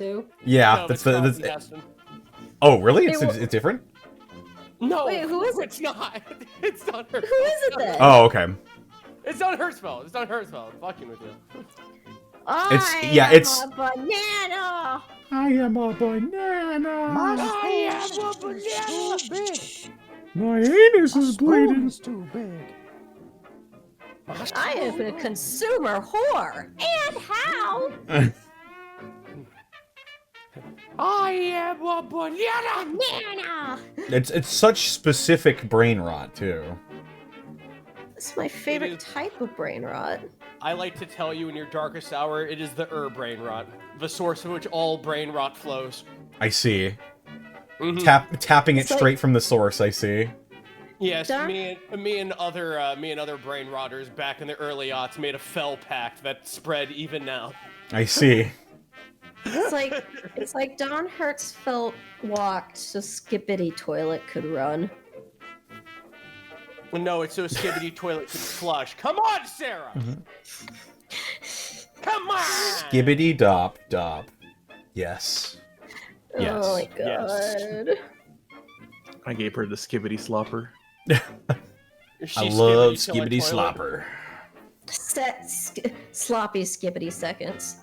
too. Yeah, No, that's it's the. Charlton That's, Heston. oh, really? Hey, It's different. No, Wait, who is it? It's not. It's not her. Who is it then? Oh, okay. It's not Hertzfeld. It's not Hertzfeld. I'm fucking with you. It's a banana. I am a banana. I am a banana. Too big. My anus My is spoon bleeding. is too big. I have been a consumer whore. And how? I am a banana. Banana. It's such specific brain rot too. It's my favorite type of brain rot. I like to tell you in your darkest hour, it is the brain rot, the source of which all brain rot flows. I see. Mm-hmm. Tapping it It's like- straight from the source. I see. Yes, Dark- me and other brain rotters back in the early aughts made a fell pact that spread even now. I see. It's like Don Hertzfeldt walked so Skippity Toilet could run. Well, no, it's so Skibbity Toilet could flush. Come on, Sarah! Come on! Skibbity dop dop. Yes. Yes. Oh my god. I gave her the skibbity slopper. I love Skibbity Slopper. Sloppy Skippity seconds.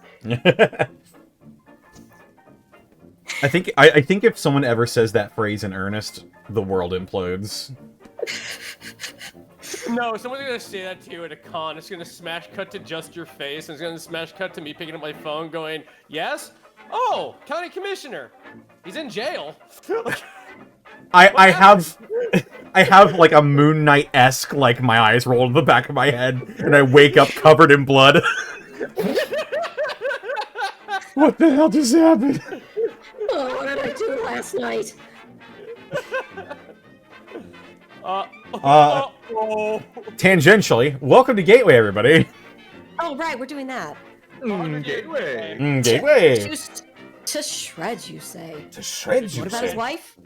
I think if someone ever says that phrase in earnest, the world implodes. No, someone's gonna say that to you at a con. It's gonna smash cut to just your face, and it's gonna smash cut to me picking up my phone going, yes? Oh, county commissioner. He's in jail. I have like a Moon Knight-esque, like my eyes roll to the back of my head, and I wake up covered in blood. What the hell just happened? Oh, what did I do last night? Tangentially, welcome to Gateway, everybody. Oh, right, we're doing that. Gateway. Gateway. To shred, you say. To shred, you What about say. his wife?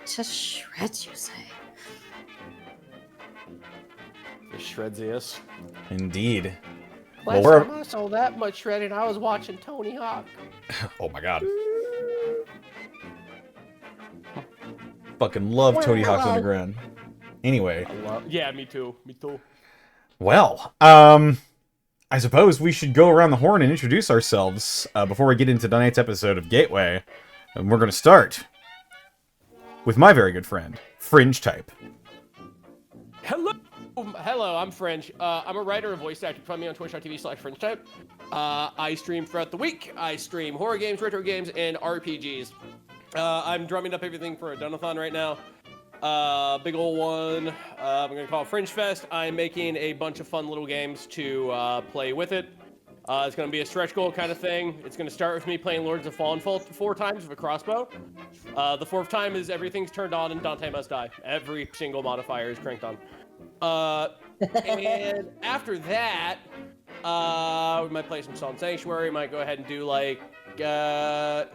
To shred, you say. The shredsiest. Indeed. Last Well, time I saw that much shredding, I was watching Tony Hawk. oh my god. Fucking love Tony Hawk's Underground. Anyway. Yeah, me too. Me too. Well, I suppose we should go around the horn and introduce ourselves before we get into tonight's episode of Gateway. And we're going to start with my very good friend, Fringe Type. Hello, I'm Fringe. I'm a writer and voice actor. Find me on twitch.tv/FringeType. I stream throughout the week. I stream horror games, retro games, and RPGs. I'm drumming up everything for a Dunathon right now. Big ol' one. I'm gonna call it Fringe Fest. I'm making a bunch of fun little games to play with it. It's gonna be a stretch goal kind of thing. It's gonna start with me playing Lords of Fallen 4 times with a crossbow. The 4th time is everything's turned on and Dante must die. Every single modifier is cranked on. And after that, we might play some Salt Sanctuary. Might go ahead and do like, there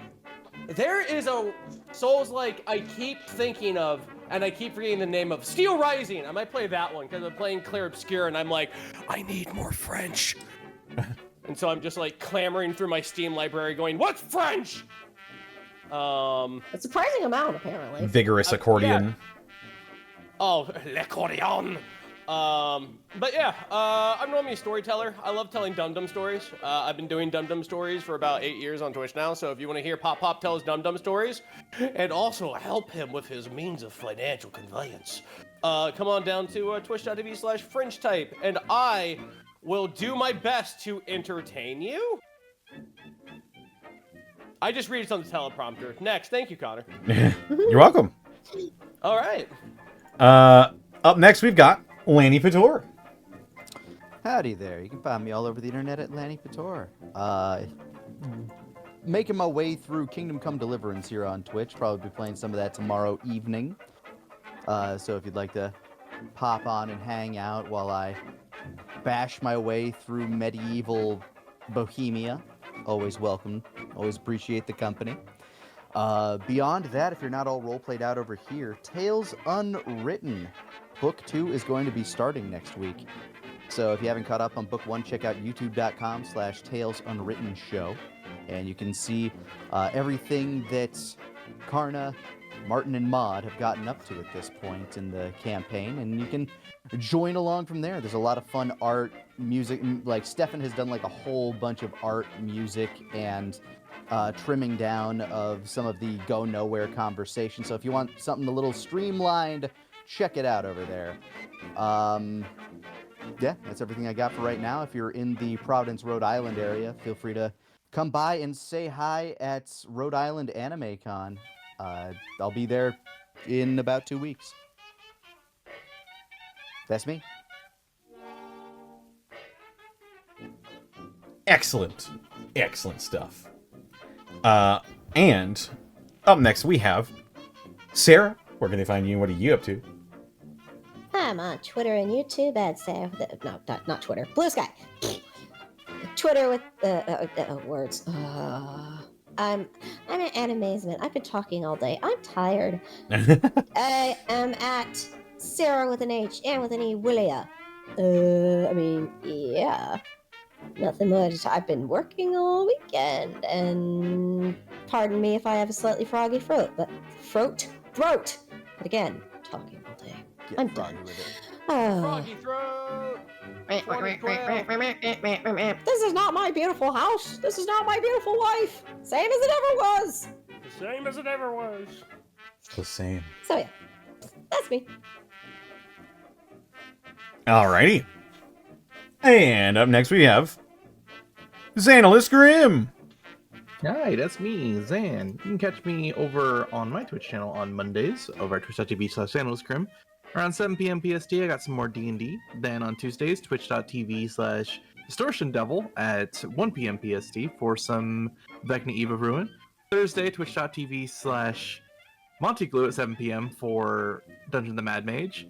is a Souls-like I keep thinking of, and I keep forgetting the name of, Steel Rising. I might play that one because I'm playing Clair Obscur, and I'm like, I need more French. And so I'm just like clamoring through my Steam library, going, "What's French?" A surprising amount, apparently. Vigorous accordion. Yeah. Oh, l'accordion. But yeah, I'm normally a storyteller. I love telling dum-dum stories. I've been doing dum-dum stories for about 8 years on Twitch now, so if you want to hear Pop Pop tell his dum-dum stories, and also help him with his means of financial conveyance, come on down to twitch.tv/FringeType, and I will do my best to entertain you. I just read it on the teleprompter. Next, thank you, Connor. You're welcome. All right. Up next, we've got Lanny Pator. Howdy there. You can find me all over the internet at Lanny Pator. Making my way through Kingdom Come Deliverance here on Twitch. Probably be playing some of that tomorrow evening. So if you'd like to pop on and hang out while I bash my way through medieval Bohemia, always welcome. Always appreciate the company. Beyond that, if you're not all role-played out over here, Tales Unwritten. Book 2 is going to be starting next week. So if you haven't caught up on Book 1, check out youtube.com/TalesUnwrittenShow. and you can see everything that Karna, Martin, and Maud have gotten up to at this point in the campaign, and you can join along from there. There's a lot of fun art, music, like Stefan has done like a whole bunch of art, music, and trimming down of some of the go nowhere conversation. So if you want something a little streamlined, check it out over there. Yeah, that's everything I got for right now. If you're in the Providence, Rhode Island area, feel free to come by and say hi at Rhode Island Anime Con. I'll be there in about 2 weeks. That's me. Excellent. Excellent stuff. And up next we have Sarah. Where can they find you? What are you up to? I'm on Twitter and YouTube at Sarah. No, not Twitter. Blue Sky. Twitter with words. I'm at amazement. I've been talking all day. I'm tired. I am at Sarah with an H and with an E. Willia. Yeah. Nothing much. I've been working all weekend, and pardon me if I have a slightly froggy throat. But again, talking all day. I'm done. With it. Froggy throat. 2012. This is not my beautiful house. This is not my beautiful wife. Same as it ever was. The same as it ever was. It's the same. So yeah, that's me. Alrighty. And up next we have Xanalis Grimm. Hi, that's me, Zan. You can catch me over on my Twitch channel on Mondays over at twitch.tv/SanalisCrim. Around 7 p.m. PST, I got some more D&D. Then on Tuesdays, twitch.tv/DistortionDevil at 1 p.m. PST for some Vecna Eve of Ruin. Thursday, twitch.tv/MontyGlue at 7 p.m. for Dungeon the Mad Mage.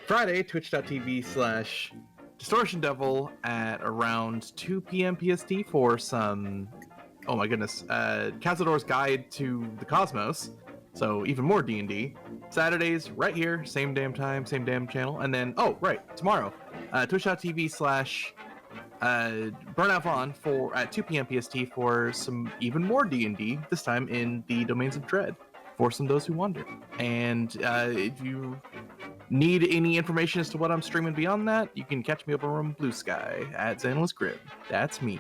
Friday, twitch.tv/DistortionDevil at around 2 p.m. PST for some, oh my goodness, Cazador's Guide to the Cosmos. So even more D&D. Saturdays, right here, same damn time, same damn channel. And then, oh, right, tomorrow, twitch.tv/Burnout Vaughn for at 2 p.m. PST for some even more D&D, this time in the Domains of Dread, for some those who wonder. And if you need any information as to what I'm streaming beyond that, you can catch me over on Blue Sky at Xanalis Grimm. That's me.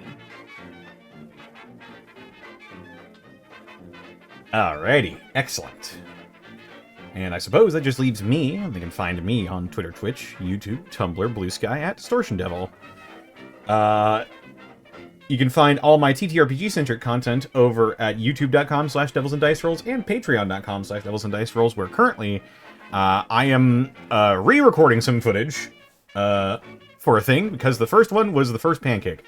Alrighty, excellent. And I suppose that just leaves me. They can find me on Twitter, Twitch, YouTube, Tumblr, Blue Sky at Distortion Devil. You can find all my TTRPG-centric content over at youtube.com/Devils and Dice Rolls and patreon.com/Devils and Dice Rolls, where currently I am re-recording some footage for a thing, because the first one was the first pancake.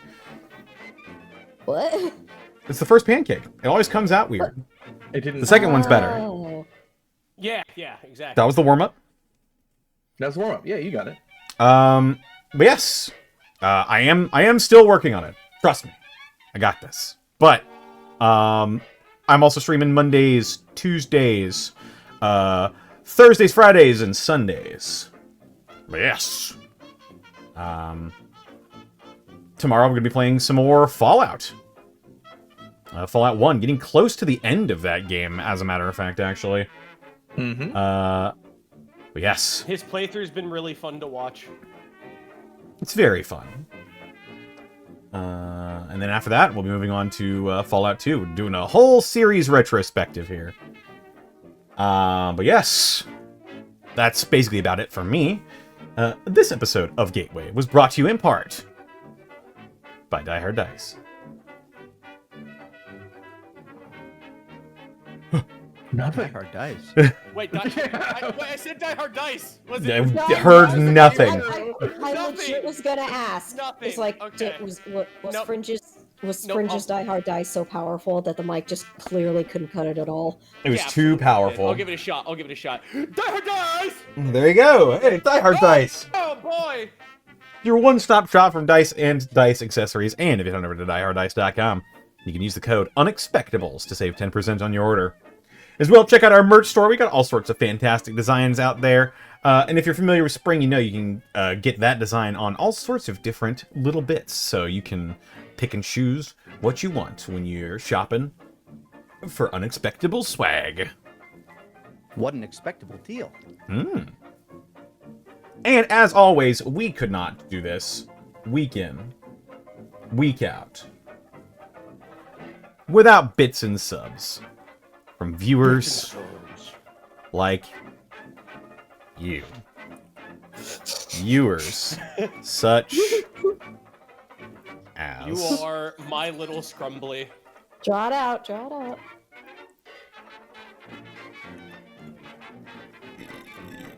What? It's the first pancake. It always comes out weird. It didn't. The second one's better. Oh. Yeah, exactly. That was the warm-up. That's warm up. Yeah, you got it. But yes, I am still working on it. Trust me, I got this. But I'm also streaming Mondays, Tuesdays, Thursdays, Fridays, and Sundays. But yes. Tomorrow we're gonna be playing some more Fallout. Fallout 1, getting close to the end of that game, as a matter of fact, actually. Mm-hmm. But yes. His playthrough's been really fun to watch. It's very fun. And then after that, we'll be moving on to Fallout 2. We're doing a whole series retrospective here. But yes, that's basically about it for me. This episode of Gateway was brought to you in part by Die Hard Dice. Nothing. Die Hard Dice. Wait, I said Die Hard Dice. Was it? I No, heard no, nothing. I legit was gonna ask. Nothing. It's like, Okay. was Nope. Fringe's Nope. Die Hard Dice so powerful that the mic just clearly couldn't cut it at all? It was Yeah, too powerful. I'll give it a shot. Die Hard Dice! There you go. Hey, Die Hard Dice. Oh boy! Your one-stop shop from dice and dice accessories. And if you head over to dieharddice.com, you can use the code Unexpectables to save 10% on your order. As well, check out our merch store. We got all sorts of fantastic designs out there. And if you're familiar with Spring, you know you can get that design on all sorts of different little bits. So you can pick and choose what you want when you're shopping for Unexpectables swag. What an expectable deal. And as always, we could not do this week in, week out, without bits and subs from viewers like you. Viewers such as... You are my little scrumbly. Draw it out. Draw it out.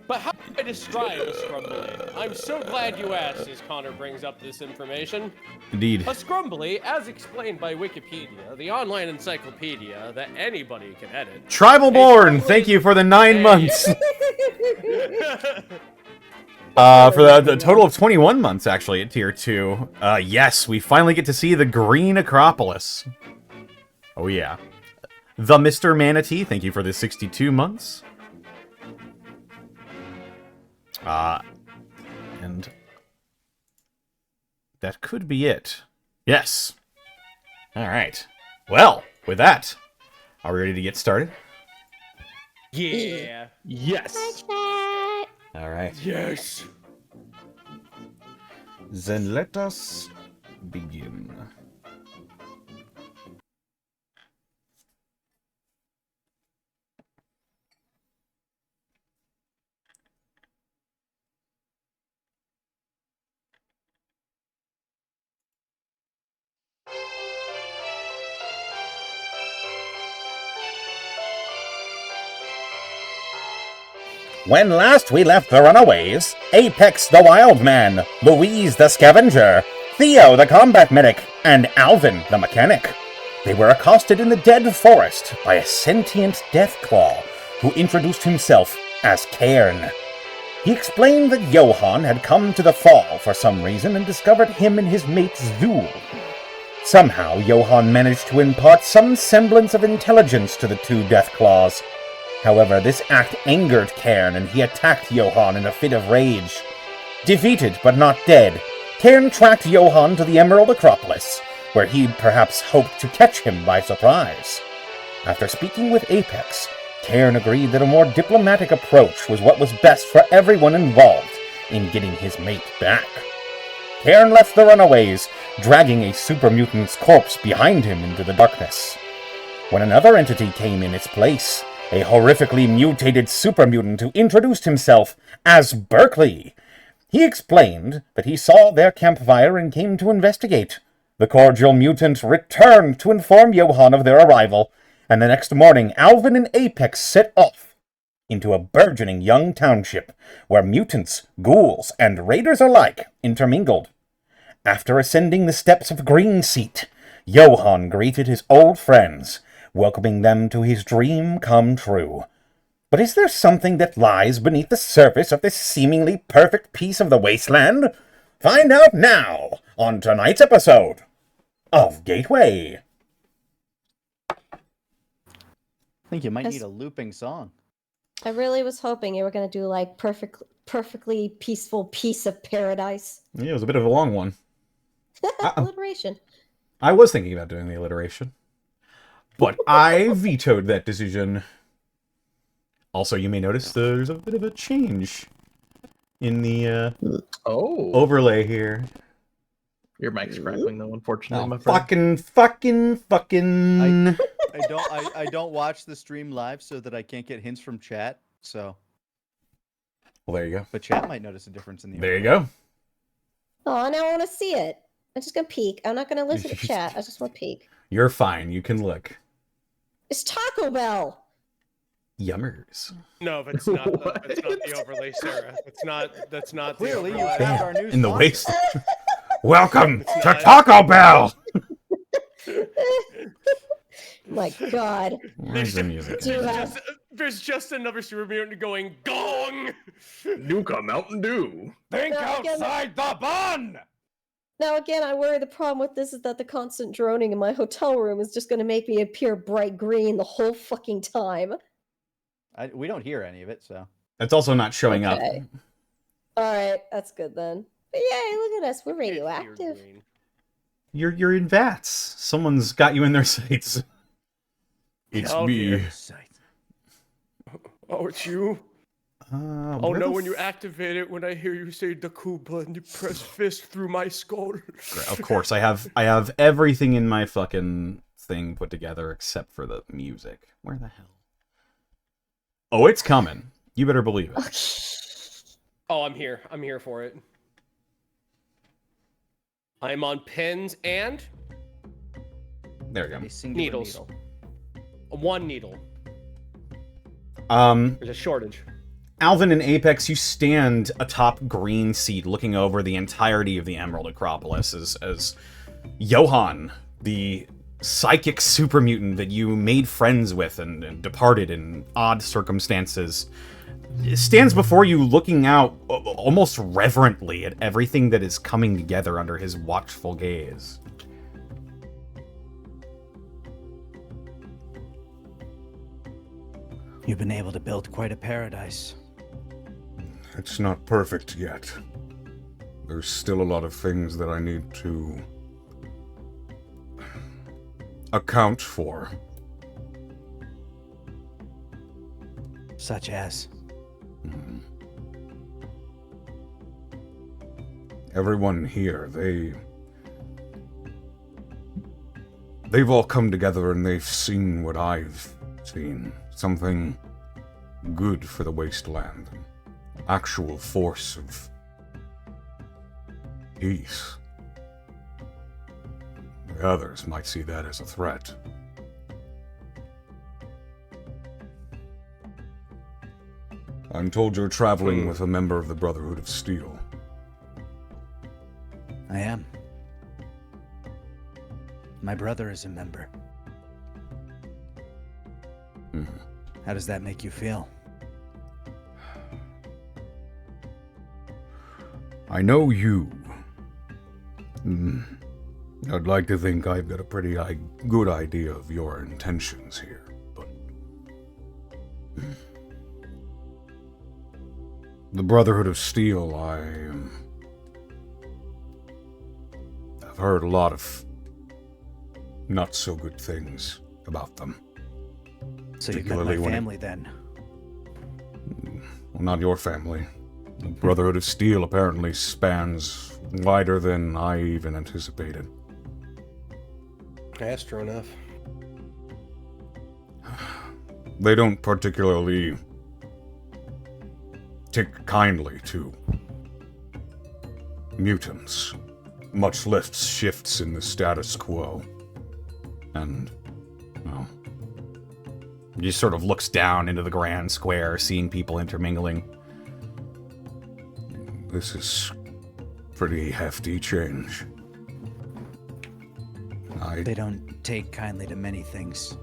But how do I describe a scrumbly? I'm so glad you asked, as Connor brings up this information. Indeed. A scrumbly, as explained by Wikipedia, the online encyclopedia that anybody can edit. Tribal Born, thank you for the 9 months. For the total of 21 months, actually, at Tier 2. Yes, we finally get to see the green Acropolis. Oh, yeah. The Mr. Manatee, thank you for the 62 months. And that could be it. Yes. All right. Well, with that, are we ready to get started? Yeah. Yes. All right. Yes. Then let us begin. When last we left the runaways, Apex the Wildman, Louise the Scavenger, Theo the Combat Medic, and Alvin the Mechanic. They were accosted in the dead forest by a sentient Deathclaw, who introduced himself as Cairn. He explained that Johann had come to the Fall for some reason and discovered him and his mate Zuul. Somehow, Johann managed to impart some semblance of intelligence to the two Deathclaws. However, this act angered Cairn, and he attacked Johann in a fit of rage. Defeated, but not dead, Cairn tracked Johann to the Emerald Acropolis, where he perhaps hoped to catch him by surprise. After speaking with Apex, Cairn agreed that a more diplomatic approach was what was best for everyone involved in getting his mate back. Cairn left the runaways, dragging a super mutant's corpse behind him into the darkness. When another entity came in its place, a horrifically mutated super mutant who introduced himself as Berkeley. He explained that he saw their campfire and came to investigate. The cordial mutant returned to inform Johann of their arrival, and the next morning Alvin and Apex set off into a burgeoning young township where mutants, ghouls, and raiders alike intermingled. After ascending the steps of Green Seat, Johann greeted his old friends, welcoming them to his dream come true. But is there something that lies beneath the surface of this seemingly perfect piece of the wasteland? Find out now on tonight's episode of Gateway. I think you might need a looping song. I really was hoping you were going to do like perfectly peaceful piece of paradise. Yeah, it was a bit of a long one. Alliteration. I was thinking about doing the alliteration, but I vetoed that decision. Also, you may notice there's a bit of a change in the overlay here. Your mic's crackling though, unfortunately, Oh, my friend. fucking. I don't watch the stream live so that I can't get hints from chat. So, Well, there you go. but chat might notice a difference in the. There you go. Oh, now I want to see it. I'm just going to peek. I'm not going to listen to chat. I just want to peek. You're fine. You can look. It's Taco Bell. Yummers. No, that's not the overlay, Sarah. That's not Clearly, the you overlay. found our new In the sponsor. waste. Welcome to not- Taco Bell. My God. Where's the music? There's just another super mutant going gong. Nuka Mountain Dew. Think No, again- outside the bun. Now, again, I worry the problem with this is that the constant droning in my hotel room is just going to make me appear bright green the whole fucking time. We don't hear any of it, so. It's also not showing up. All right, that's good then. But yay, look at us. We're radioactive. You're in vats. Someone's got you in their sights. It's Okay. me. Oh, it's you? Oh Where no, the when you activate it, when I hear you say Dakuba and you press fist through my skull. Of course, I have everything in my fucking thing put together except for the music. Where the hell? Oh, it's coming. You better believe it. Oh, I'm here. I'm here for it. I'm on pens and There you A go. singular Needles. needle. one needle. Um, There's a shortage. Alvin and Apex, you stand atop Green Seat looking over the entirety of the Emerald Acropolis as Johann, the psychic super mutant that you made friends with and departed in odd circumstances, stands before you looking out almost reverently at everything that is coming together under his watchful gaze. You've been able to build quite a paradise. It's not perfect yet. There's still a lot of things that I need to account for. Such as? Everyone here, they've all come together and they've seen what I've seen. Something good for the wasteland. An actual force of peace. The others might see that as a threat. I'm told you're traveling with a member of the Brotherhood of Steel. I am. My brother is a member. How does that make you feel? I know you. I'd like to think I've got a pretty good idea of your intentions here, but... The Brotherhood of Steel, I've heard a lot of not-so-good things about them. So you've met my Particularly when it- family then? Well, not your family. The Brotherhood of Steel apparently spans wider than I even anticipated. That's true enough. They don't particularly take kindly to mutants, much less shifts in the status quo. And, well, He just sort of looks down into the grand square, seeing people intermingling. this is pretty hefty change. They don't take kindly to many things.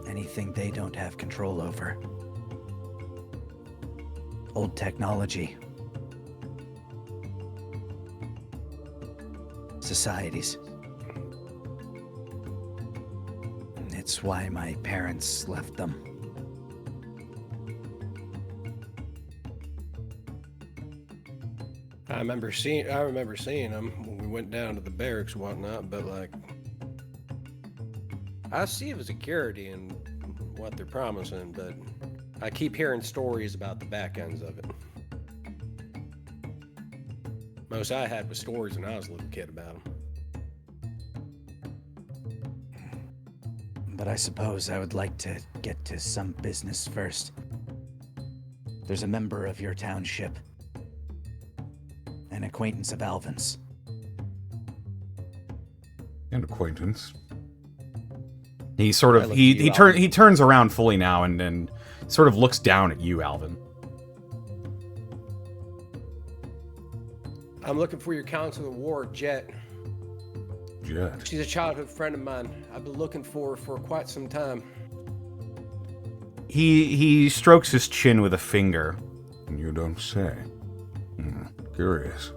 Anything they don't have control over. Old technology. Societies. It's why my parents left them. I remember seeing them when we went down to the barracks and whatnot, but like, I see the security and what they're promising, but I keep hearing stories about the back ends of it. Most I had was stories when I was a little kid about them. But I suppose I would like to get to some business first. There's a member of your township. An acquaintance of Alvin's. An acquaintance. He sort I of look he to you, turn Alvin. he turns around fully now and sort of looks down at you, Alvin. I'm looking for your Council of War, Jet. Jet. She's a childhood friend of mine. I've been looking for her for quite some time. He strokes his chin with a finger. You don't say. Curious.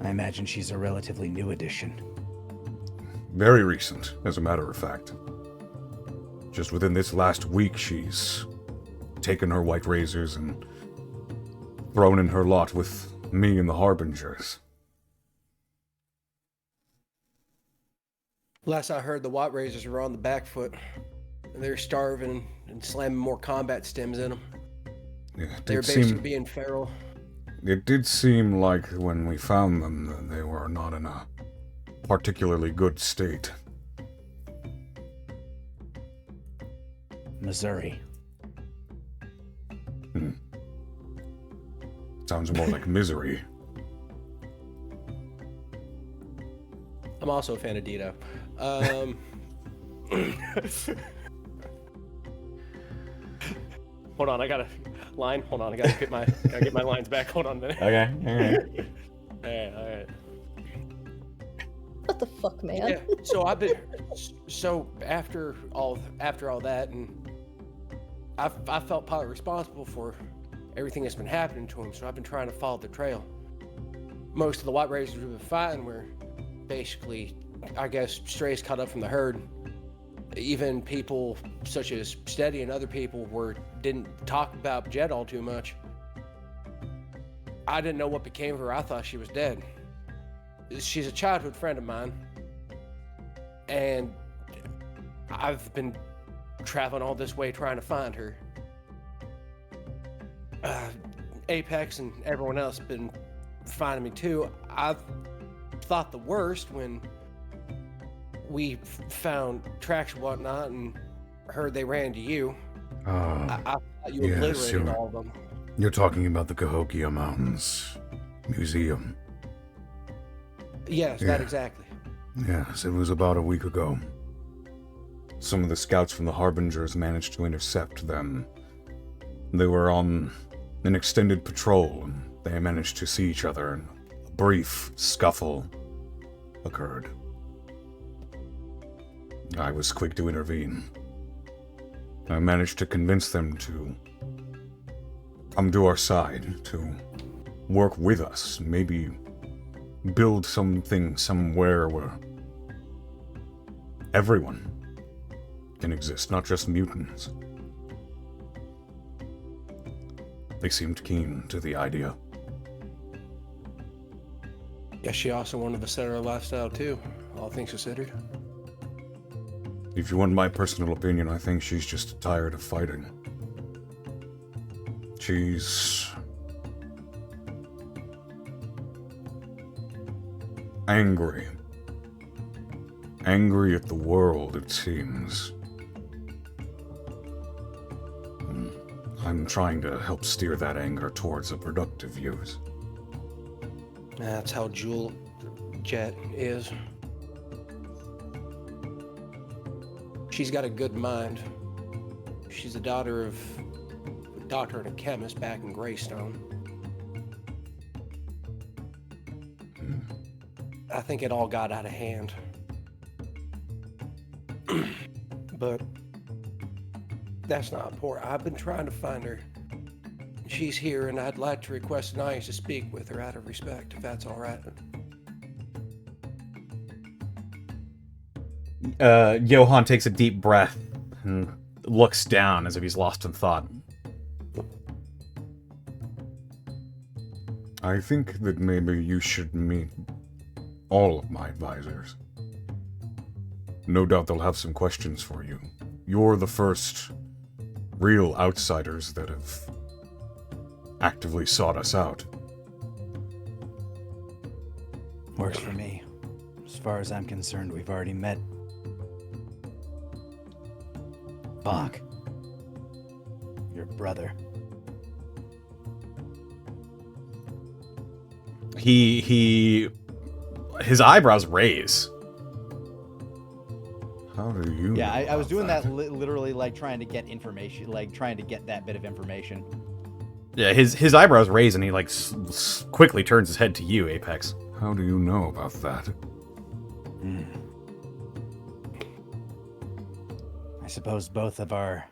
I imagine she's a relatively new addition. Very recent, as a matter of fact. Just within this last week, she's taken her white razors and thrown in her lot with me and the Harbingers. Last I heard, the Watt Raisers were on the back foot. They're starving and slamming more combat stems in them. Yeah, it They're did basically seem, being feral. it did seem like when we found them that they were not in a particularly good state. Missouri. Sounds more like misery. I'm also a fan of Dito. Hold on, I got a line. Hold on, I gotta get my lines back. Hold on a minute. Okay. All right. What the fuck, man? Yeah. So after all that, and I felt partly responsible for everything that's been happening to him. So I've been trying to follow the trail. Most of the Watt Raisers we've been fighting were basically, I guess, strays caught up from the herd. Even people such as Steady and other people didn't talk about Jed all too much. I didn't know what became of her. I thought she was dead. She's a childhood friend of mine, and I've been traveling all this way trying to find her. Apex and everyone else have been finding me too. I've thought the worst when we found tracks and whatnot and heard they ran to you. I thought you yes, obliterated all of them. You're talking about the Cahokia Mountains Museum. Yes, Yeah. that exactly. Yes, it was about a week ago. Some of the scouts from the Harbingers managed to intercept them. They were on an extended patrol, and they managed to see each other, and a brief scuffle occurred. I was quick to intervene. I managed to convince them to come to our side, to work with us, maybe build something somewhere where everyone can exist, not just mutants. They seemed keen to the idea. Guess she also wanted the center lifestyle too, all things considered. If you want my personal opinion, I think she's just tired of fighting. She's angry. Angry at the world, it seems. I'm trying to help steer that anger towards a productive use. That's how Zuul Jet is. She's got a good mind. She's the daughter of a doctor and a chemist back in Greystone. I think it all got out of hand. But that's not important. I've been trying to find her. She's here, and I'd like to request an audience to speak with her out of respect, if that's all right. Johan takes a deep breath and looks down as if he's lost in thought. I think that maybe you should meet all of my advisors. No doubt they'll have some questions for you. You're the first real outsiders that have actively sought us out. Works for me. As far as I'm concerned, we've already met. Bach. Your brother. His eyebrows raise. How do you Yeah, know I was about doing that literally like trying to get information, like trying to get that bit of information. Yeah, his eyebrows raise and he like quickly turns his head to you, Apex. How do you know about that? I suppose both of our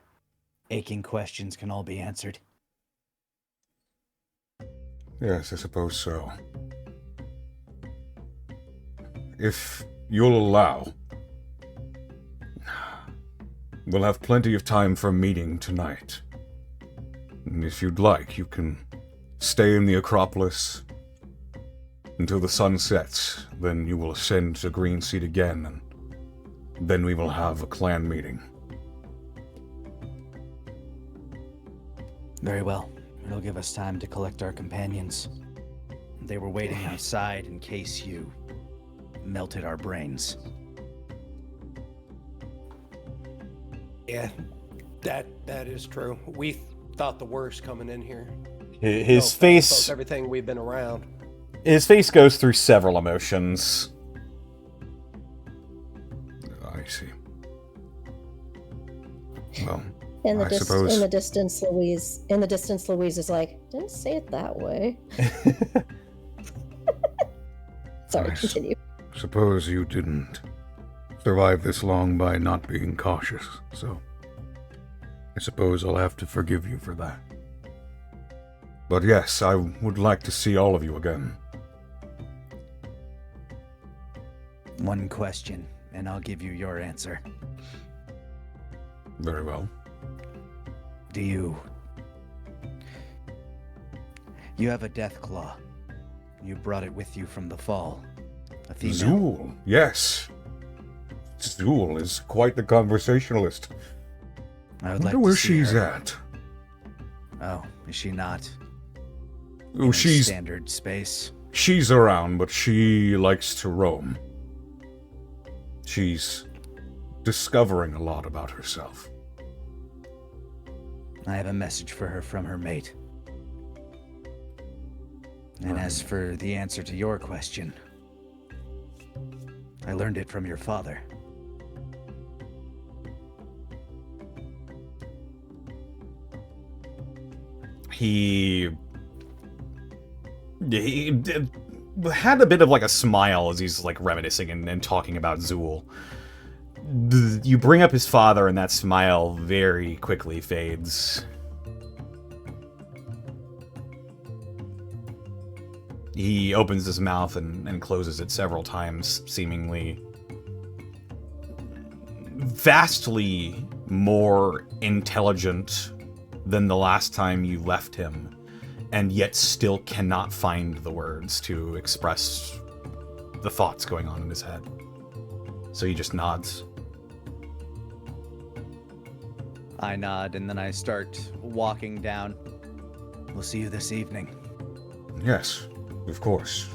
aching questions can all be answered. Yes, I suppose so. If you'll allow, we'll have plenty of time for a meeting tonight. And if you'd like, you can stay in the Acropolis until the sun sets. Then you will ascend to Green Seat again, and then we will have a clan meeting. Very well. It'll give us time to collect our companions. They were waiting outside in case you melted our brains. Yeah, that is true. We thought the worst coming in here. His So, face, everything we've been around. his face goes through several emotions. I see. Well, In the, I suppose- in the distance, Louise is like, didn't say it that way. Sorry, Nice. continue. suppose you didn't survive this long by not being cautious, so I suppose I'll have to forgive you for that. But yes, I would like to see all of you again. One question, and I'll give you your answer. Very well. Do you... You have a death claw. You brought it with you from the fall. A female. Zuul, yes. Zuul is quite the conversationalist. I I would like wonder to where see she's her. at. Oh, is she not? Oh, in she's standard space. she's around, but she likes to roam. She's discovering a lot about herself. I have a message for her from her mate. And as for the answer to your question, I learned it from your father. He had a bit of like a smile as he's like reminiscing and talking about Zuul. You bring up his father and that smile very quickly fades. He opens his mouth and closes it several times, seemingly vastly more intelligent than the last time you left him, and yet still cannot find the words to express the thoughts going on in his head. So he just nods. I nod, and then I start walking down. We'll see you this evening. Yes, of course.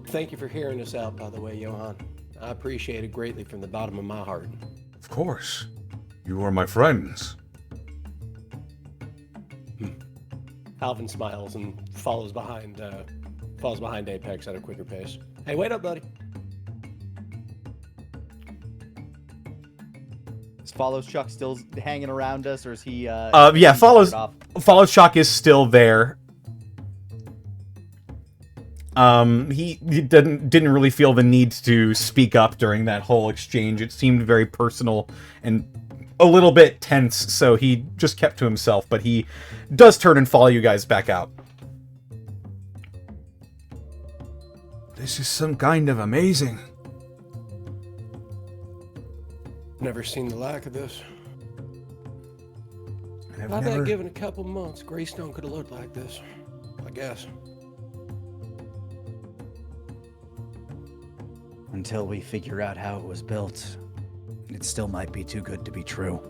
Thank you for hearing us out, by the way, Johan. I appreciate it greatly from the bottom of my heart. Of course. You are my friends. Alvin smiles and follows behind Apex at a quicker pace. Hey, wait up, buddy. Is Follows Chuck still hanging around us, or is he? Yeah, he Follows off? Shock is still there. He didn't really feel the need to speak up during that whole exchange. It seemed very personal and a little bit tense, so he just kept to himself, but he does turn and follow you guys back out. This is some kind of amazing. Never seen the like of this. I've I never... bet given a couple months, Greystone could have looked like this. I guess. Until we figure out how it was built, it still might be too good to be true.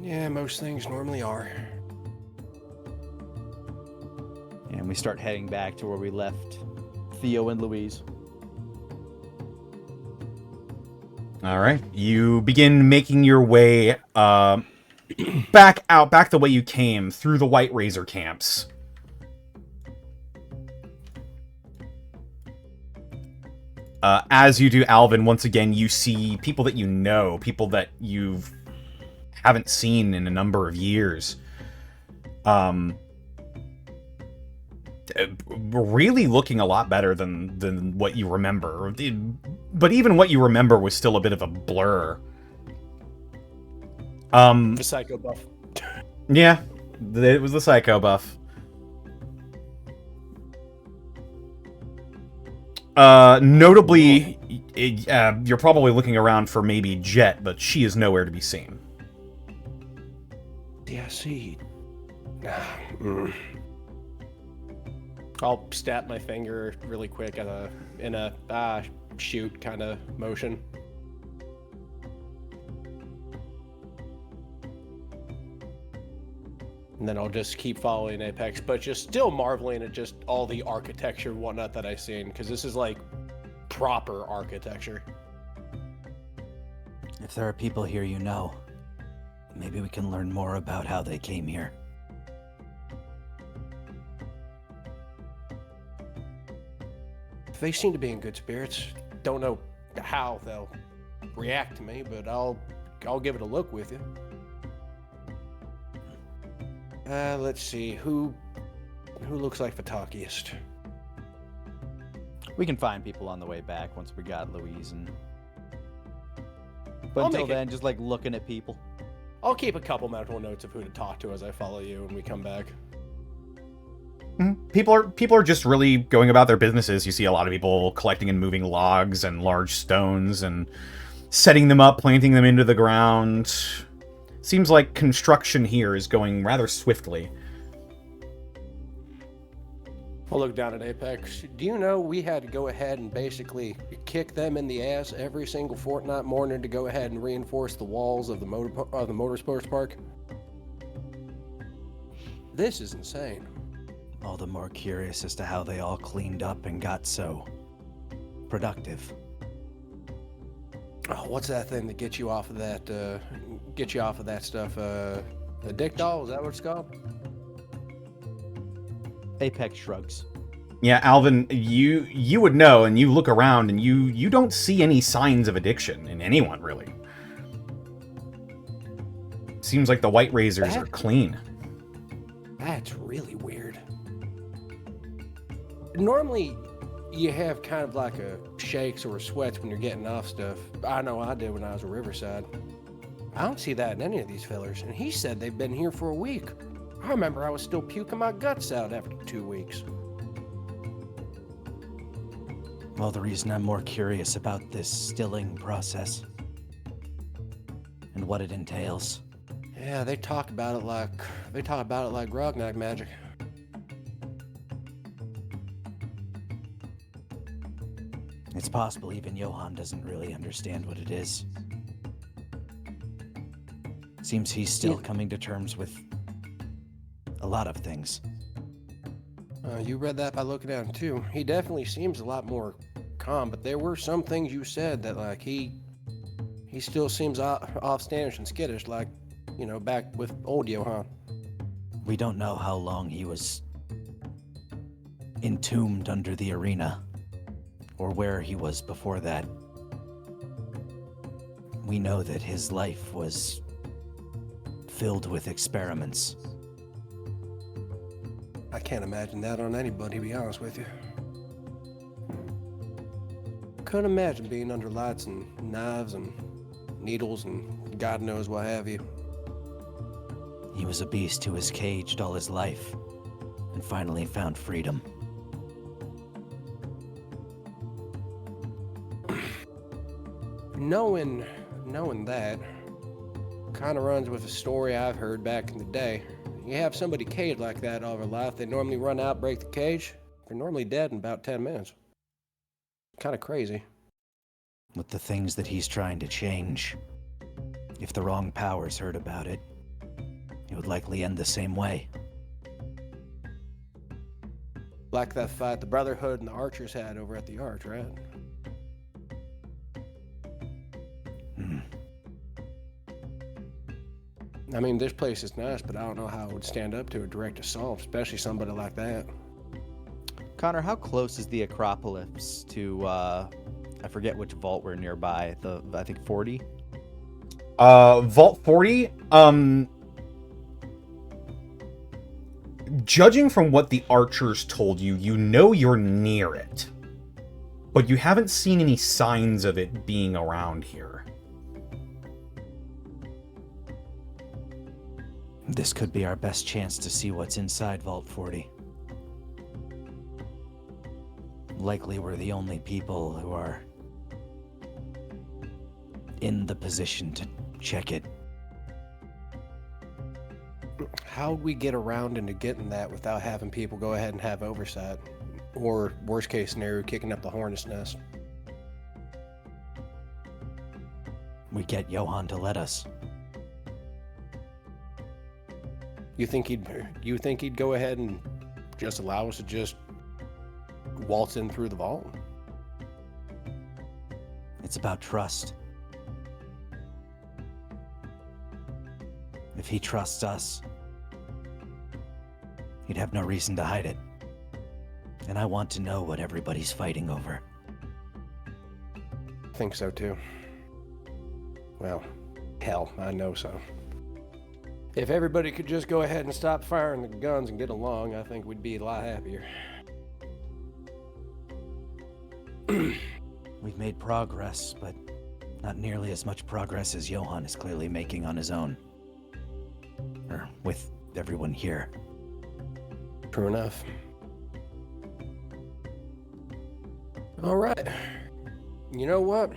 Yeah, most things normally are. And we start heading back to where we left Theo and Louise. All right, you begin making your way back the way you came, through the White Razor camps. As you do, Alvin, once again, you see people that you know, people that you haven't seen in a number of years. Really looking a lot better than what you remember. But even what you remember was still a bit of a blur. The psycho buff. Yeah, it was the psycho buff. Notably, you're probably looking around for maybe Jet, but she is nowhere to be seen. Yeah, see. I'll snap my finger really quick in a shoot kind of motion. And then I'll just keep following Apex, but just still marveling at just all the architecture and whatnot that I've seen, because this is like proper architecture. If there are people here you know, maybe we can learn more about how they came here. They seem to be in good spirits. Don't know how they'll react to me, but I'll give it a look with you. Let's see, who looks like the talkiest? We can find people on the way back once we got Louise and. I'll But until make it- then, just like looking at people. I'll keep a couple mental notes of who to talk to as I follow you when we come back. People are just really going about their businesses. You see a lot of people collecting and moving logs and large stones and setting them up, planting them into the ground. Seems like construction here is going rather swiftly. I'll look down at Apex. Do you know we had to go ahead and basically kick them in the ass every single fortnight morning to go ahead and reinforce the walls of the motorsports park? This is insane. All the more curious as to how they all cleaned up and got so productive. Oh, what's that thing that gets you off of that? Stuff? A dick doll? Is that what it's called? Apex shrugs. Yeah, Alvin, you would know, and you look around, and you don't see any signs of addiction in anyone, really. Seems like the white razors are clean. That's really weird. Normally, you have kind of like a shakes or a sweats when you're getting off stuff. I know I did when I was at Riverside. I don't see that in any of these fellers, and he said they've been here for a week. I remember I was still puking my guts out after 2 weeks. Well, the reason I'm more curious about this stilling process and what it entails. Yeah, they talk about it like Grognak magic. It's possible even Johann doesn't really understand what it is. Seems he's still coming to terms with a lot of things. You read that by looking at him too. He definitely seems a lot more calm, but there were some things you said that like he still seems off-standish and skittish, like, you know, back with old Johann. We don't know how long he was entombed under the arena, or where he was before that. We know that his life was filled with experiments. I can't imagine that on anybody, to be honest with you. Couldn't imagine being under lights and knives and needles and God knows what have you. He was a beast who was caged all his life and finally found freedom. Knowing that kind of runs with a story I've heard back in the day. You have somebody caged like that all their life, they normally run out, break the cage. They're normally dead in about 10 minutes. Kind of crazy. With the things that he's trying to change, if the wrong powers heard about it, it would likely end the same way. Like that fight the Brotherhood and the Archers had over at the Arch, right? I mean, this place is nice, but I don't know how it would stand up to a direct assault, especially somebody like that. Connor, how close is the Acropolis to, I forget which vault we're nearby, I think 40? Vault 40, judging from what the archers told you, you know you're near it. But you haven't seen any signs of it being around here. This could be our best chance to see what's inside Vault 40. likely we're the only people who are in the position to check it. How'd we get around into getting that without having people go ahead and have oversight? Or, worst case scenario, kicking up the hornet's nest? We get Johann to let us. You think he'd go ahead and just allow us to just waltz in through the vault? It's about trust. If he trusts us, he'd have no reason to hide it. And I want to know what everybody's fighting over. I think so too. Well, hell, I know so. If everybody could just go ahead and stop firing the guns and get along, I think we'd be a lot happier. We've made progress, but not nearly as much progress as Johann is clearly making on his own. Or with everyone here. True enough. All right. You know what?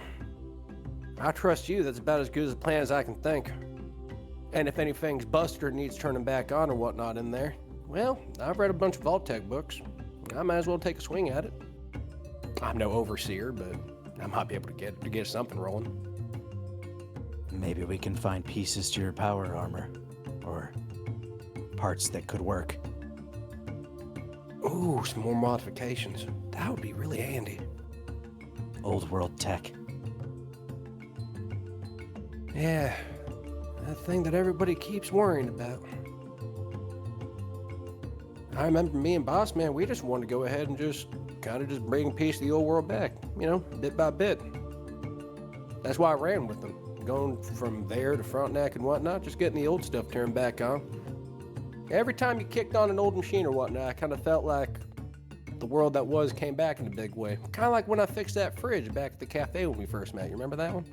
I trust you. That's about as good as a plan as I can think. And if anything's busted or needs turning back on or whatnot in there, well, I've read a bunch of Vault-Tec books. I might as well take a swing at it. I'm no overseer, but I might be able to get something rolling. Maybe we can find pieces to your power armor. Or parts that could work. Ooh, some more modifications. That would be really handy. Old world tech. Yeah, that thing that everybody keeps worrying about. I remember me and Boss Man, we just wanted to go ahead and just bring a piece of the old world back, bit by bit. That's why I ran with them, going from there to Frontenac and whatnot, just getting the old stuff turned back on. Every time you kicked on an old machine or whatnot, I kind of felt like the world that was came back in a big way. Kind of like when I fixed that fridge back at the cafe when we first met. You remember that one?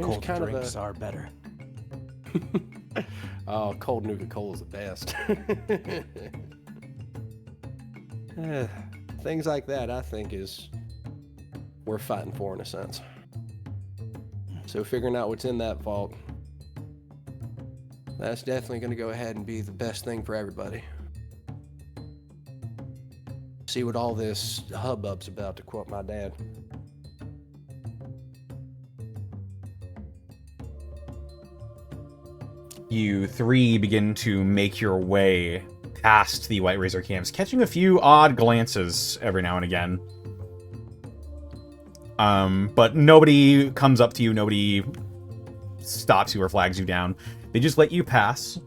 Cold drinks are better. Oh, cold Nuka-Cola's the best. Things like that, I think, is worth fighting for in a sense. So figuring out what's in that vault, that's definitely going to go ahead and be the best thing for everybody. See what all this hubbub's about, to quote my dad. You three begin to make your way past the White Razor camps, catching a few odd glances every now and again. But nobody comes up to you, nobody stops you or flags you down. They just let you pass.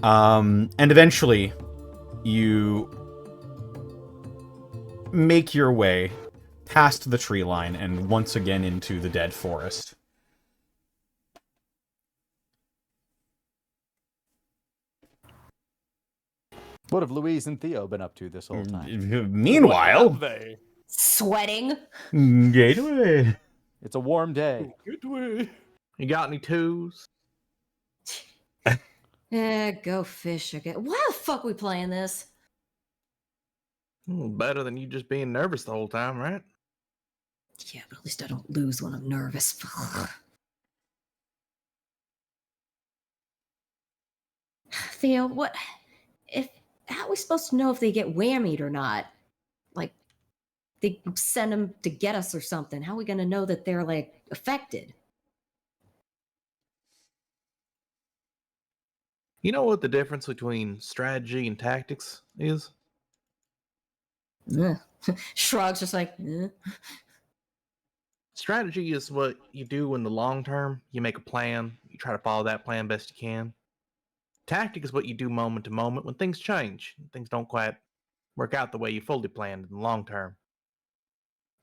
And eventually, you make your way past the tree line and once again into the dead forest. What have Louise and Theo been up to this whole time? Meanwhile, Sweating. Gateway. It's a warm day. You got any twos? Go fish again. Why the fuck we playing this? Better than you just being nervous the whole time, right? Yeah, but at least I don't lose when I'm nervous. Theo, how are we supposed to know if they get whammied or not? Like, they send them to get us or something. How are we going to know that they're, like, affected? You know what the difference between strategy and tactics is? Shrugs, just like, Strategy is what you do in the long term. You make a plan. You try to follow that plan best you can. Tactic is what you do moment to moment when things change. Things don't quite work out the way you fully planned in the long term.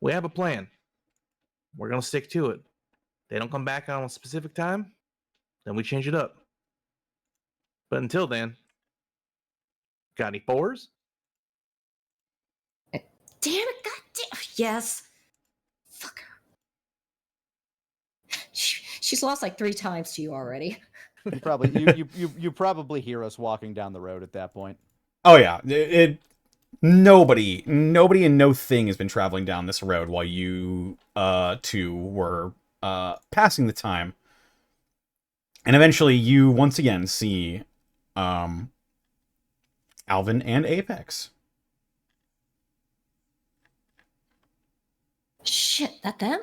We have a plan. We're going to stick to it. They don't come back on a specific time, then we change it up. But until then, got any fours? damn it, goddamn. Yes. Fuck her. She's lost like 3 times to you already. You probably hear us walking down the road at that point. Oh yeah, nobody and no thing has been traveling down this road while you two were passing the time. And eventually you once again see Alvin and Apex. Shit, that them?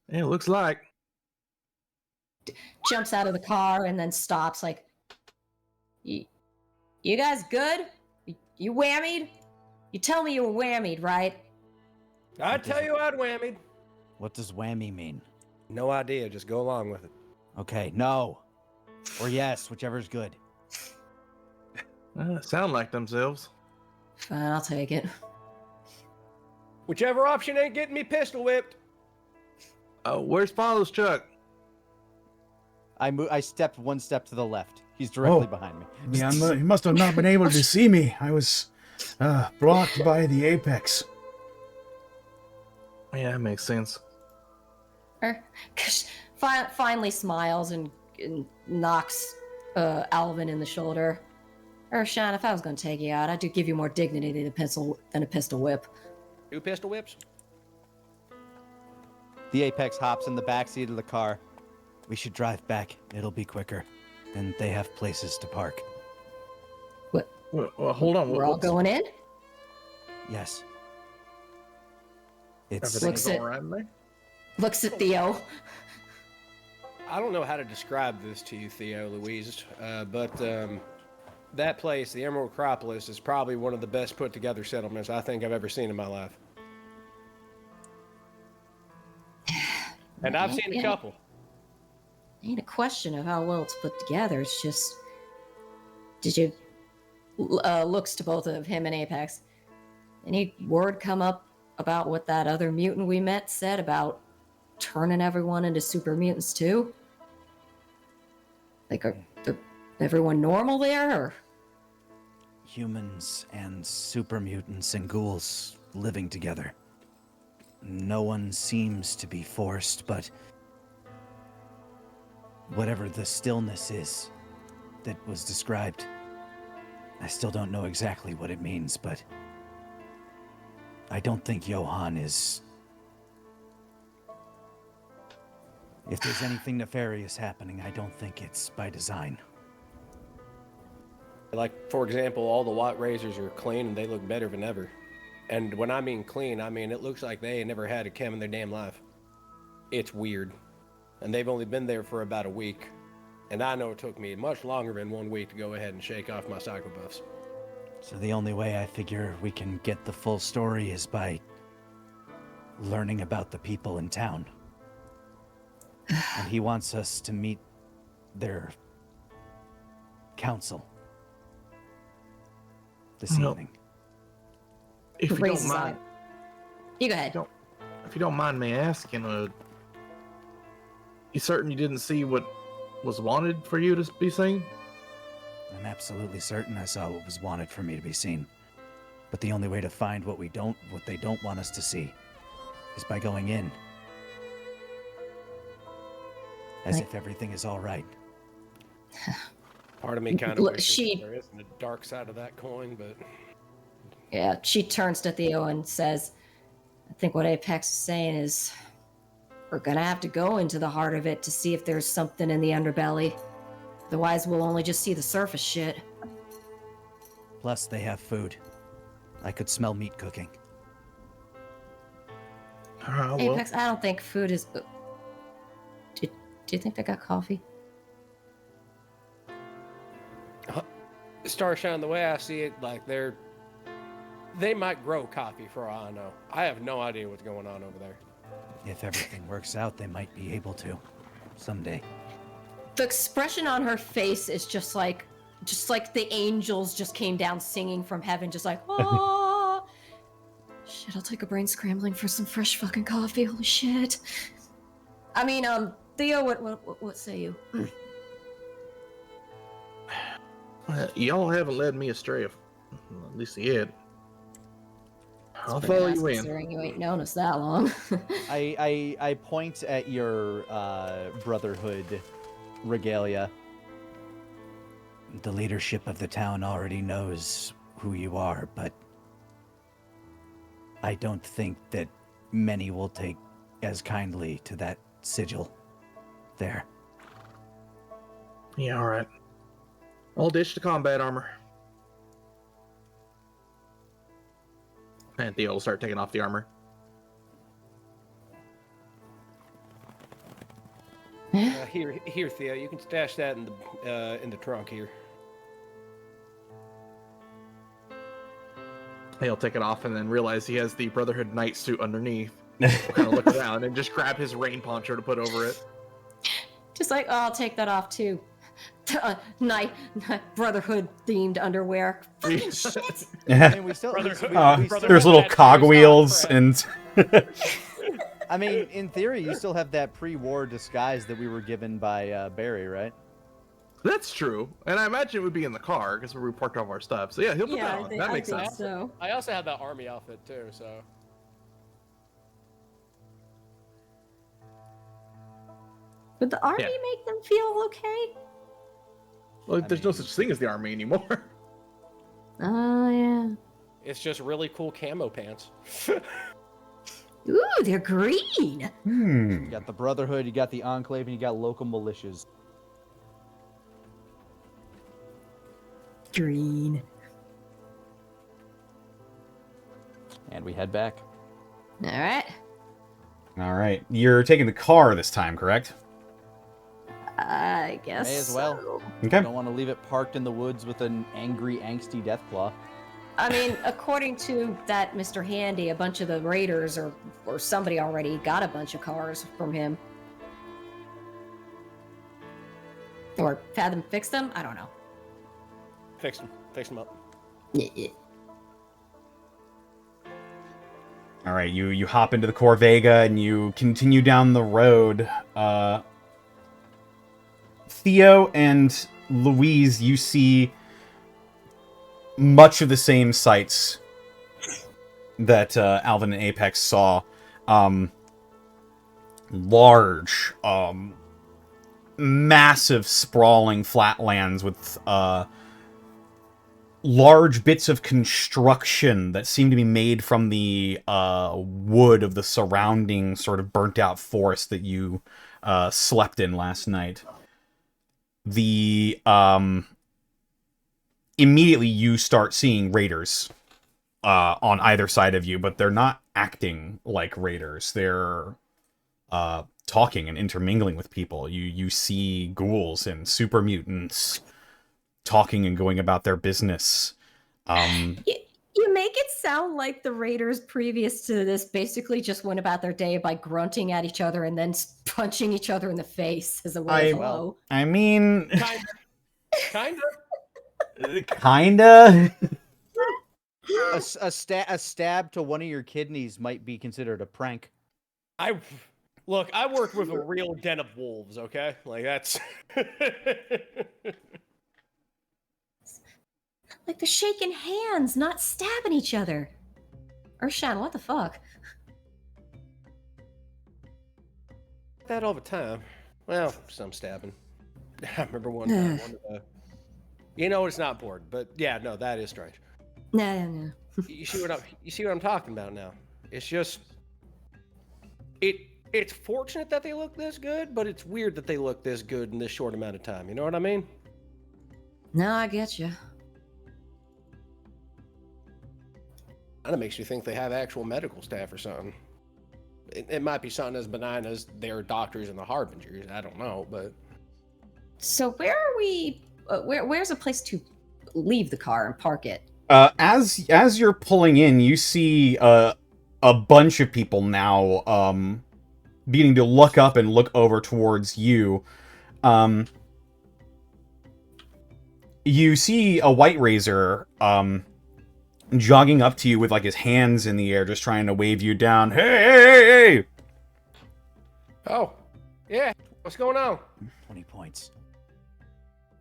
Yeah, it looks like. Jumps out of the car and then stops like, you guys good? You whammied? You tell me you were whammied, right? I tell you I'd whammied. What does whammy mean? No idea. Just go along with it. Okay, no. Or yes, whichever's good. Sound like themselves. Fine, I'll take it. Whichever option ain't getting me pistol whipped. Where's Follows Chuck? I stepped one step to the left. He's directly behind me. Yeah, he must have not been able to see me. I was blocked by the apex. Yeah, that makes sense. Finally smiles and knocks Alvin in the shoulder. Sean, if I was going to take you out, I'd give you more dignity than a pistol whip. 2 pistol whips? The Apex hops in the backseat of the car. We should drive back. It'll be quicker. And they have places to park. Well, hold on. We're all going in? Yes. It's Everything's Looks all right in there? Looks at Theo. I don't know how to describe this to you, Theo, Louise, but that place, the Emerald Acropolis, is probably one of the best put together settlements I think I've ever seen in my life. And I've seen a couple. Ain't a question of how well it's put together. It's just, did you looks to both of him and Apex? Any word come up about what that other mutant we met said about turning everyone into super mutants too? Like, are everyone normal there, or? humans and super mutants and ghouls living together. No one seems to be forced, but whatever the stillness is that was described, I still don't know exactly what it means, but I don't think Johann is... If there's anything nefarious happening, I don't think it's by design. Like, for example, all the Watt razors are clean and they look better than ever. And when I mean clean, I mean it looks like they ain't never had a chem in their damn life. It's weird. And they've only been there for about a week. And I know it took me much longer than 1 week to go ahead and shake off my psychobuffs. So the only way I figure we can get the full story is by learning about the people in town. And he wants us to meet their council this evening. If you don't Raises mind, eye. You go ahead. if you don't mind me asking, you certain you didn't see what was wanted for you to be seen? I'm absolutely certain I saw what was wanted for me to be seen. But the only way to find what they don't want us to see is by going in. As if everything is all right. Part of me kind of wishes She- there isn't a dark side of that coin, but... Yeah, she turns to Theo and says, I think what Apex is saying is we're gonna have to go into the heart of it to see if there's something in the underbelly. Otherwise, we'll only just see the surface shit. Plus, they have food. I could smell meat cooking. Well, Apex, I don't think food is... Do you think they got coffee? Starshine, the way I see it, like they might grow coffee for all I know. I have no idea what's going on over there. If everything works out, they might be able to. Someday. The expression on her face is just like the angels just came down singing from heaven, just like, oh. Shit, I'll take a brain scrambling for some fresh fucking coffee. Holy shit. I mean, Theo, what say you? y'all haven't led me astray, at least yet. I'll Pretty follow nice you in. considering you ain't known us that long. I point at your Brotherhood regalia. the leadership of the town already knows who you are, but I don't think that many will take as kindly to that sigil there. Yeah, all right. I'll ditch the combat armor. And Theo will start taking off the armor. Here, Theo. You can stash that in the trunk here. He'll take it off and then realize he has the Brotherhood Knight suit underneath. He'll kind of look around and just grab his rain poncho to put over it. Just like, oh, I'll take that off too. Night Brotherhood themed underwear. Fucking shit. I mean, we still. There's little cogwheels and. I mean, in theory, you still have that pre-war disguise that we were given by Barry, right? That's true, and I imagine it would be in the car because we parked all of our stuff. So yeah, he'll put that on. That makes sense. So. I also have that army outfit too, so. Would the army make them feel okay? Well, there's no such thing as the army anymore. Oh, yeah. It's just really cool camo pants. Ooh, they're green. You got the Brotherhood, you got the Enclave, and you got local militias. Green. And we head back. All right. All right. You're taking the car this time, correct? I guess May as well. so. Okay. Don't want to leave it parked in the woods with an angry, angsty Deathclaw. I mean, according to that Mr. Handy, a bunch of the raiders or somebody already got a bunch of cars from him. Or had them fix them? I don't know. Fix them up. Yeah. All right. You hop into the Corvega and you continue down the road. Theo and Louise, you see much of the same sights that Alvin and Apex saw. Large, massive, sprawling flatlands with large bits of construction that seem to be made from the wood of the surrounding sort of burnt-out forest that you slept in last night. Immediately you start seeing raiders on either side of you, but they're not acting like raiders. They're talking and intermingling with people. You see ghouls and super mutants talking and going about their business. You make it sound like the raiders previous to this basically just went about their day by grunting at each other and then punching each other in the face as a way of hello. I mean... Kinda. Kinda? A stab to one of your kidneys might be considered a prank. I worked with a real den of wolves, okay? Like, that's... Like they're shaking hands, not stabbing each other. Urshan, what the fuck? That all the time. Well, some stabbing. I remember one time. It's not important, but yeah, no, that is strange. No. You see what I'm talking about now? It's just it's fortunate that they look this good, but it's weird that they look this good in this short amount of time. You know what I mean? No, I get you. Kind of makes you think they have actual medical staff or something. It might be something as benign as their doctors and the harbingers. I don't know, but. So where are we? Where's a place to leave the car and park it? As you're pulling in, you see a bunch of people now beginning to look up and look over towards you. You see a White Razor jogging up to you with like his hands in the air, just trying to wave you down. Hey! Oh, yeah. What's going on? 20 points.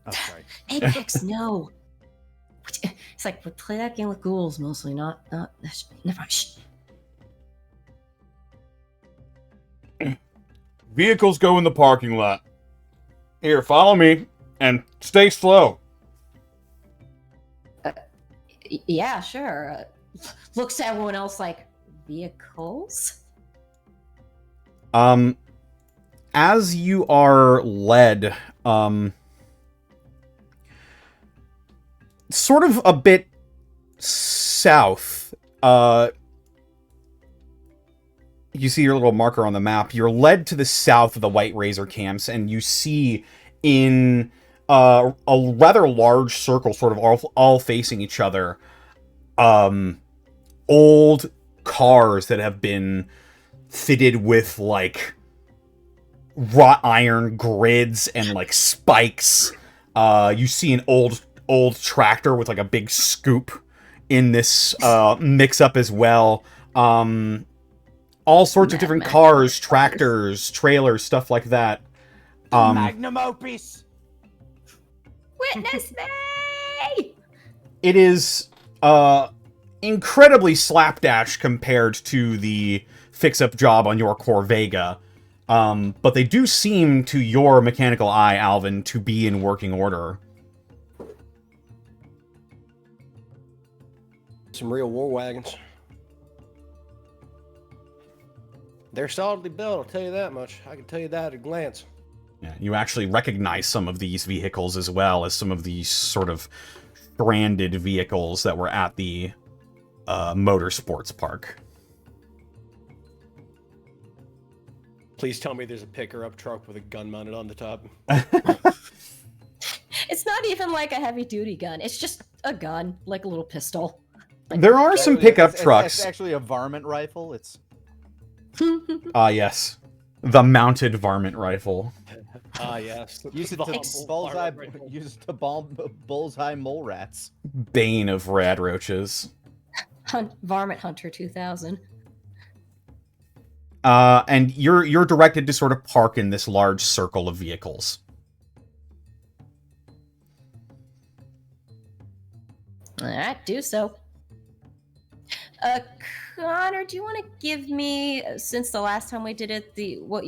Oh, sorry. Apex, no. It's like we play that game with ghouls mostly, not. Never mind. Shh. Vehicles go in the parking lot. Here, follow me, and stay slow. Yeah, sure. Looks at everyone else like, vehicles? As you are led, sort of a bit south, you see your little marker on the map. You're led to the south of the White Razor camps, and you see in a rather large circle, sort of all facing each other, old cars that have been fitted with, like, wrought iron grids and, like, spikes. You see an old tractor with, like, a big scoop in this mix-up as well. All sorts of different cars, tractors, trailers, stuff like that. Magnum opus. Witness me! It is incredibly slapdash compared to the fix-up job on your Corvega. But they do seem, to your mechanical eye, Alvin, to be in working order. Some real war wagons. They're solidly built, I'll tell you that much. I can tell you that at a glance. Yeah, you actually recognize some of these vehicles as well as some of these sort of branded vehicles that were at the motorsports park. Please tell me there's a picker-up truck with a gun mounted on the top. It's not even like a heavy-duty gun. It's just a gun, like a little pistol. There are some pickup trucks. It's actually a varmint rifle. It's yes. The mounted varmint rifle. Yes. use it to bullseye mole rats. Bane of rad roaches. Varmint Hunter 2000. And you're directed to sort of park in this large circle of vehicles. Alright, do so. Connor, do you want to give me, since the last time we did it, what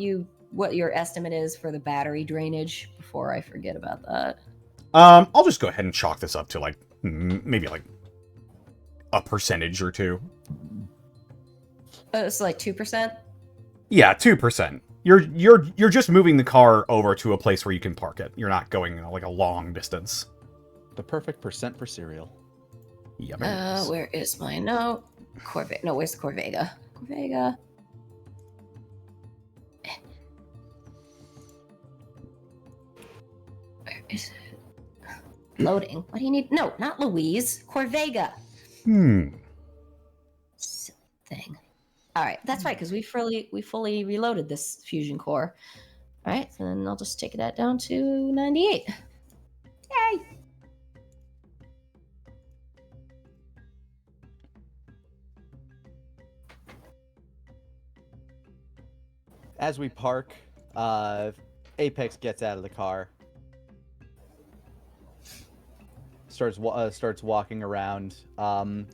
your estimate is for the battery drainage before I forget about that? I'll just go ahead and chalk this up to, like, maybe like a percentage or two. It's like 2%. Yeah, 2%. You're just moving the car over to a place where you can park it. You're not going, like, a long distance. The perfect percent for cereal. Yeah. Where is my note? Corvega. No, where's the Corvega? Corvega. Where is it? Loading. What do you need? No, not Louise. Corvega. Silly thing. All right, that's right, because we fully reloaded this fusion core. All right, then I'll just take that down to 98. Yay! As we park, Apex gets out of the car, starts walking around.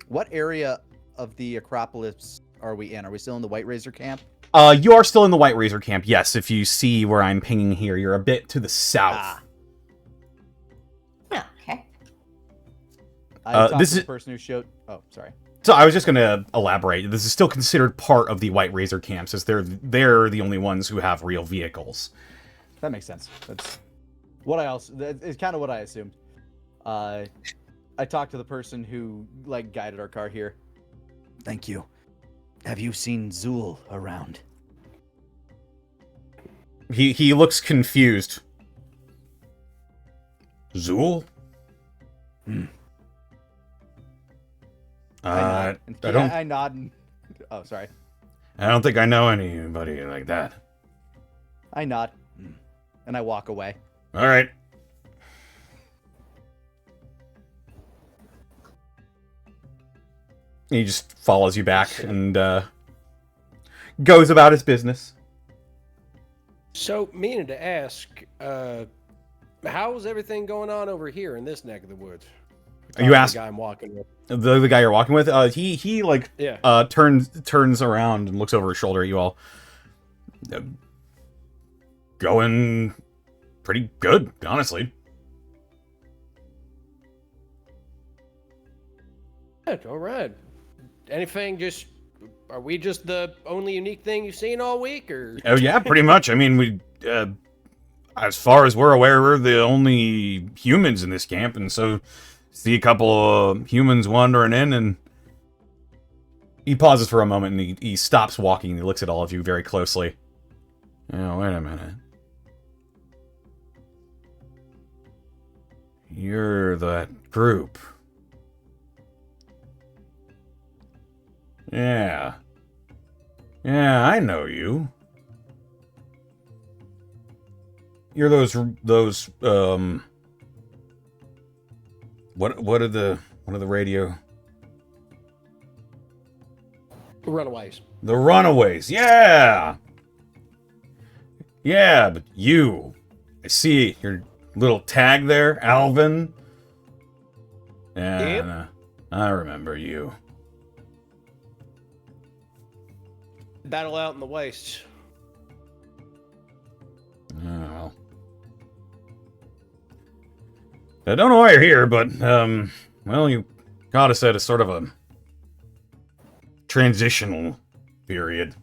What area of the Acropolis are we in? Are we still in the White Razor camp? You are still in the White Razor camp. Yes, if you see where I'm pinging here, you're a bit to the south. Oh, okay. I talked this to the is person who showed. Oh, sorry. So I was just going to elaborate. This is still considered part of the White Razor camps, as they're the only ones who have real vehicles. That makes sense. That's what it's kind of what I assumed. I talked to the person who guided our car here. Thank you. Have you seen Zuul around? He looks confused. Zuul? I don't. I nod. And, oh, sorry. I don't think I know anybody like that. I nod, and I walk away. All right. He just follows you back and goes about his business. So, meaning to ask, how's everything going on over here in this neck of the woods? Are you asking the guy I'm walking with? the guy you're walking with? He Yeah. turns around and looks over his shoulder at you all. Going pretty good, honestly. all right. Anything just... Are we just the only unique thing you've seen all week, or...? Oh, yeah, pretty much. I mean, as far as we're aware, we're the only humans in this camp, and so see a couple of humans wandering in, and he pauses for a moment, and he stops walking, and he looks at all of you very closely. Oh, wait a minute. You're that group. Yeah. Yeah, I know you. You're those what are the radio? Runaways. The Runaways. Yeah. Yeah, but you, I see your little tag there, Alvin. Yeah, Yep. I remember you. Battle out in the wastes. Oh. I don't know why you're here, but, well, you got us at a sort of a transitional period.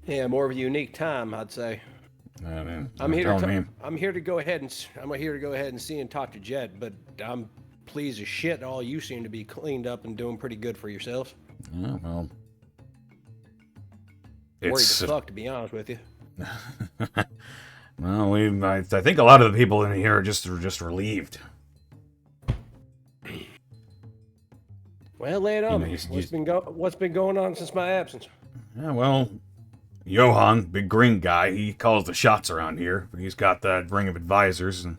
Yeah, more of a unique time, I'd say. I mean, I'm here tell to me. I'm here to go ahead and see and talk to Jed, but I'm pleased as shit all you seem to be cleaned up and doing pretty good for yourselves. Yeah, well, Worried it's the fuck, to be honest with you. well, I think a lot of the people in here are just relieved. Well, lay it on You know, me. What's been going on since my absence? Yeah, well, Johan, big green guy, he calls the shots around here. He's got that ring of advisors, and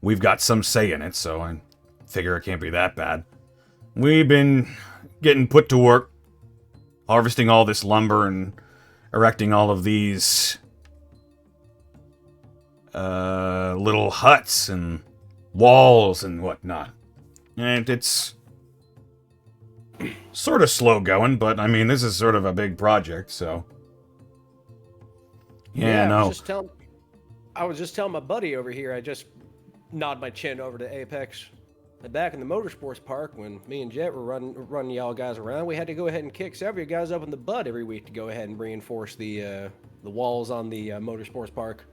we've got some say in it, so I figure it can't be that bad. We've been getting put to work, harvesting all this lumber and erecting all of these little huts and walls and whatnot. And it's sort of slow going, but I mean, this is sort of a big project, so... Yeah, no. I was just telling my buddy over here, I just nod my chin over to Apex. Back in the motorsports park, when me and Jet were running y'all guys around, we had to go ahead and kick several of you guys up in the butt every week to go ahead and reinforce the walls on the motorsports park.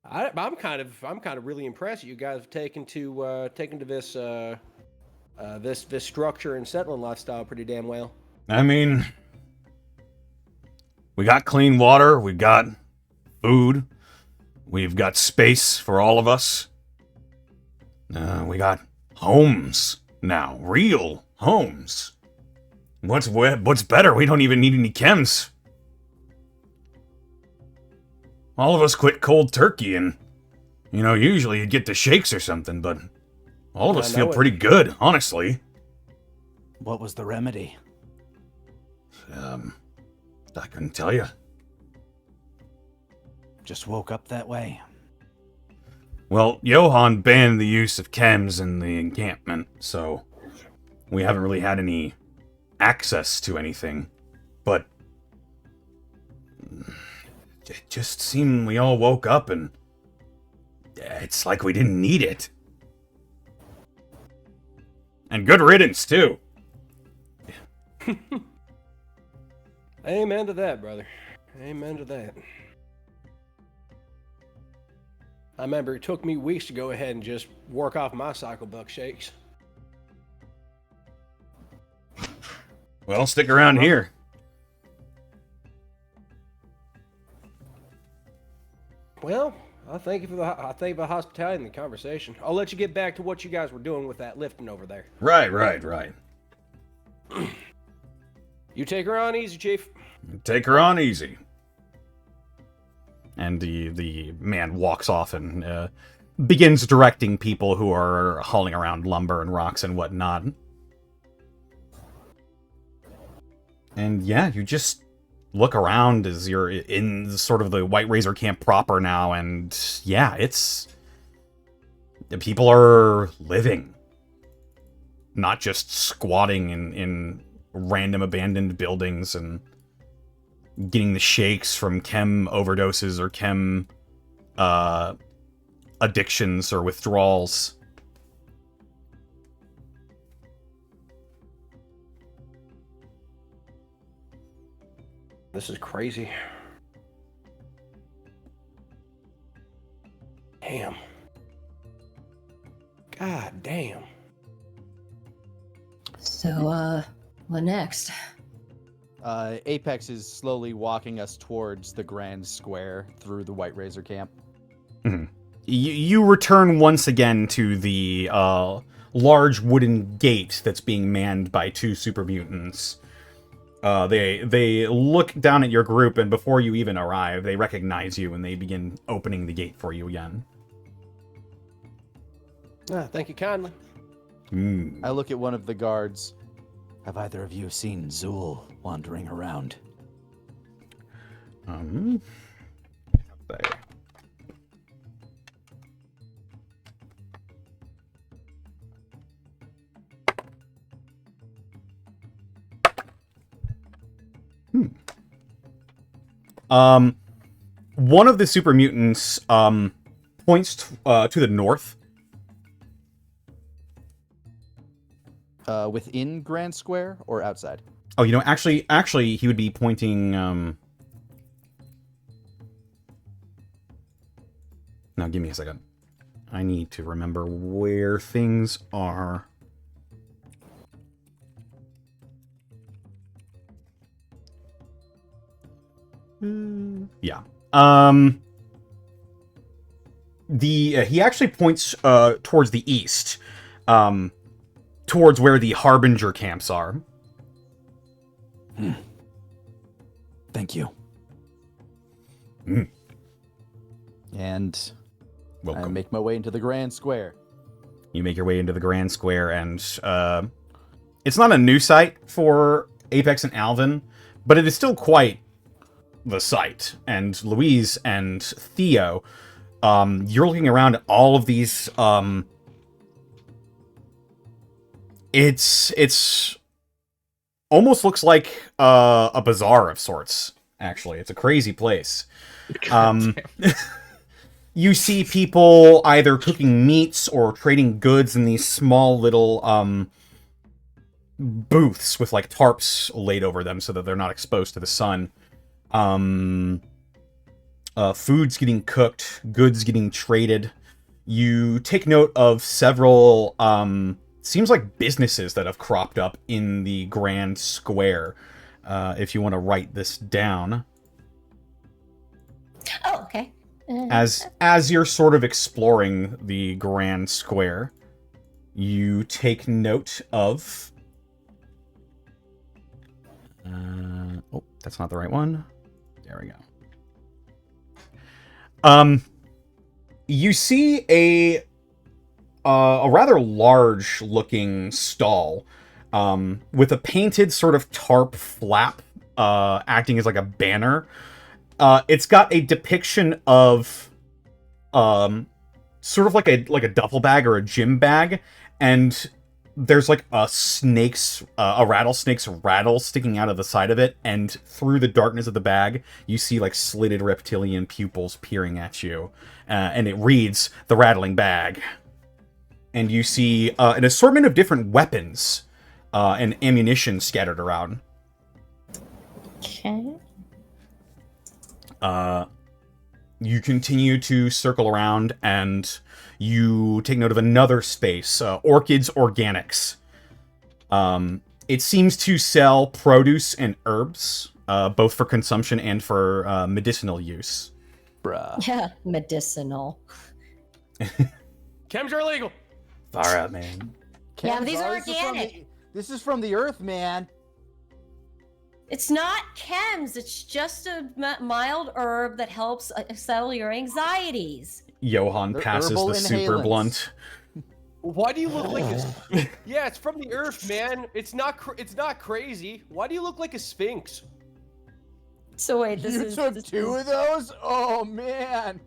I'm kind of really impressed that you guys have taken to this structure and settling lifestyle pretty damn well. I mean, we got clean water, we got food, we've got space for all of us. We got homes now, real homes. What's better? We don't even need any chems. All of us quit cold turkey, and usually you'd get the shakes or something, but all of us feel pretty good, honestly. What was the remedy? I couldn't tell you. Just woke up that way. Well, Johan banned the use of chems in the encampment, so we haven't really had any access to anything. But it just seemed we all woke up and it's like we didn't need it. And good riddance, too. Amen to that, brother. Amen to that. I remember it took me weeks to go ahead and just work off my cycle buck shakes. Well, stick around here. Well, I thank you for the hospitality and the conversation. I'll let you get back to what you guys were doing with that lifting over there. Right. You take her on easy, Chief. Take her on easy. And the man walks off and begins directing people who are hauling around lumber and rocks and whatnot. And yeah, you just look around as you're in sort of the White Razor camp proper now, and yeah, the people are living. Not just squatting in random abandoned buildings and getting the shakes from chem overdoses or chem addictions or withdrawals. This is crazy. Damn. God damn. So, what next? Apex is slowly walking us towards the Grand Square through the White Razor camp. You return once again to the large wooden gate that's being manned by 2 super mutants. They look down at your group, and before you even arrive, they recognize you, and they begin opening the gate for you again. Thank you kindly. I look at one of the guards. Have either of you seen Zuul wandering around? They- One of the super mutants points to the north. Within Grand Square or outside? Oh, actually, he would be pointing. Now, give me a second. I need to remember where things are. Yeah. He actually points towards the east, towards where the Harbinger camps are. Thank you. And I Welcome. make my way into the Grand Square. You make your way into the Grand Square, and it's not a new site for Apex and Alvin, but it is still quite the site. And Louise and Theo, you're looking around at all of these. It's almost looks like a bazaar of sorts. Actually, it's a crazy place. You see people either cooking meats or trading goods in these small little booths with like tarps laid over them so that they're not exposed to the sun. Food's getting cooked, goods getting traded. You take note of several seems like businesses that have cropped up in the Grand Square. If you want to write this down. Oh, okay. As you're sort of exploring the Grand Square, you take note of... oh, that's not the right one. There we go. You see a rather large-looking stall with a painted sort of tarp flap acting as like a banner. It's got a depiction of sort of like a duffel bag or a gym bag, and there's like a rattlesnake's rattle sticking out of the side of it, and through the darkness of the bag, you see like slitted reptilian pupils peering at you, and it reads "The Rattling Bag." And you see an assortment of different weapons and ammunition scattered around. Okay. You continue to circle around, and you take note of another space, Orchids Organics. It seems to sell produce and herbs, both for consumption and for medicinal use. Bruh. Yeah, medicinal. Chems are illegal. Far out, man. Yeah, but these are This is from organic. this is from the Earth, man. It's not chems. It's just a mild herb that helps settle your anxieties. Johan They're passes herbal the super inhalants. blunt. Why do you look like a... Yeah, it's from the earth, man. It's not crazy. Why do you look like a sphinx? So wait, this You is took this 2 of those? Oh man.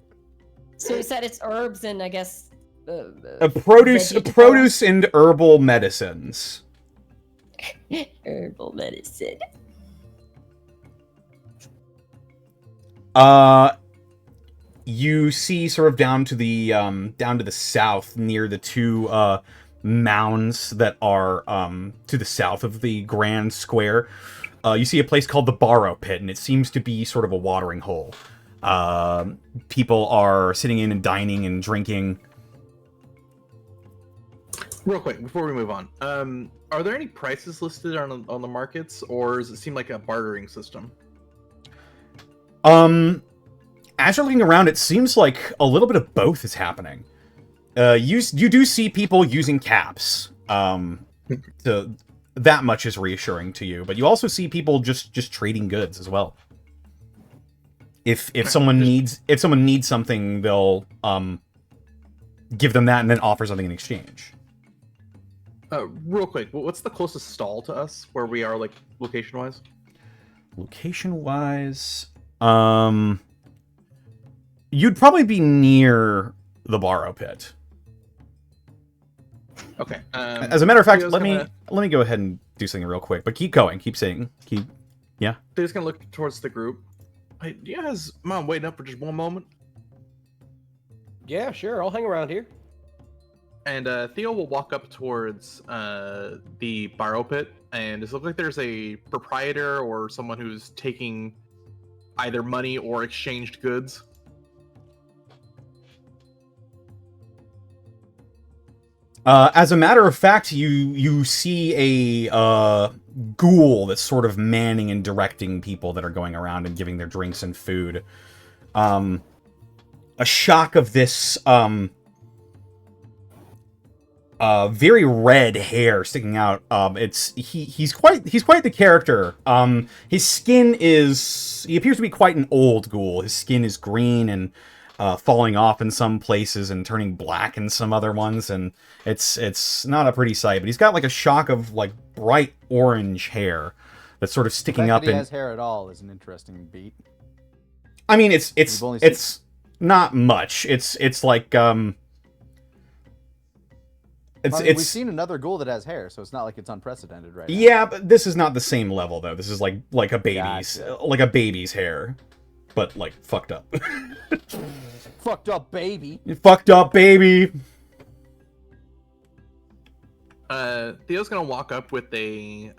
So you said it's herbs and I guess Produce vegetables? and herbal medicines. Herbal medicine. You see sort of down to the south near the 2 mounds that are to the south of the Grand Square. you see a place called the Borrow Pit, and it seems to be sort of a watering hole. People are sitting in and dining and drinking. Real quick, before we move on, are there any prices listed on the markets, or does it seem like a bartering system? As you're looking around, it seems like a little bit of both is happening. You do see people using caps. That much is reassuring to you, but you also see people just trading goods as well. If someone needs something, they'll give them that and then offer something in exchange. Real quick, what's the closest stall to us where we are, like, location-wise? Location-wise, you'd probably be near the Borrow Pit. Okay. As a matter of fact, let me go ahead and do something real quick. But keep going, yeah. They're just gonna look towards the group. Hey, do you guys mind waiting up for just one moment? Yeah, sure. I'll hang around here. And Theo will walk up towards the Borrow Pit, and it looks like there's a proprietor or someone who's taking either money or exchanged goods. As a matter of fact, you see a ghoul that's sort of manning and directing people that are going around and giving their drinks and food. A shock of this very red hair sticking out. He's quite the character. His skin he appears to be quite an old ghoul. His skin is green and falling off in some places and turning black in some other ones, and it's not a pretty sight. But he's got like a shock of like bright orange hair that's sort of sticking up. He has hair at all is an interesting beat. I mean, it's not much. It's like we've seen another ghoul that has hair, so it's not like it's unprecedented, right? Yeah, but this is not the same level though. This is like a baby's like a baby's hair, but like fucked up. Fucked up baby. Fucked up baby. Theo's gonna walk up with a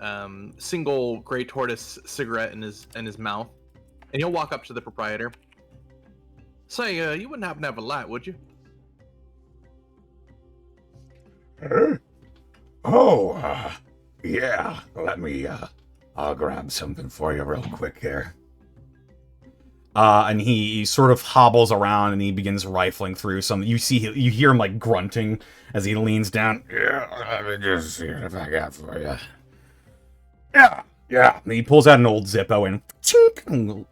single gray tortoise cigarette in his mouth, and he'll walk up to the proprietor. Say, you wouldn't happen to have a light, would you? Yeah. Let me, I'll grab something for you real quick here. And he sort of hobbles around and he begins rifling through some. You hear him like grunting as he leans down. Yeah, let me just see what I got for you. Yeah. And he pulls out an old Zippo and chink,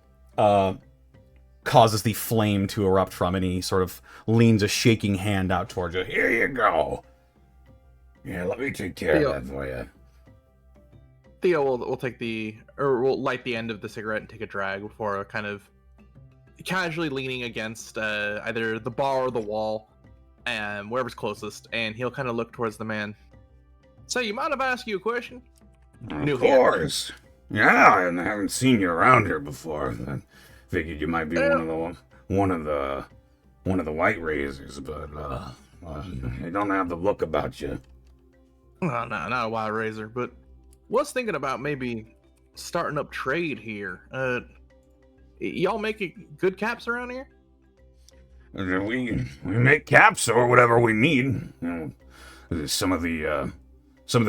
causes the flame to erupt from it. And he sort of leans a shaking hand out towards you. Here you go. Yeah, let me take care of that for you. Theo will will light the end of the cigarette and take a drag before kind of casually leaning against either the bar or the wall, and wherever's closest, and he'll kind of look towards the man. So, you mind if I ask you a question? Of course. Yeah, I haven't seen you around here before. I figured you might be one of the white razors, but you don't have the look about you. No, not a wild razor, but was thinking about maybe starting up trade here. Y'all make good caps around here? We make caps or whatever we need. You know, some of the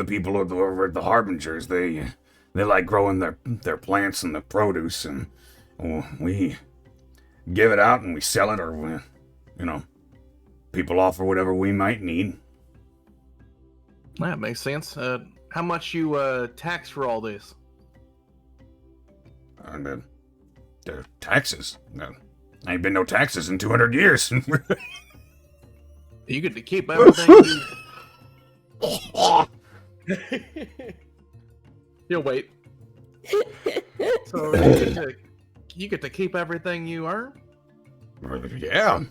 people over at the Harbingers, they like growing their plants and the produce, and we give it out and we sell it, or people offer whatever we might need. That makes sense. How much you tax for all this? The taxes? No, ain't been no taxes in 200 years. You get to keep everything. You'll wait. So you get to keep everything you earn? Yeah.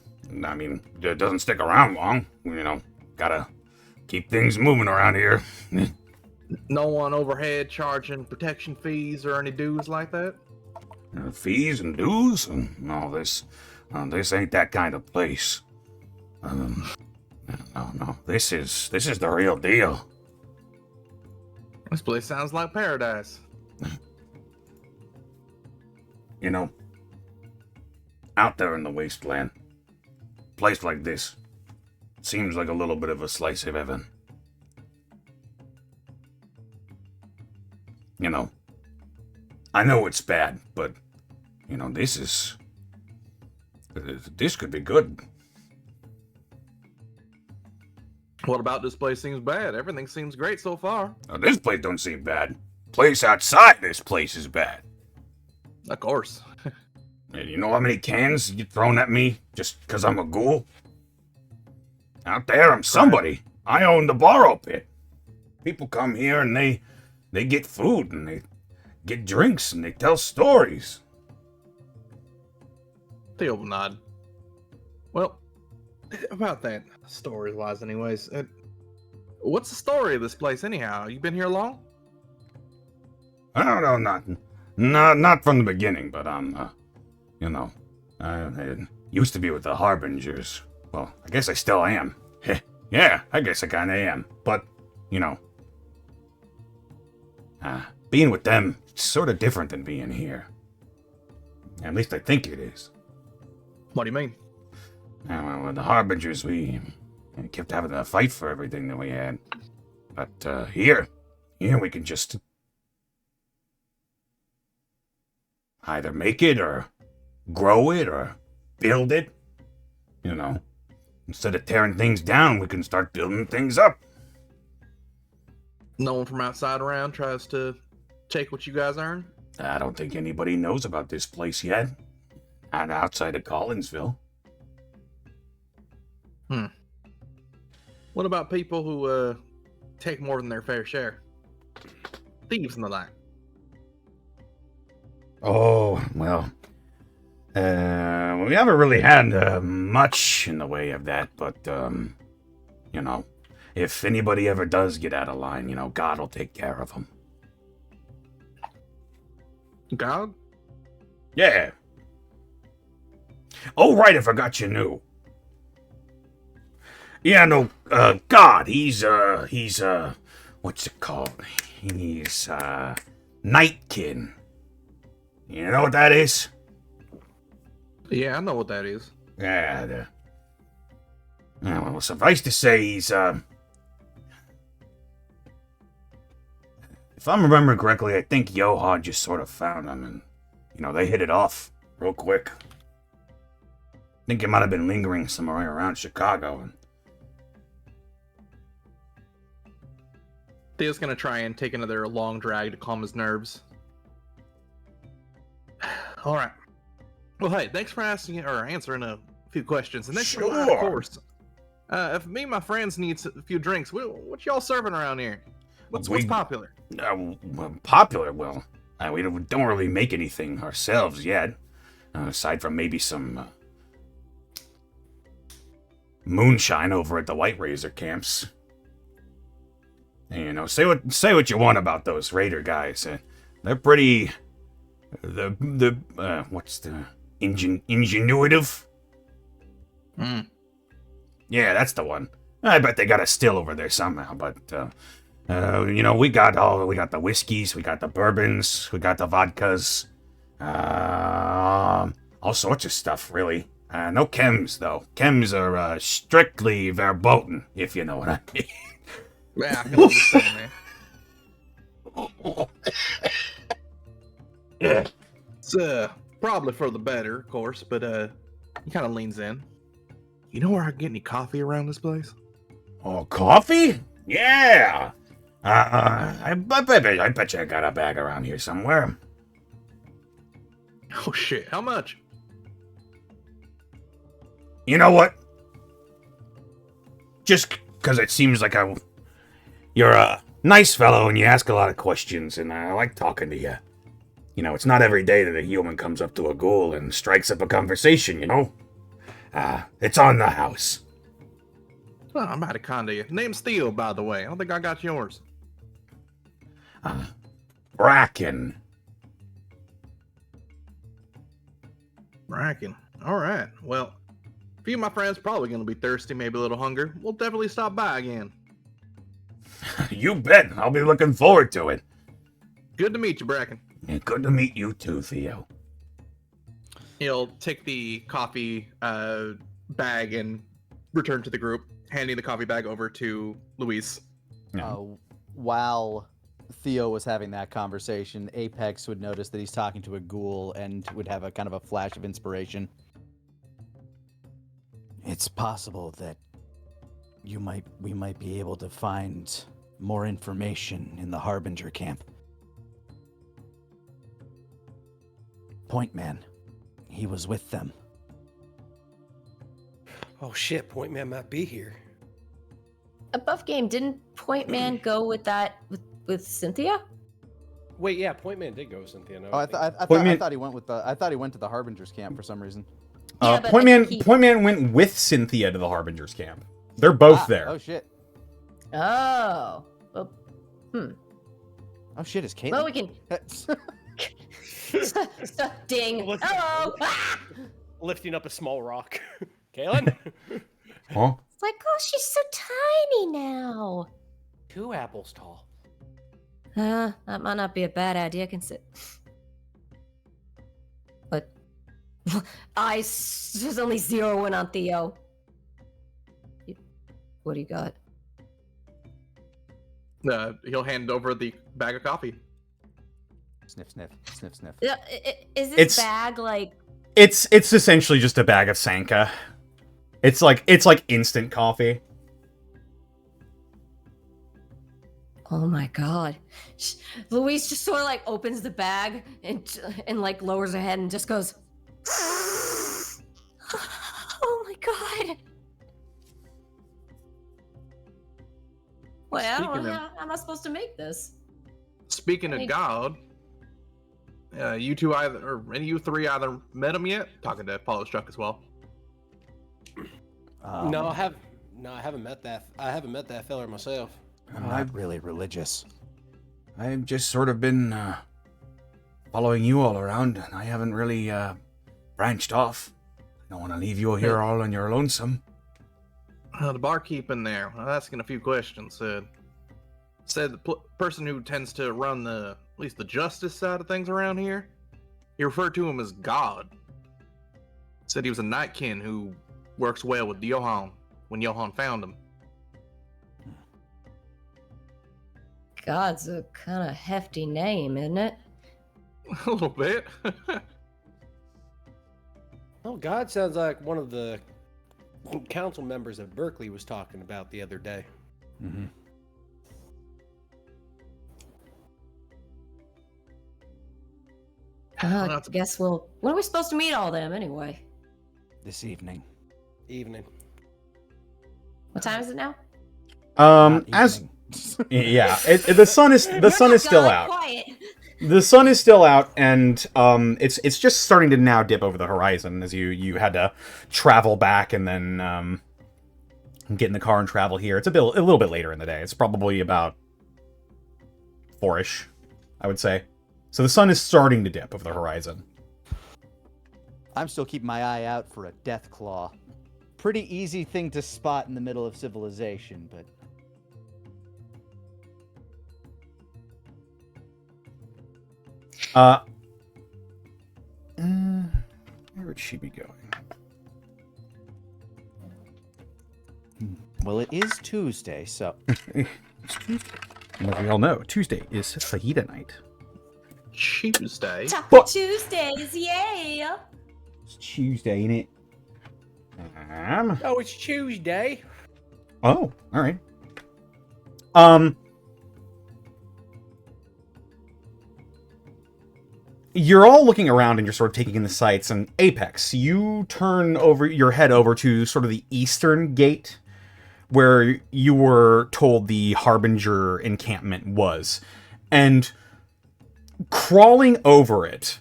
I mean, it doesn't stick around long. Gotta keep things moving around here. No one overhead charging protection fees or any dues like that? Fees and dues? No, this ain't that kind of place. No, this is the real deal. This place sounds like paradise. You know, out there in the wasteland, place like this seems like a little bit of a slice of heaven. You know, I know it's bad, but, you know, this could be good. What about this place seems bad? Everything seems great so far. Now, this place don't seem bad. Place outside this place is bad. Of course. And you know how many cans get thrown at me just because I'm a ghoul? Out there, I'm somebody. I own the borrow pit. People come here and they get food and they get drinks and they tell stories. Theo will nod. Well, about that, stories-wise anyways, what's the story of this place anyhow? You been here long? I don't know, not from the beginning, but you know, I used to be with the Harbingers. Well, I guess I still am. Yeah, I guess I kinda am. But, you know, being with them is sort of different than being here. At least I think it is. What do you mean? Well, with the Harbingers, we kept having to fight for everything that we had. But here we can just either make it or grow it or build it. You know, instead of tearing things down, we can start building things up. No one from outside around tries to take what you guys earn? I don't think anybody knows about this place yet. Not outside of Collinsville. What about people who take more than their fair share? Thieves and the like. Oh, well. We haven't really had much in the way of that, but, you know, if anybody ever does get out of line, you know, God will take care of them. God? Yeah. Oh, right, I forgot you knew. Yeah, no, God, he's, what's it called? He's, Nightkin. You know what that is? Yeah, I know what that is. Yeah, well, suffice to say, he's, if I'm remembering correctly, I think Yoha just sort of found him, and, you know, they hit it off real quick. I think he might have been lingering somewhere around Chicago, and Theo's gonna try and take another long drag to calm his nerves. All right. Well, hey, thanks for asking or answering a few questions, and thanks for the Sure. course. If me and my friends need a few drinks, what y'all serving around here? What's popular? Popular? Well, we don't really make anything ourselves yet, aside from maybe some moonshine over at the White Razor camps. And, you know, say what you want about those Raider guys. They're pretty. What's the ingenuitive? Yeah, that's the one. I bet they got a still over there somehow. But you know, we got the whiskeys, we got the bourbons, we got the vodkas, all sorts of stuff, really. No chems though. Chems are strictly verboten, if you know what I mean. Yeah, I can understand, man. It's probably for the better, of course, but he kind of leans in. You know where I can get any coffee around this place? Oh, coffee? Yeah. I bet you I got a bag around here somewhere. Oh shit! How much? You know what? Just because it seems like you're a nice fellow and you ask a lot of questions, and I like talking to you. You know, it's not every day that a human comes up to a ghoul and strikes up a conversation, you know? It's on the house. Well, I'm out of con to you. Name's Theo, by the way. I don't think I got yours. Bracken. Bracken. All right. Well, a few of my friends probably going to be thirsty, maybe a little hunger. We'll definitely stop by again. You bet. I'll be looking forward to it. Good to meet you, Bracken. Yeah, good to meet you too, Theo. He'll take the coffee bag and return to the group, handing the coffee bag over to Louise. Yeah. While Theo was having that conversation, Apex would notice that he's talking to a ghoul and would have a kind of a flash of inspiration. It's possible that we might be able to find more information in the Harbinger camp. Point Man, he was with them. Oh shit, Point Man might be here. Above game, didn't Point Man go with that with Cynthia? Wait, yeah, Point Man did go with Cynthia. No, Oh, I thought he went with the. I thought he went to the Harbinger's camp for some reason. Yeah, but Point I think Man went with Cynthia to the Harbinger's camp. They're both there. Oh shit. Oh. Well, Oh shit, is Caitlin? well, we can. Ding. Hello. Ah! Lifting up a small rock. Kaylin? Huh? It's like, oh, she's so tiny now. 2 apples tall. That might not be a bad idea. But there's only 0 win on Theo. What do you got? He'll hand over the bag of coffee. Sniff, sniff, sniff, sniff. Is this It's- bag like? It's essentially just a bag of Sanka. It's like instant coffee. Oh my god. Louise just sort of like opens the bag and like lowers her head and just goes, oh my god. Wait, I don't Speaking know of- how am I supposed to make this? Speaking of God, you two any of you three either met him yet? Talking to Apollo Struck as well. No, I haven't met that. I haven't met that fella myself. I'm not really religious. I've just sort of been following you all around, and I haven't really branched off. I don't want to leave you here all on your lonesome. The barkeep in there, asking a few questions, said the person who tends to run at least the justice side of things around here, he referred to him as God. Said he was a nightkin who works well with Johan when Johan found him. God's a kind of hefty name, isn't it? A little bit. Oh, God sounds like one of the council members of Berkeley was talking about the other day. Mm-hmm. I guess when are we supposed to meet all them anyway? This evening. Evening. What time is it now? Not As evening. yeah, the sun is still out. Quiet. The sun is still out, and it's just starting to now dip over the horizon as you had to travel back and then get in the car and travel here. It's a little bit later in the day. It's probably about 4-ish, I would say. So the sun is starting to dip over the horizon. I'm still keeping my eye out for a death claw. Pretty easy thing to spot in the middle of civilization, but Where would she be going? well, it is Tuesday, so It's Tuesday. And as we all know, Tuesday is fajita night. Tuesday. Taco But- Tuesdays, yay! It's Tuesday, ain't it? Oh, it's Tuesday. Oh, all right. You're all looking around and you're sort of taking in the sights, and Apex, you turn over your head over to sort of the eastern gate where you were told the Harbinger encampment was. And crawling over it,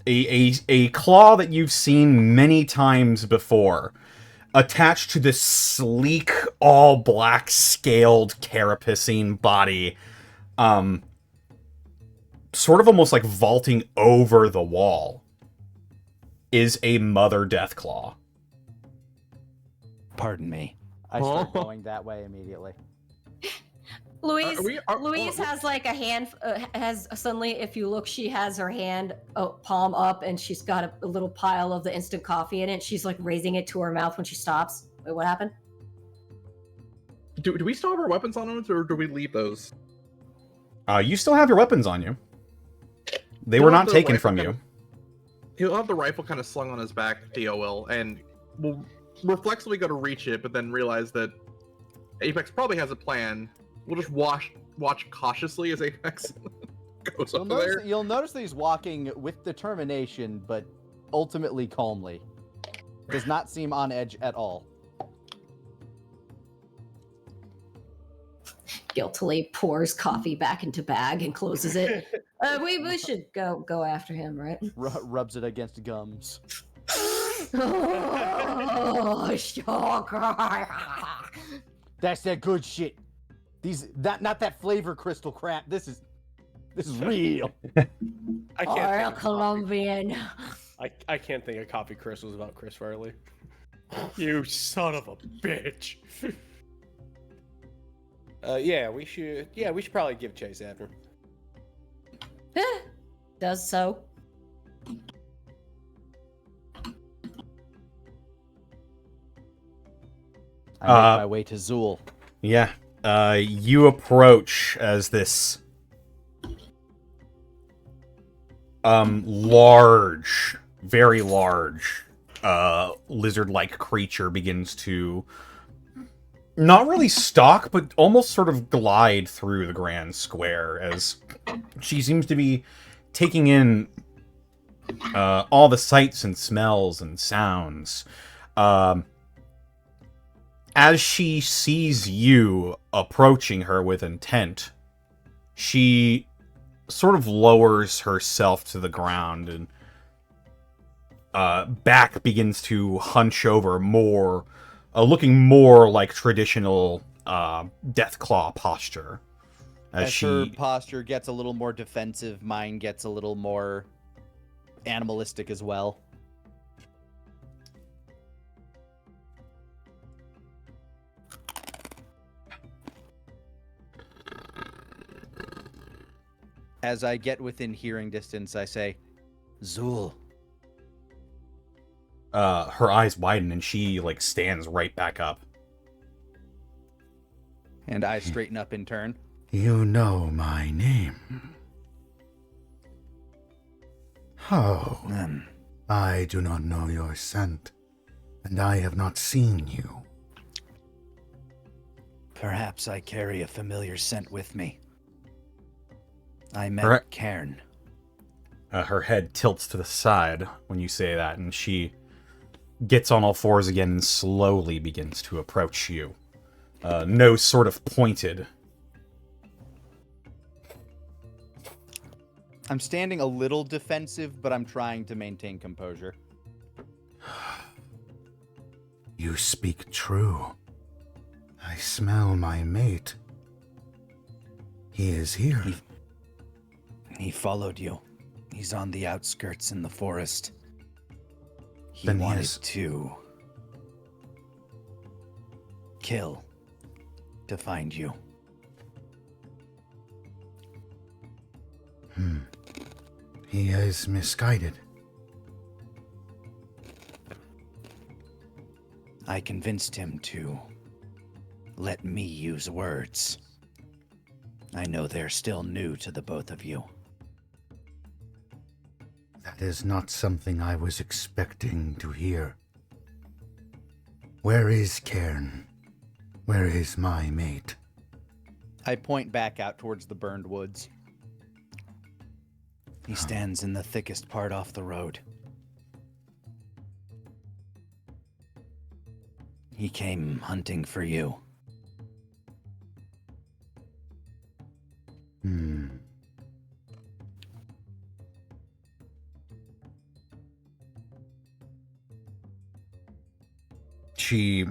a claw that you've seen many times before, attached to this sleek, all black, scaled, carapacine body, sort of almost like vaulting over the wall, is a Mother Deathclaw. Pardon me. I start going that way immediately. Louise, Louise has like a hand. Has suddenly, if you look, she has her hand palm up, and she's got a little pile of the instant coffee in it. She's like raising it to her mouth when she stops. Wait, what happened? Do we still have our weapons on us, or do we leave those? You still have your weapons on you. They were not taken from you. He'll have the rifle kind of slung on his back, DOL, and will reflexively go to reach it, but then realize that Apex probably has a plan. We'll just watch cautiously as Apex goes up there. You'll notice that he's walking with determination, but ultimately calmly. Does not seem on edge at all. Guiltily pours coffee back into bag and closes it. We should go after him, right? Rubs it against gums. Oh, sugar. That's that good shit. Not that flavor crystal crap. This is real. I can't. Colombian. I can't think of coffee crystals without Chris Farley. You son of a bitch. Yeah, we should probably give chase after him. Does so. I make my way to Zuul. Yeah. You approach as this large, very large, lizard-like creature begins to not really stalk, but almost sort of glide through the grand square as she seems to be taking in all the sights and smells and sounds. As she sees you approaching her with intent, she sort of lowers herself to the ground and back begins to hunch over more, looking more like traditional Deathclaw posture. As her posture gets a little more defensive, mine gets a little more animalistic as well. As I get within hearing distance, I say, Zuul. Her eyes widen and she stands right back up. And I straighten up in turn. You know my name. Oh, I do not know your scent, and I have not seen you. Perhaps I carry a familiar scent with me. I met Cairn. Her head tilts to the side when you say that, and she gets on all fours again and slowly begins to approach you. Nose sort of pointed. I'm standing a little defensive, but I'm trying to maintain composure. You speak true. I smell my mate. He is here. He followed you. He's on the outskirts in the forest. He Then wanted to kill to find you. He is misguided. I convinced him to let me use words. I know they're still new to the both of you. That is not something I was expecting to hear. Where is Cairn? Where is my mate? I point back out towards the burned woods. He stands in the thickest part off the road. He came hunting for you. She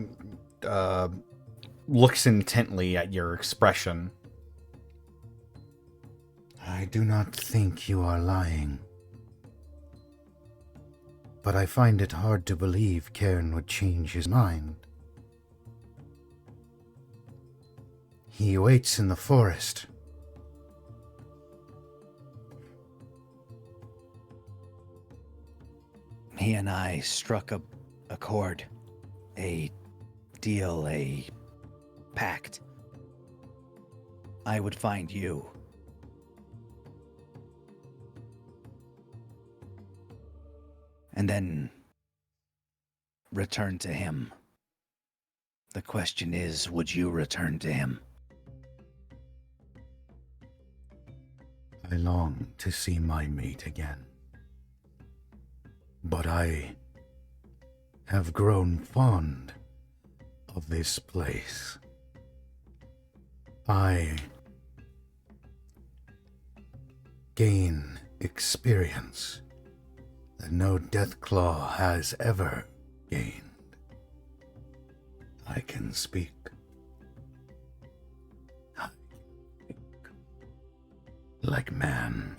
looks intently at your expression. I do not think you are lying. But I find it hard to believe Cairn would change his mind. He waits in the forest. He and I struck a chord, a deal, a pact. I would find you. And then return to him. The question is, would you return to him? I long to see my mate again. But I have grown fond of this place. I gain experience that no Deathclaw has ever gained. I can speak. I can think like man.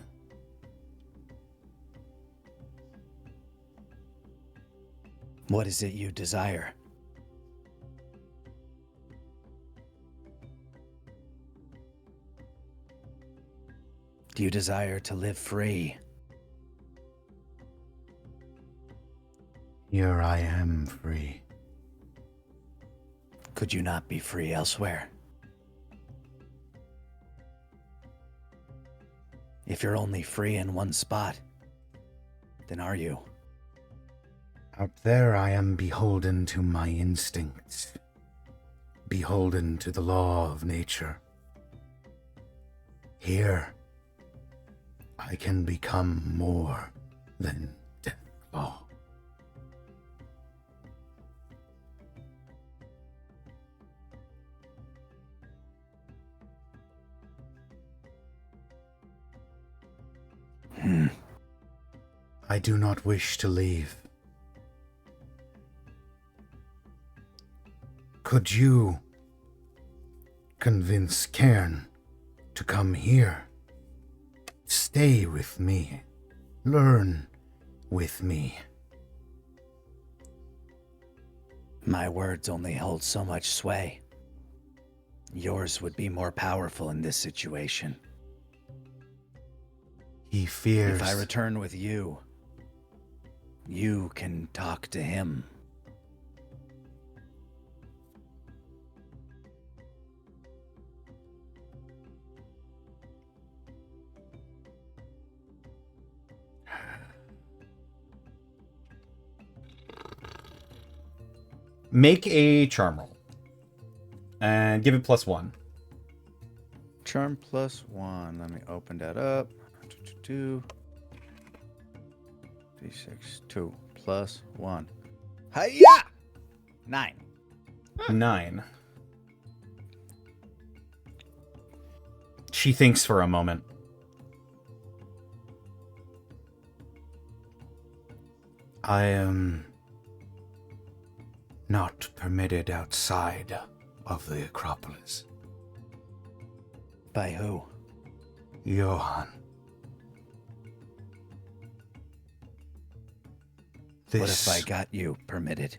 What is it you desire? Do you desire to live free? Here I am free. Could you not be free elsewhere? If you're only free in one spot, then are you? Out there I am beholden to my instincts, beholden to the law of nature. Here, I can become more than Deathclaw. I do not wish to leave. Could you convince Cairn to come here? Stay with me. Learn with me. My words only hold so much sway. Yours would be more powerful in this situation. He fears. If I return with you, you can talk to him. Make a charm roll. And give it +1. Charm +1. Let me open that up. 2. D6. 2 + 1. Hiya! 9. 9. She thinks for a moment. I am not permitted outside of the Acropolis. By who? Johann. What if I got you permitted?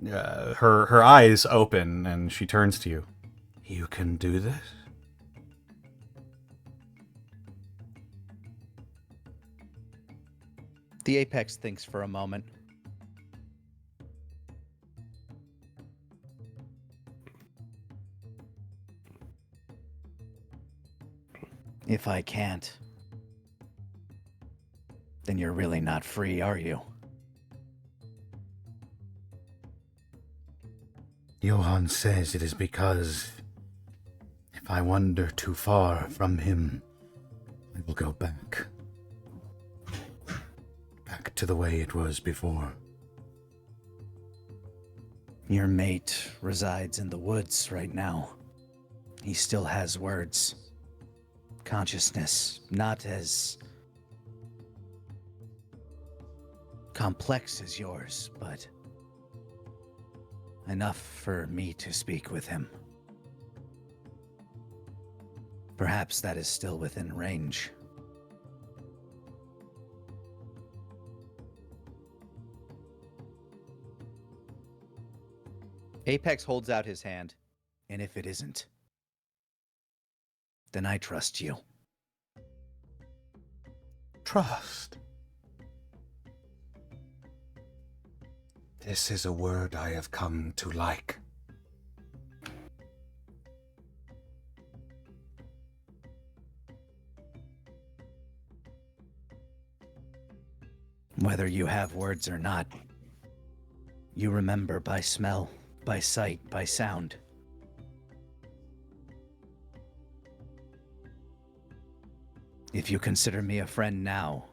Her eyes open and she turns to you. You can do this? The Apex thinks for a moment. If I can't, then you're really not free, are you? Johann says it is because if I wander too far from him, I will go back. Back to the way it was before. Your mate resides in the woods right now. He still has words. Consciousness, not as complex as yours, but enough for me to speak with him. Perhaps that is still within range. Apex holds out his hand. And if it isn't, then I trust you. Trust. This is a word I have come to like. Whether you have words or not, you remember by smell, by sight, by sound. If you consider me a friend now,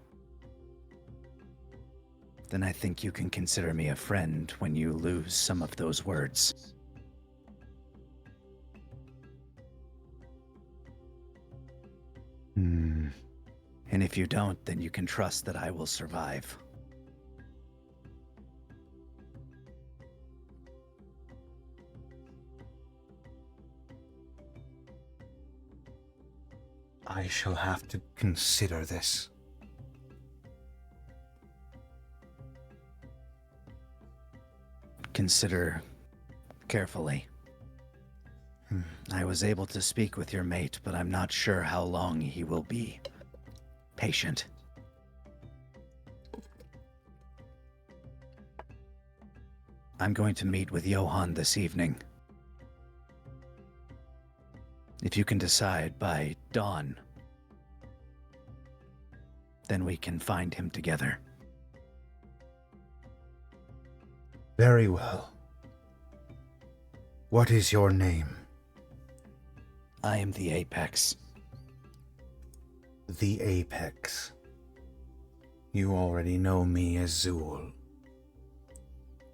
then I think you can consider me a friend when you lose some of those words. And if you don't, then you can trust that I will survive. I shall have to consider this. Consider carefully. I was able to speak with your mate, but I'm not sure how long he will be patient. I'm going to meet with Johann this evening. If you can decide by dawn, then we can find him together. Very well. What is your name? I am the Apex. The Apex. You already know me as Zuul.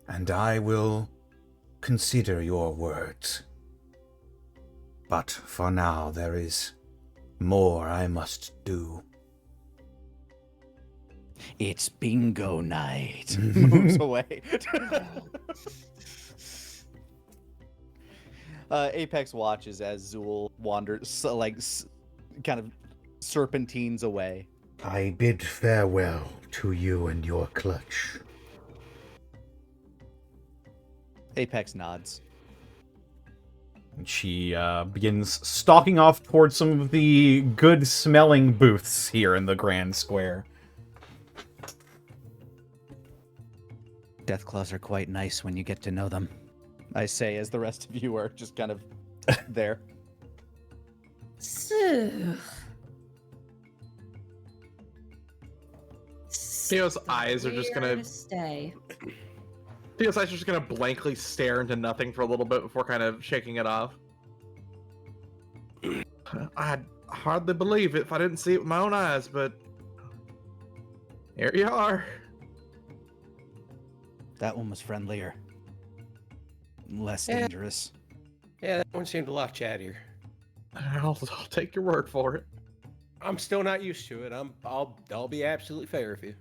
And I will consider your words. But for now, there is more I must do. It's bingo night. Moves away. Apex watches as Zuul wanders, kind of serpentines away. I bid farewell to you and your clutch. Apex nods. She begins stalking off towards some of the good-smelling booths here in the Grand Square. Deathclaws are quite nice when you get to know them. I say as the rest of you are just kind of there. So, Theo's eyes are just gonna stay. Theo's eyes are just gonna blankly stare into nothing for a little bit before kind of shaking it off. I'd hardly believe it if I didn't see it with my own eyes, but here you are. That one was friendlier. Less dangerous. Yeah, that one seemed a lot chattier. I'll take your word for it. I'm still not used to it. I'll be absolutely fair with you.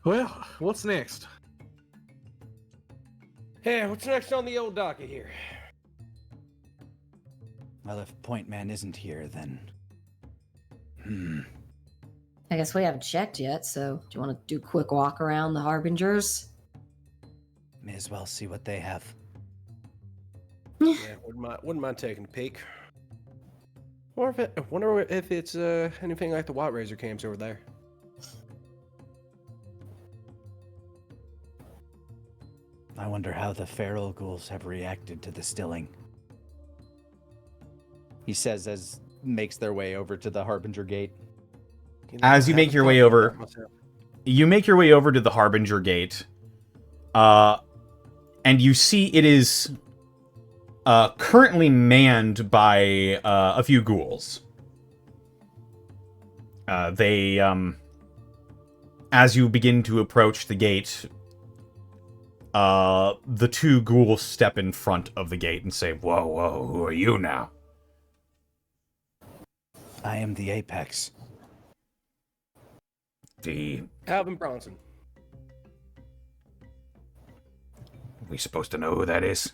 Well, what's next? Yeah, what's next on the old docket here? Well, if Point Man isn't here, then... I guess we haven't checked yet, so do you want to do a quick walk around the Harbingers? May as well see what they have. Yeah, wouldn't mind taking a peek. Wonder if it's anything like the White Razor camps over there. I wonder how the feral ghouls have reacted to the stilling. He says as makes their way over to the Harbinger Gate. As you make your way over, to the Harbinger Gate, and you see it is currently manned by a few ghouls. They, as you begin to approach the gate, the two ghouls step in front of the gate and say, "Whoa, whoa, who are you now?" I am the Apex. The... Alvin Bronson. We supposed to know who that is?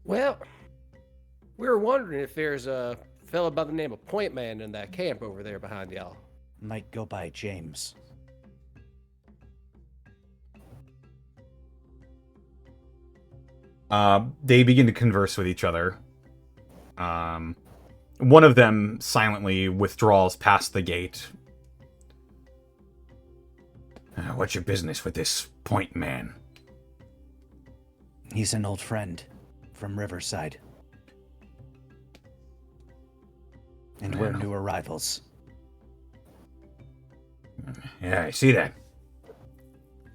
Well, we were wondering if there's a fella by the name of Point Man in that camp over there behind y'all. might go by James. They begin to converse with each other. One of them silently withdraws past the gate. What's your business with this point man? He's an old friend from Riverside. And we're new arrivals. Yeah, I see that.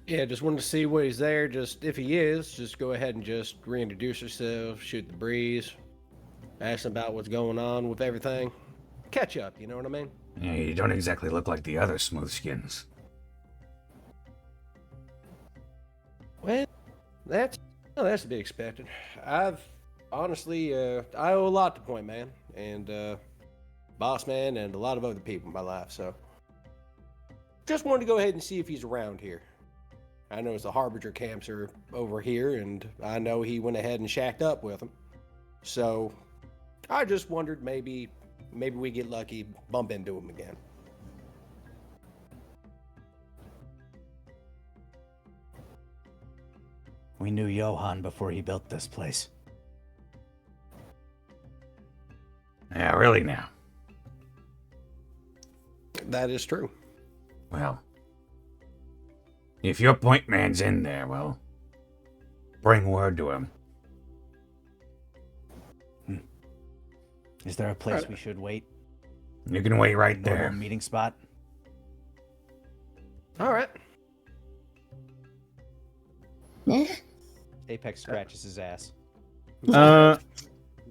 Yeah, just wanted to see what he's there. Just if he is, just go ahead and just reintroduce yourself, shoot the breeze, ask him about what's going on with everything. Catch up, you know what I mean? Yeah, you don't exactly look like the other smoothskins. Well, that's to be expected. I've honestly, I owe a lot to Point Man and Boss Man and a lot of other people in my life. So, just wanted to go ahead and see if he's around here. I know the Harbinger camps are over here, and I know he went ahead and shacked up with them. So, I just wondered maybe we get lucky, bump into him again. We knew Johann before he built this place. Yeah, really now. That is true. Well, if your point man's in there, well, bring word to him. Is there a place we should wait? You can wait right Normal there. meeting spot? All right. Apex scratches his ass.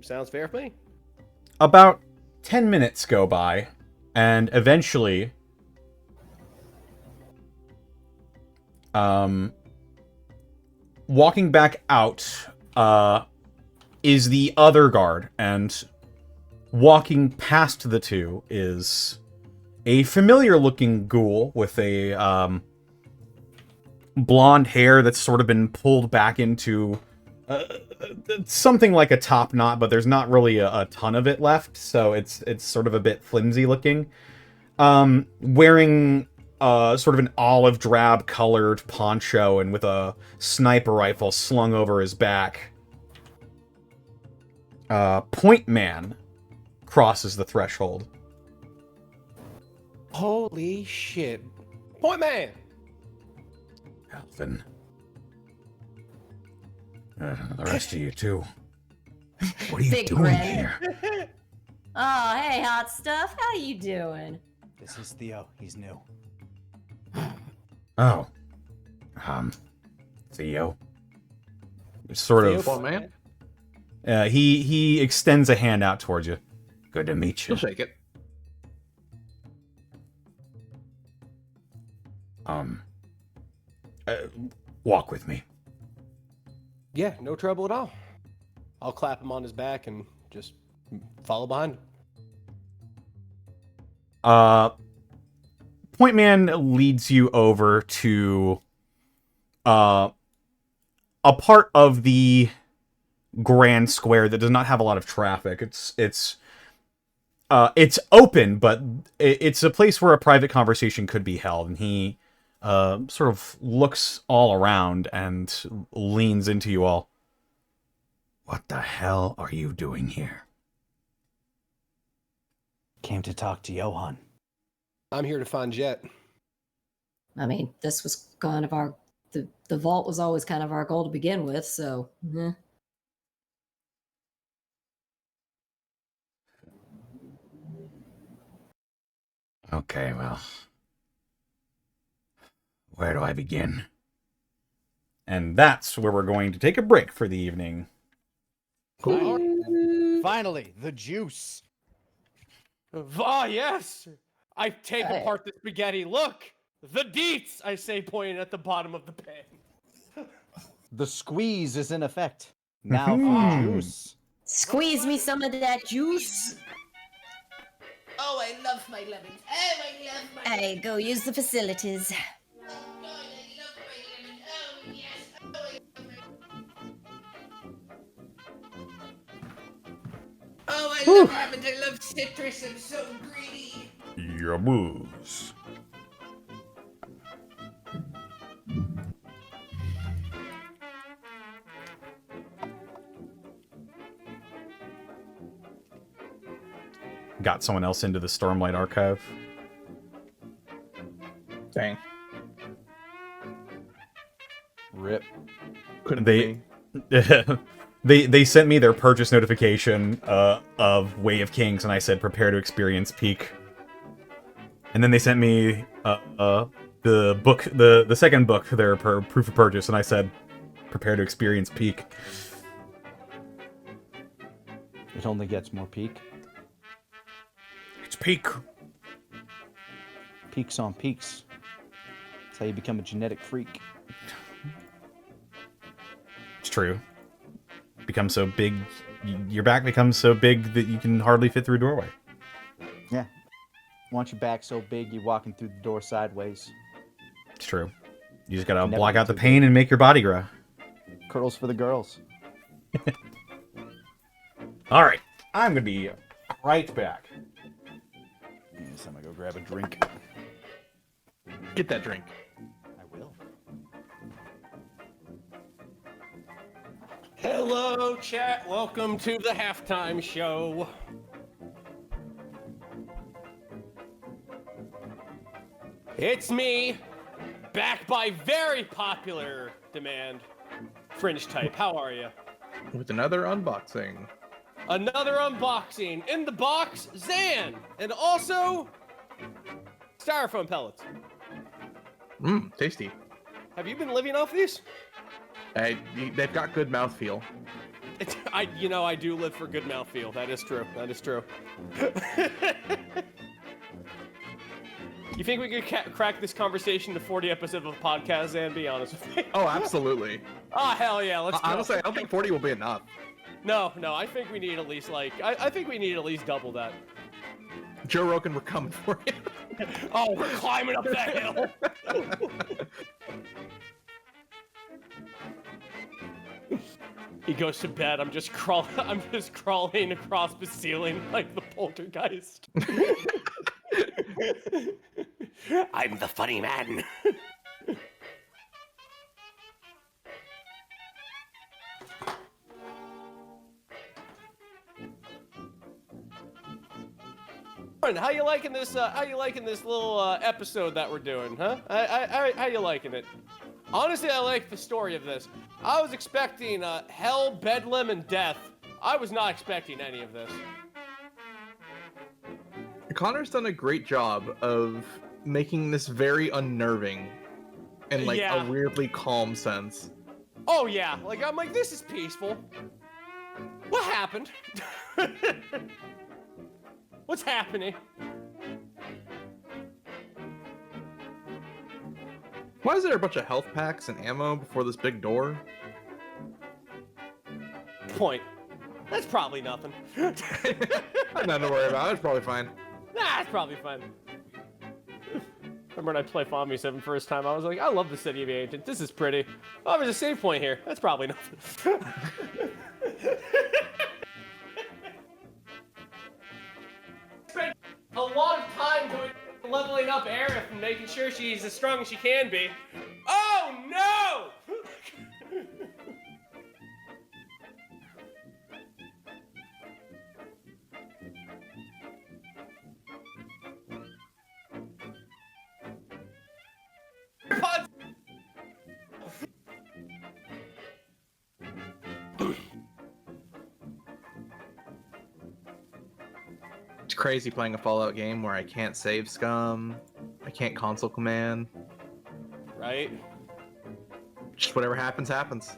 Sounds fair for me. About 10 minutes go by, and eventually, walking back out, is the other guard, and walking past the two is a familiar-looking ghoul with a, blonde hair that's sort of been pulled back into something like a top knot, but there's not really a ton of it left, so it's sort of a bit flimsy looking. Wearing sort of an olive drab colored poncho and with a sniper rifle slung over his back. Point Man crosses the threshold. Holy shit. Point Man! Alvin. The rest of you, too. What are you Big doing grin. here? Oh, hey, hot stuff. How you doing? This is Theo. He's new. Oh. Theo. Sort Theo of. Point Man? He extends a hand out towards you. Good to meet you. He'll shake it. Walk with me. Yeah, no trouble at all. I'll clap him on his back and just follow behind him. Point Man leads you over to a part of the grand square that does not have a lot of traffic. It's open, but it's a place where a private conversation could be held, and he sort of looks all around and leans into you all. What the hell are you doing here? Came to talk to Johann. I'm here to find Jet. I mean, this was kind of the vault was always kind of our goal to begin with, so. Okay, well. Where do I begin? And that's where we're going to take a break for the evening. Finally, the juice. Ah, yes! I take Hey. apart the spaghetti. Look! The deets, I say, pointing at the bottom of the pan. The squeeze is in effect. Now for the juice. Squeeze me some of that juice. Oh, I love my lemons. Oh, I love my Hey, go use the facilities. God, I love my lemons. Oh, yes. Oh, I love my... Oh, I love having I love citrus. I'm so greedy. Your moves. Got someone else into the Stormlight Archive. Dang. Rip. Couldn't They- be. They sent me their purchase notification of Way of Kings, and I said, prepare to experience peak. And then they sent me the book, the second book, their proof of purchase, and I said, prepare to experience peak. It only gets more peak. It's peak. Peaks on peaks. That's how you become a genetic freak. It's true. Become so big, your back becomes so big that you can hardly fit through a doorway. Yeah. Want your back so big you're walking through the door sideways. It's true. You just gotta Never block get out the too pain and make your body grow. Curls for the girls. All right, I'm gonna be right back. This time I go grab a drink. Get that drink. I will. Hello, chat. Welcome to the halftime show. It's me, back by very popular demand. Fringe type, how are you? With another unboxing. Another unboxing. In the box, Zan. And also, styrofoam pellets. Mmm, tasty. Have you been living off these? They've got good mouthfeel. I do live for good mouthfeel. That is true. That is true. You think we could crack this conversation to 40 episodes of a podcast, Zan? Be honest with me. Oh, absolutely. Oh, hell yeah, let's go. Honestly, I don't think 40 will be enough. No, I think we need at least, I think we need at least double that. Joe Rogan, we're coming for you. Oh, we're climbing up that hill. He goes to bed. I'm just crawling across the ceiling like the poltergeist. I'm the funny man. How you liking this? How you liking this little episode that we're doing, huh? How you liking it? Honestly, I like the story of this. I was expecting hell, bedlam, and death. I was not expecting any of this. Connor's done a great job of making this very unnerving in like Yeah. a weirdly calm sense. Oh yeah, I'm like, this is peaceful. What happened? What's happening? Why is there a bunch of health packs and ammo before this big door? Point. That's probably nothing. Nothing to worry about. It's probably fine. Nah, it's probably fine. Remember when I played Fall Me 7 first time, I was like, I love the City of the Ancient. This is pretty. Oh, there's a save point here. That's probably nothing. Spent a lot of time doing leveling up Aerith and making sure she's as strong as she can be. Oh no! It's crazy playing a Fallout game where I can't save scum, I can't console command. Right? Just whatever happens, happens.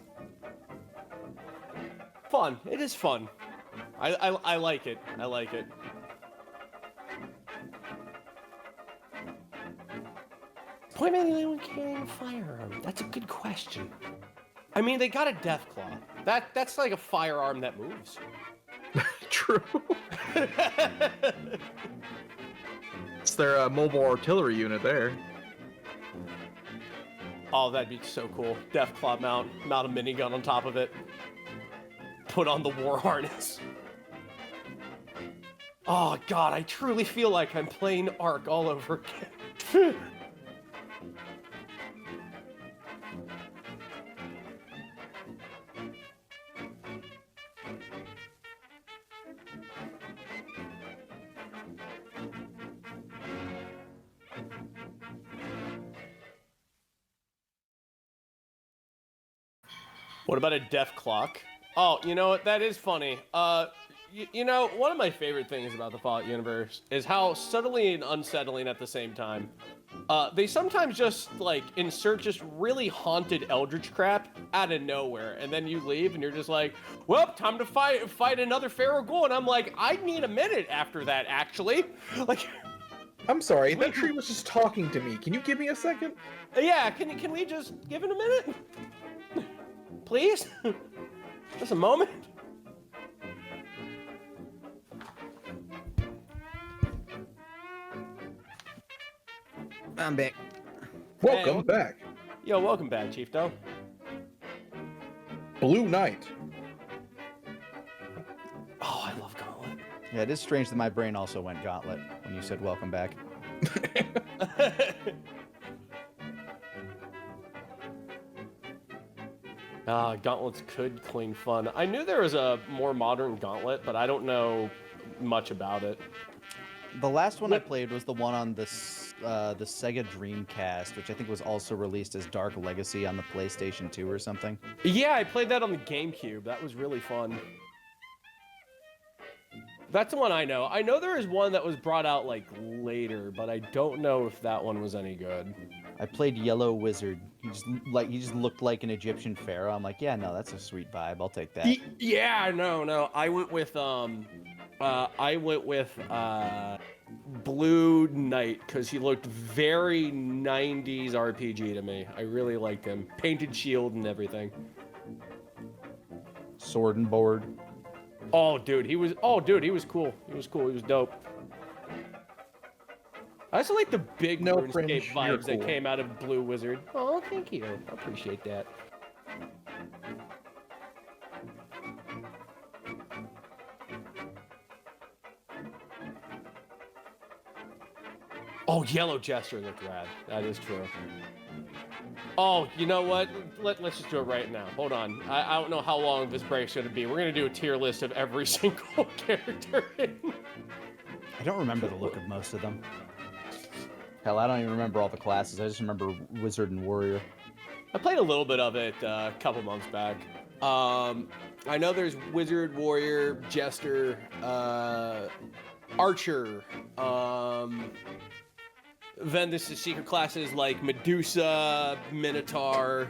Fun. It is fun. I like it. I like it. Why am I the only one carrying a firearm? That's a good question. I mean, they got a Deathclaw. That's like a firearm that moves. True. It's their mobile artillery unit there. Oh, that'd be so cool. Deathclaw mount a minigun on top of it. Put on the war harness. Oh god, I truly feel like I'm playing Ark all over again. What about a deaf clock? Oh, you know what? That is funny. You know, one of my favorite things about the Fallout universe is how subtly and unsettling at the same time. They sometimes just, like, insert just really haunted eldritch crap out of nowhere, and then you leave, and you're just like, well, time to fight another feral ghoul, and I'm like, I need a minute after that, actually. Like, I'm sorry, that tree was just talking to me. Can you give me a second? yeah, can we just give it a minute? Please? Just a moment? I'm back. Welcome back. Yo, welcome back, Chief Doe. Blue Knight. Oh, I love Gauntlet. Yeah, it is strange that my brain also went Gauntlet when you said welcome back. Gauntlets could clean fun. I knew there was a more modern Gauntlet, but I don't know much about it. The last one I played was the one on the Sega Dreamcast, which I think was also released as Dark Legacy on the PlayStation 2 or something. Yeah, I played that on the GameCube. That was really fun. That's the one I know. I know there is one that was brought out, like, later, but I don't know if that one was any good. I played Yellow Wizard. He just looked like an Egyptian pharaoh. I'm like, yeah, no, that's a sweet vibe. I'll take that. Yeah, no. I went with Blue Knight because he looked very 90s RPG to me. I really liked him. Painted shield and everything. Sword and board. Oh, dude, he was cool. He was dope. I also like the big RuneScape vibes that came out of Blue Wizard. Oh, thank you. I appreciate that. Oh, Yellow Jester looked rad. That is true. Oh, you know what? Let's just do it right now. Hold on. I don't know how long this break's going to be. We're going to do a tier list of every single character. I don't remember the look of most of them. Hell, I don't even remember all the classes. I just remember Wizard and Warrior. I played a little bit of it a couple months back. I know there's Wizard, Warrior, Jester, Archer. Then there's the secret classes like Medusa, Minotaur.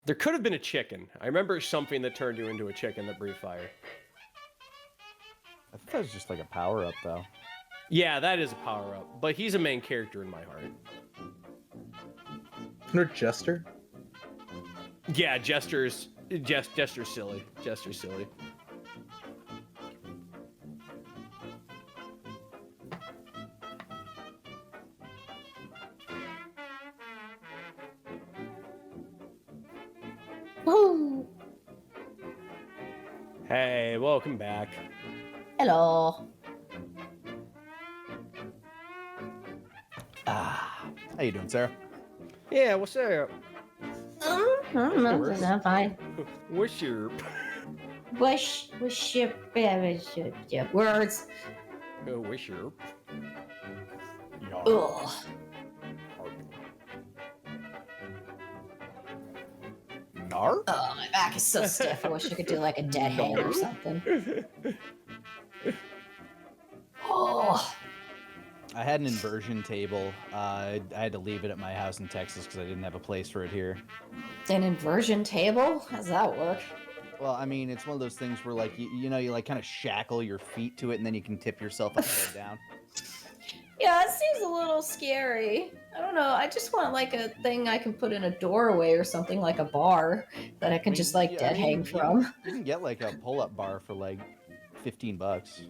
There could have been a chicken. I remember something that turned you into a chicken that breathed fire. I think that was just like a power-up, though. Yeah, that is a power-up, but he's a main character in my heart. Isn't there Jester? Yeah, Jester's silly. Jester's silly. Woo! Hey, welcome back. Hello. How you doing, Sarah? Yeah, what's up? I'm fine. What's your... What's your words? What's your... Ugh. Nar? Oh, my back is so stiff. I wish I could do like a dead hang or something. Oh. I had an inversion table. I had to leave it at my house in Texas because I didn't have a place for it here. An inversion table? How's that work? Well, I mean, it's one of those things where, like, you like kind of shackle your feet to it, and then you can tip yourself upside down. Yeah, it seems a little scary. I don't know. I just want like a thing I can put in a doorway or something, like a bar that I can just like dead hang from. You can get like a pull-up bar for like $15.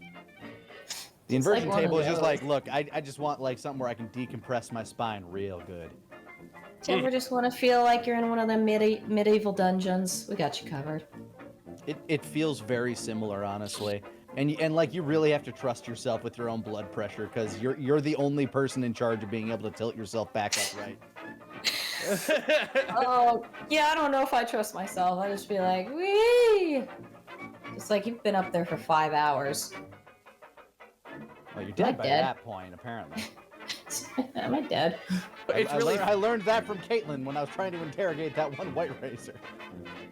The inversion table is just like, look, I just want like something where I can decompress my spine real good. Do you ever just want to feel like you're in one of them medieval dungeons? We got you covered. It feels very similar, honestly. And like you really have to trust yourself with your own blood pressure because you're the only person in charge of being able to tilt yourself back upright. Oh, yeah, I don't know if I trust myself. I just be like, wee. It's like you've been up there for 5 hours. Well, you're dead Am I by dead? that point, apparently. Am I dead? I learned that from Caitlin when I was trying to interrogate that one white racer.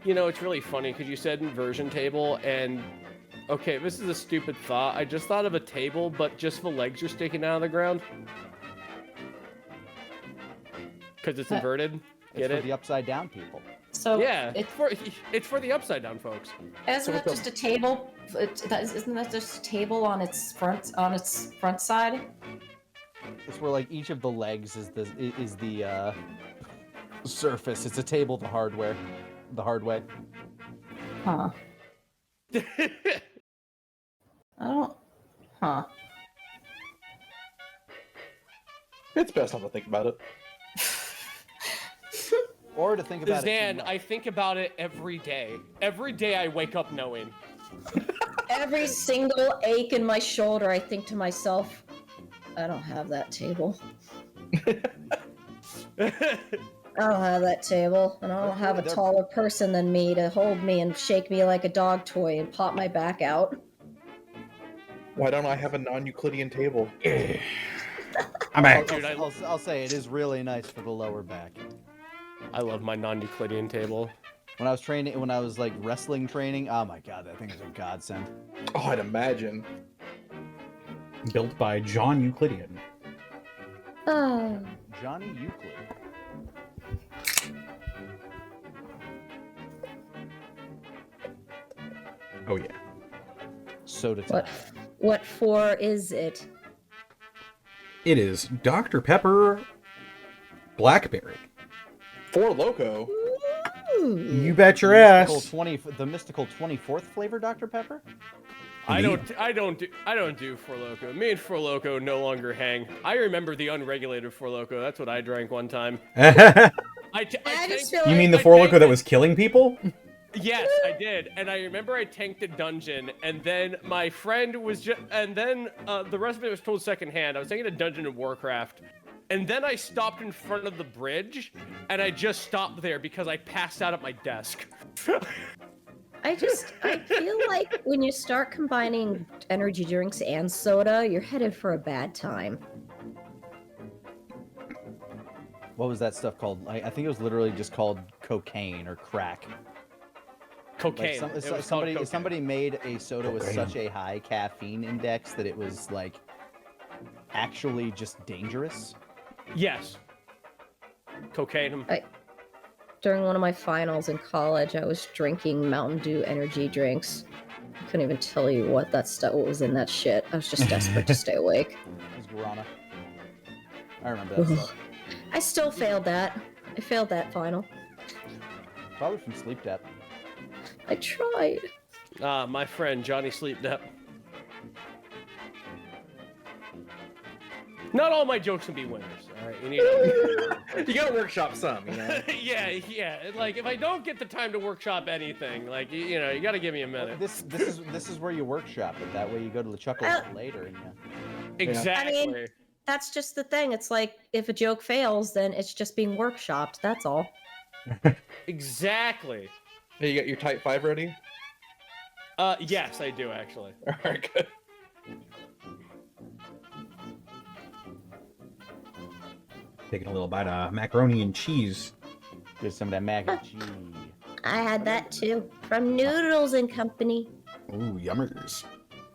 You know, it's really funny because you said inversion table, and okay, this is a stupid thought. I just thought of a table, but just the legs are sticking out of the ground. Because it's inverted. It's for the upside down people. So yeah, it's for the upside down folks. Isn't that just a table? Isn't that just a table on its front side? It's where like each of the legs is the surface. It's a table the hard way. Huh. I don't. Huh. It's best not to think about it. Or to think about Zan, I think about it every day. Every day I wake up knowing. Every single ache in my shoulder, I think to myself, I don't have that table. I don't have that table, and I don't have a taller person than me to hold me and shake me like a dog toy and pop my back out. Why don't I have a non-Euclidean table? I'm back. Dude, I'll say it is really nice for the lower back. I love my non-Euclidean table. When I was like wrestling training, oh my god, that thing is a godsend. Oh, I'd imagine. Built by John Euclidean. Oh. Johnny Euclid. Oh yeah. Soda time. What for is it? It is Dr. Pepper Blackberry. Four Loko. You bet your ass. The mystical 24th flavor Dr. Pepper? I don't do Four Loko. Me and Four Loko no longer hang. I remember the unregulated Four Loko. That's what I drank one time. You mean the Four Loko that was killing people? Yes, I did. And I remember I tanked a dungeon, and then my friend was just, and then the rest of it was told secondhand. I was taking a dungeon in Warcraft, and then I stopped in front of the bridge, and I just stopped there because I passed out at my desk. I feel like when you start combining energy drinks and soda, you're headed for a bad time. What was that stuff called? I think it was literally just called cocaine or crack. Cocaine. Like somebody made a soda with such a high caffeine index that it was like actually just dangerous. Yes. Cocaine. During one of my finals in college, I was drinking Mountain Dew energy drinks. I couldn't even tell you what was in that shit. I was just desperate to stay awake. It was guarana. I remember that stuff. I still failed that. I failed that final. Probably from sleep debt. I tried. My friend Johnny Sleep Debt. Not all my jokes can be winners. All right, you gotta workshop some, you know. yeah. Like if I don't get the time to workshop anything, like you know, you gotta give me a minute. This is where you workshop it. That way you go to the chuckle later and Exactly. I mean, that's just the thing. It's like if a joke fails, then it's just being workshopped. That's all. Exactly. Hey, you got your Type 5 ready? Yes, I do actually. All right, good. Taking a little bite of macaroni and cheese. Get some of that mac and cheese. I had that too from Noodles and Company. Ooh, yummers.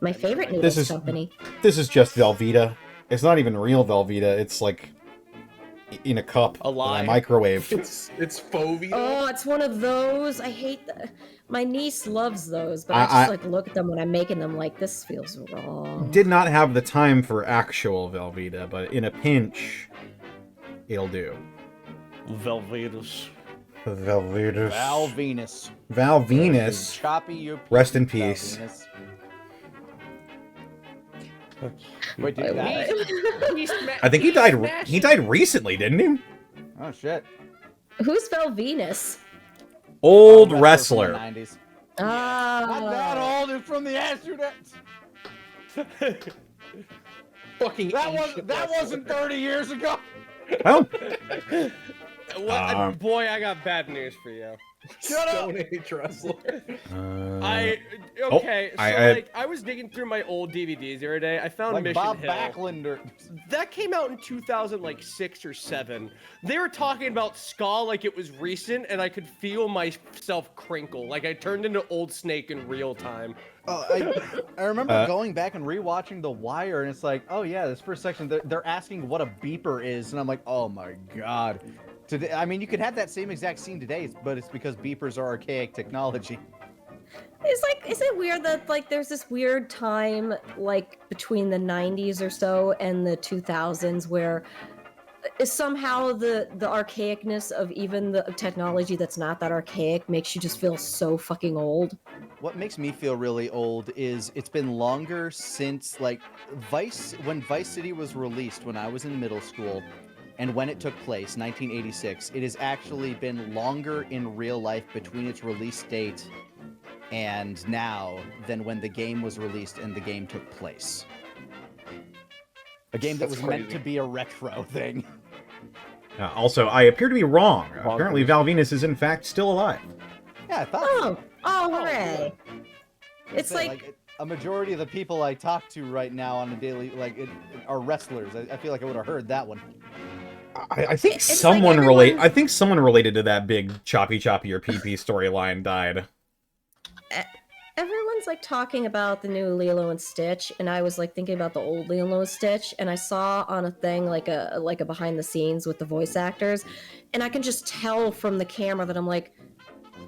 My favorite noodles company. This is just Velveeta. It's not even real Velveeta. It's like in a cup that I microwaved. It's faux Vita. Oh, it's one of those. I hate that. My niece loves those, but I just like look at them when I'm making them like this feels wrong. Did not have the time for actual Velveeta, but in a pinch, it'll do. Velveetus. Velveetus. Val Venus. Val Venus. Choppy you. Rest in peace. Wait, did he die? I think he died. He died recently, didn't he? Oh shit. Who's Venus? Old From wrestler. the 90s. Oh. Not that old. It's from the Astronauts. Fucking That wasn't 30 years ago. Oh, Boy, I got bad news for you. Stone Age wrestler. I was digging through my old DVDs the other day. I found Like Mission Bob Hill. Backlund. That came out in 2006 or 7. They were talking about ska like it was recent, and I could feel myself crinkle. Like I turned into Old Snake in real time. Oh, I remember going back and rewatching The Wire, and it's like, oh yeah, this first section, they're asking what a beeper is, and I'm like, oh my god. Today, I mean, you could have that same exact scene today, but it's because beepers are archaic technology. It's like, is it weird that like there's this weird time like between the 90s or so and the 2000s where somehow the archaicness of even the technology that's not that archaic makes you just feel so fucking old. What makes me feel really old is it's been longer since like when Vice City was released when I was in middle school. And when it took place, 1986, it has actually been longer in real life between its release date and now than when the game was released and the game took place. A game that was meant to be a retro thing. also, I appear to be wrong. Apparently, Val Venus is in fact still alive. Yeah, I thought. Oh, hooray! It's like a majority of the people I talk to right now on a daily are wrestlers. I feel like I would have heard that one. I think It's someone like I think someone related to that big choppy or PP storyline died. everyone's like talking about the new Lilo and Stitch, and I was like thinking about the old Lilo and Stitch, and I saw on a thing like a behind the scenes with the voice actors, and I can just tell from the camera that I'm like,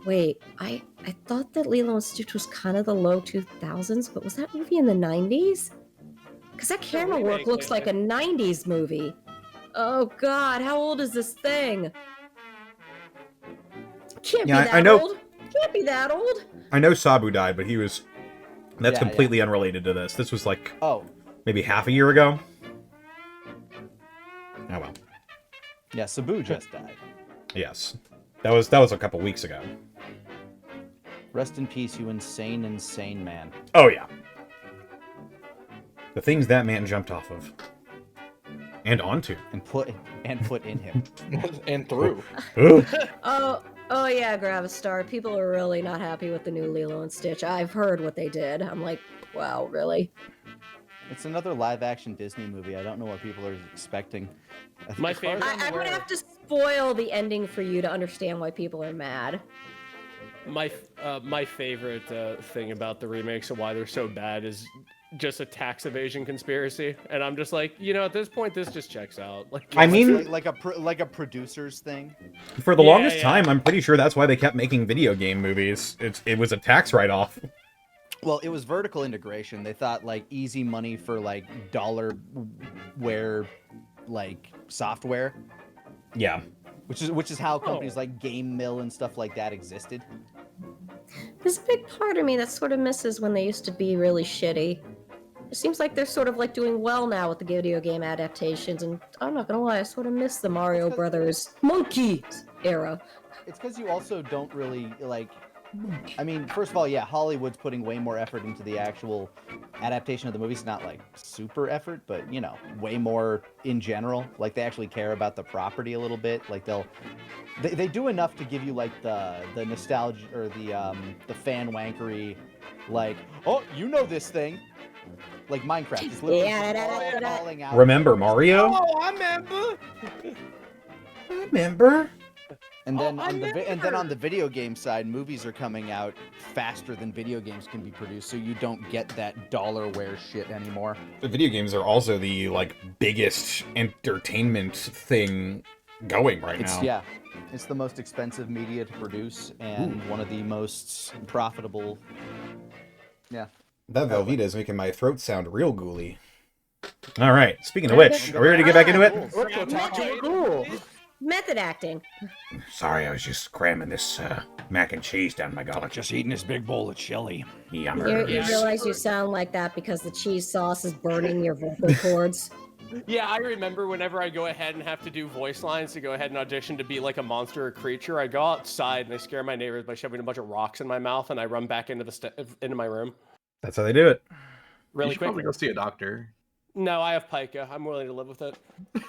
wait, I thought that Lilo and Stitch was kind of the low 2000s, but was that movie in the 90s? Because that camera work looks like a 90s movie. Oh god, how old is this thing? Can't be that I know. old. Can't be that old. I know Sabu died, but that's Yeah, completely unrelated to this. This was like Oh, maybe half a year ago. Oh well. yeah, Sabu just died. Yes. That was a couple weeks ago. Rest in peace, you insane man. Oh yeah. The things that man jumped off of. And onto. And put in him. And through. Ooh. Oh yeah, Gravistar. People are really not happy with the new Lilo and Stitch. I've heard what they did. I'm like, wow, really? It's another live-action Disney movie. I don't know what people are expecting. My As far as favorite- I'm I'm gonna aware- have to spoil the ending for you to understand why people are mad. My favorite thing about the remakes and why they're so bad is just a tax evasion conspiracy, and I'm just like, at this point, this just checks out. Like, I mean, like a producer's thing. for the Yeah, longest yeah. time, I'm pretty sure that's why they kept making video game movies. It was a tax write-off. Well, it was vertical integration. They thought like easy money for like dollarware, like software, Yeah. which is how companies like Game Mill and stuff like that existed. There's a big part of me that sort of misses when they used to be really shitty. It seems like they're sort of like doing well now with the video game adaptations, and I'm not gonna lie, I sort of miss the Mario Brothers Monkey era. It's because you also don't really like. I mean, first of all, yeah, Hollywood's putting way more effort into the actual adaptation of the movies. Not like super effort, but way more in general. Like they actually care about the property a little bit. Like they do enough to give you like the nostalgia or the fan wankery, like, oh, you know this thing, like Minecraft. It's literally just all calling out. Remember Mario? oh, I remember. Remember? And then I on the video game side, movies are coming out faster than video games can be produced, so you don't get that dollarware shit anymore. The video games are also the biggest entertainment thing going right now. It's the most expensive media to produce and one of the most profitable. Yeah. That Velveeta is making my throat sound real ghouly. All right. Speaking of which, are we ready to get back into it? Let's go talk to a ghoul. Method acting. Sorry, I was just cramming this mac and cheese down my gullet. Just eating this big bowl of chili. You Yummer. realize you sound like that because the cheese sauce is burning your vocal cords. Yeah, I remember whenever I go ahead and have to do voice lines to go ahead and audition to be like a monster or creature, I go outside and I scare my neighbors by shoving a bunch of rocks in my mouth, and I run back into into my room That's how they do it. You really should quick. probably go see a doctor. No, I have pica. I'm willing to live with it.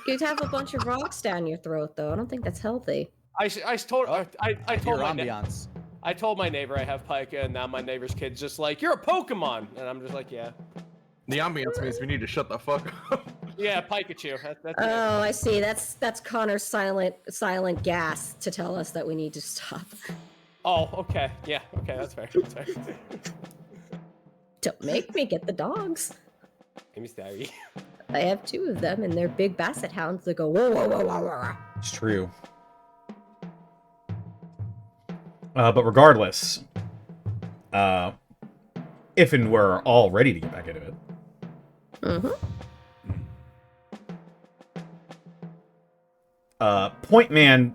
You'd have a bunch of rocks down your throat, though. I don't think that's healthy. I told Oh, I told Your my ambiance. I told my neighbor I have pica, and now my neighbor's kid's just like, "You're a Pokemon," and I'm just like, "Yeah, The ambiance means we need to shut the fuck up. yeah, Pikachu." That's it. Oh, I see. That's Connor's silent gas to tell us that we need to stop. Oh, okay, yeah, okay, that's fair. That's fair. Don't make me get the dogs. I'm sorry. I have 2 of them, and they're big basset hounds that go whoa whoa whoa whoa whoa. It's true. But regardless, if and we're all ready to get back into it, Mm-hmm. Point Man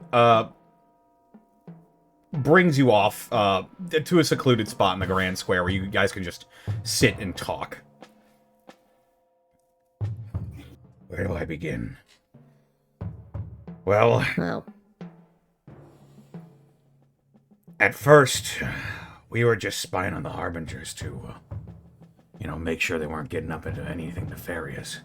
brings you off to a secluded spot in the Grand Square where you guys can just sit and talk. Where do I begin? Well, Well, at first, we were just spying on the Harbingers to, make sure they weren't getting up into anything nefarious.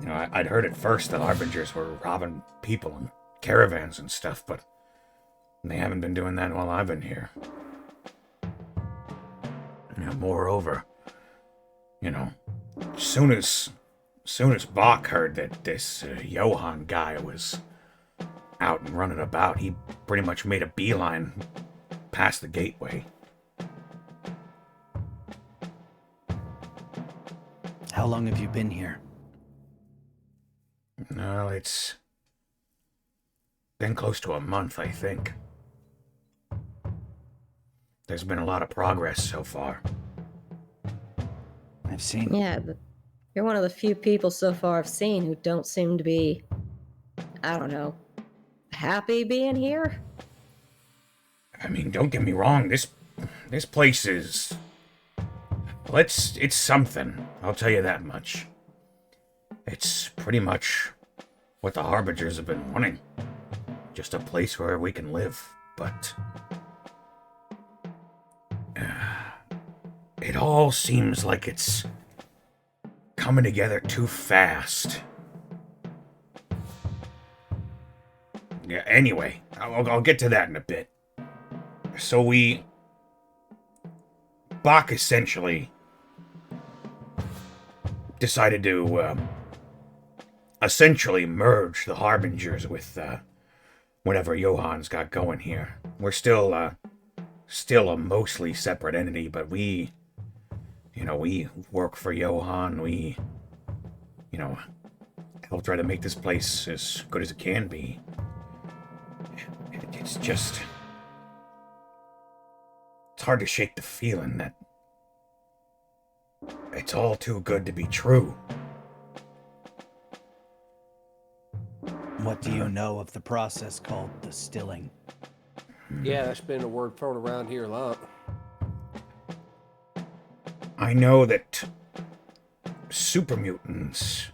I'd heard at first the Harbingers were robbing people and caravans and stuff, but they haven't been doing that while I've been here. Moreover, soon as Bach heard that this Johann guy was out and running about, he pretty much made a beeline past the gateway. How long have you been here? Well, it's been close to a month, I think. There's been a lot of progress so far. I've seen. yeah, you're one of the few people so far I've seen who don't seem to be, I don't know, happy being here. I mean, don't get me wrong, this place is... Well, it's something, I'll tell you that much. It's pretty much what the Harbingers have been wanting. Just a place where we can live, but... it all seems like it's coming together too fast. Yeah, anyway, I'll get to that in a bit. So Bach essentially decided to essentially merge the Harbingers with whatever Johann's got going here. We're still a mostly separate entity, but we work for Johann. We help try to make this place as good as it can be. It's just... It's hard to shake the feeling that it's all too good to be true. What do you know of the process called distilling? Yeah, that's been a word thrown around here a lot. I know that super mutants,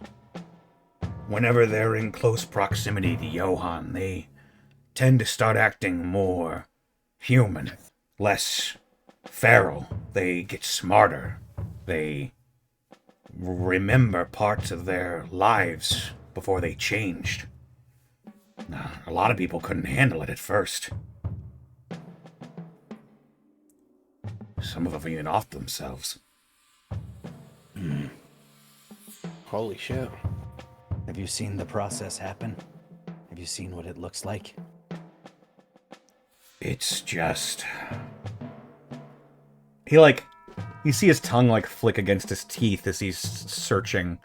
whenever they're in close proximity to Johann, they tend to start acting more human, less feral. They get smarter. They remember parts of their lives before they changed. A lot of people couldn't handle it at first. Some of them even off themselves. Holy shit. Have you seen the process happen? Have you seen what it looks like? It's just... You see his tongue, flick against his teeth as he's searching.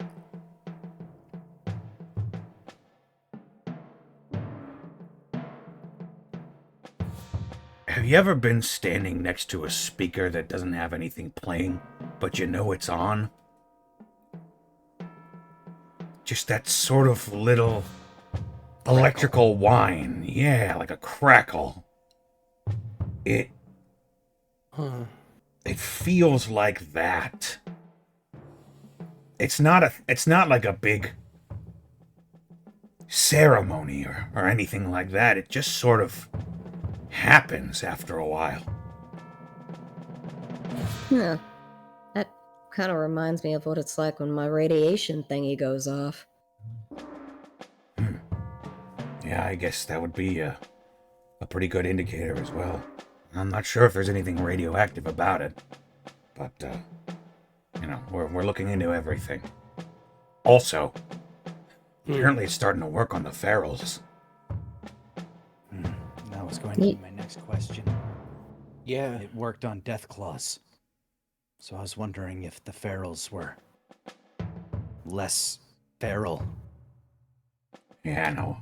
Have you ever been standing next to a speaker that doesn't have anything playing, but you know it's on? Just that sort of little electrical whine. Yeah, like a crackle. It feels like that. it's not like a big ceremony or anything like that. It just sort of happens after a while. Huh. That kind of reminds me of what it's like when my radiation thingy goes off. Yeah, I guess that would be a pretty good indicator as well. I'm not sure if there's anything radioactive about it, but, we're looking into everything. Also, apparently it's starting to work on the ferals. That was going to be my next question. Yeah. It worked on death claws. So I was wondering if the ferals were less feral. Yeah, no.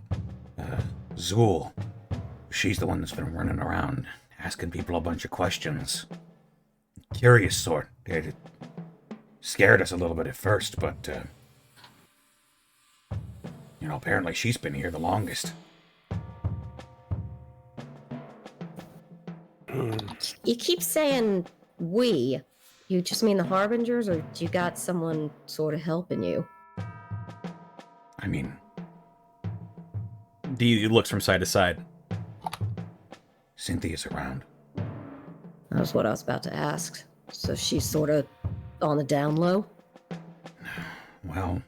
Zuul. She's the one that's been running around asking people a bunch of questions. Curious sort. It scared us a little bit at first, but, apparently she's been here the longest. You keep saying we. You just mean the Harbingers, or you got someone sort of helping you? I mean, He looks from side to side. Cynthia's around. That's what I was about to ask. So she's sort of on the down low? Well,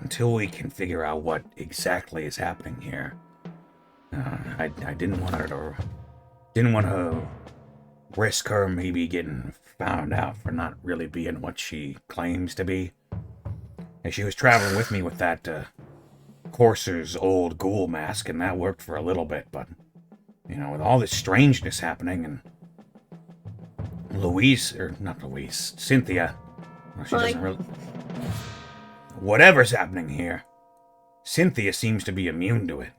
until we can figure out what exactly is happening here, I didn't want to risk her maybe getting found out for not really being what she claims to be. And she was traveling with me with that Courser's old ghoul mask, and that worked for a little bit, but with all this strangeness happening, and Cynthia, well, she doesn't really. Whatever's happening here, Cynthia seems to be immune to it.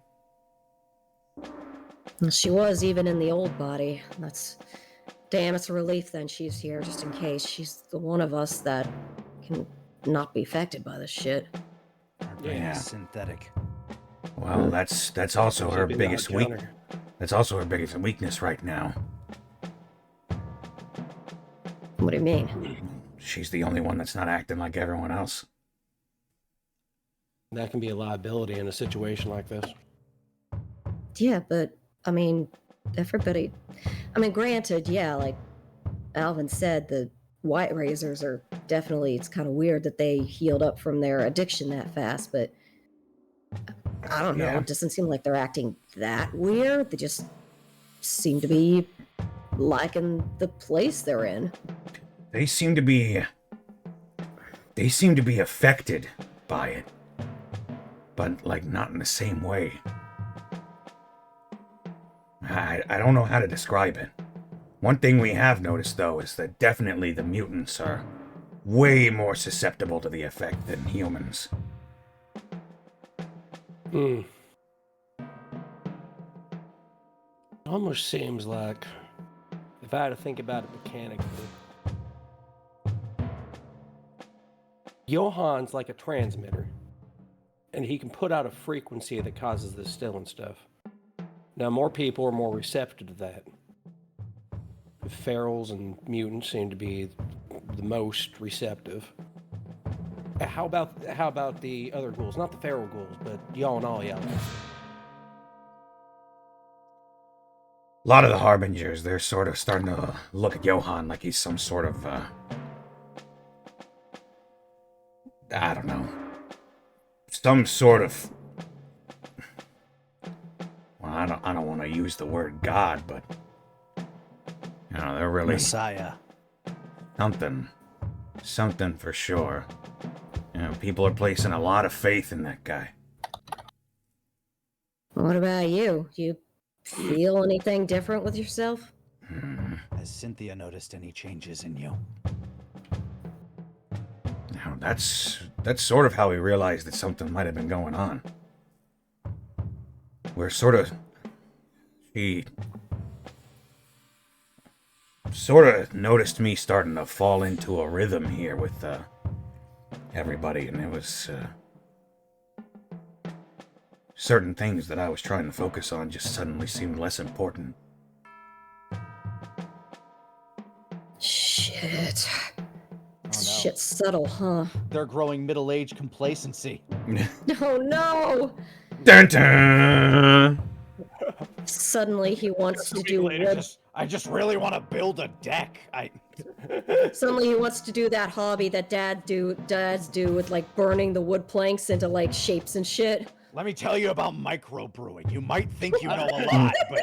She was even in the old body. It's a relief then she's here, just in case. She's the one of us that can not be affected by this shit. Our brain Yeah. is synthetic. Well, that's also her Should be the biggest odd counter. That's also her biggest weakness right now. What do you mean? She's the only one that's not acting like everyone else. That can be a liability in a situation like this. Yeah, but, everybody... granted, yeah, like Alvin said, the White Razors are definitely... It's kind of weird that they healed up from their addiction that fast, but... I don't know, Yeah. It doesn't seem like they're acting that weird. They just seem to be liking the place they're in. They seem to be affected by it, but not in the same way. I don't know how to describe it. One thing we have noticed, though, is that definitely the mutants are way more susceptible to the effect than humans. Almost seems like, if I had to think about it mechanically, Johan's like a transmitter, and he can put out a frequency that causes this still and stuff. Now, more people are more receptive to that. Ferals and mutants seem to be the most receptive. How about the other ghouls? Not the feral ghouls, but y'all and all y'all. A lot of the Harbingers, they're sort of starting to look at Johann like he's some sort of, I don't know, some sort of, well, I don't want to use the word God, but, they're really Messiah. something for sure. People are placing a lot of faith in that guy. What about you? Do you feel anything different with yourself? Has Cynthia noticed any changes in you? Now, that's sort of how we realized that something might have been going on. She sort of noticed me starting to fall into a rhythm here with everybody, and it was certain things that I was trying to focus on just suddenly seemed less important. Shit. Oh no. Shit's subtle, huh? They're growing middle-aged complacency. Oh no! Dun dun! Suddenly he wants to do I just really want to build a deck. Suddenly he wants to do that hobby that dads do with like burning the wood planks into like shapes and shit. Let me tell you about microbrewing. You might think you know a lot, but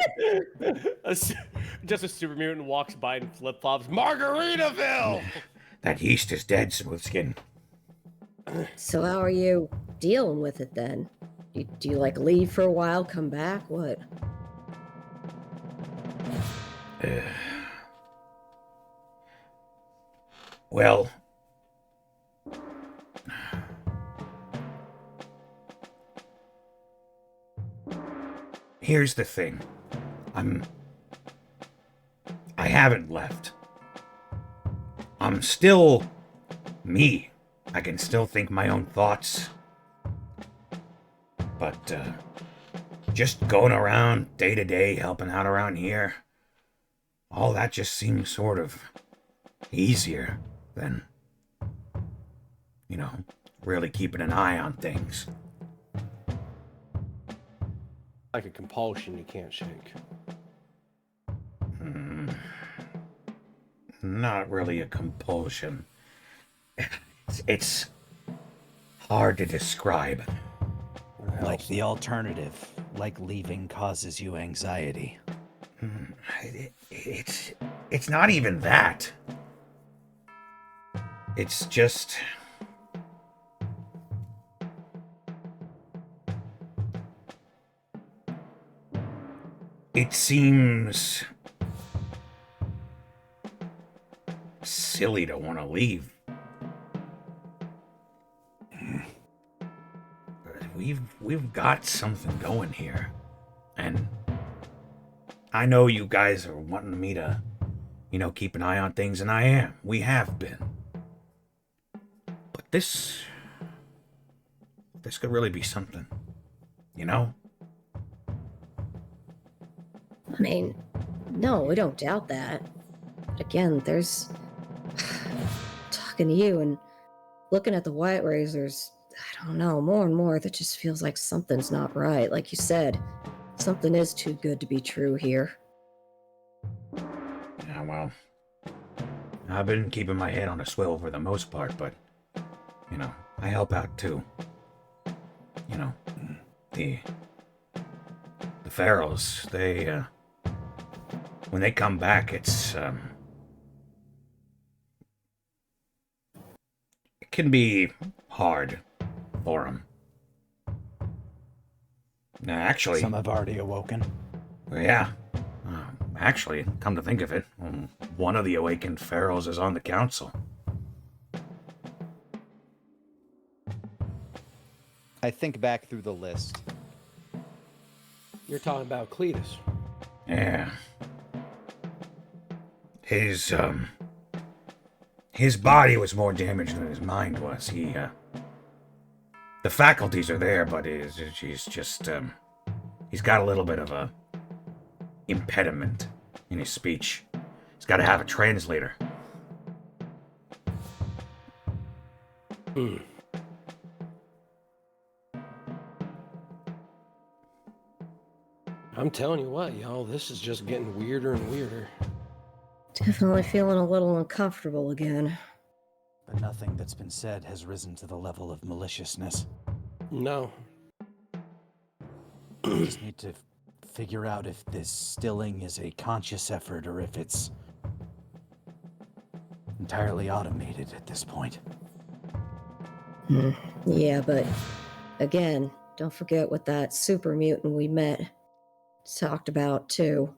Just a super mutant walks by in flip flops. Margaritaville. That yeast is dead, Smoothskin. So how are you dealing with it then? Do you like leave for a while, come back? What? Well, here's the thing. I haven't left. I'm still me. I can still think my own thoughts. But, just going around day to day, helping out around here, all that just seems sort of easier than, really keeping an eye on things. Like a compulsion you can't shake. Not really a compulsion. It's hard to describe. like the alternative, like leaving causes you anxiety. It's not even that. It's just... It seems silly to want to leave. We've got something going here. And I know you guys are wanting me to, keep an eye on things, and I am. We have been. But this could really be something, I mean, no, we don't doubt that. But again, there's... talking to you and looking at the white razors, I don't know, more and more, that just feels like something's not right. Like you said, something is too good to be true here. Yeah, well, I've been keeping my head on a swivel for the most part, but, I help out too. The pharaohs, they, when they come back, it's, it can be hard for them. Actually... Some have already awoken. Yeah. Actually, come to think of it, one of the awakened pharaohs is on the council. I think back through the list. You're talking about Cletus. Yeah. His body was more damaged than his mind was. The faculties are there, but he's just, he's got a little bit of a impediment in his speech. He's got to have a translator. I'm telling you what, y'all, this is just getting weirder and weirder. Definitely feeling a little uncomfortable again. But nothing that's been said has risen to the level of maliciousness. No. We just need to figure out if this stilling is a conscious effort or if it's entirely automated at this point. Yeah, but again, don't forget what that super mutant we met talked about too.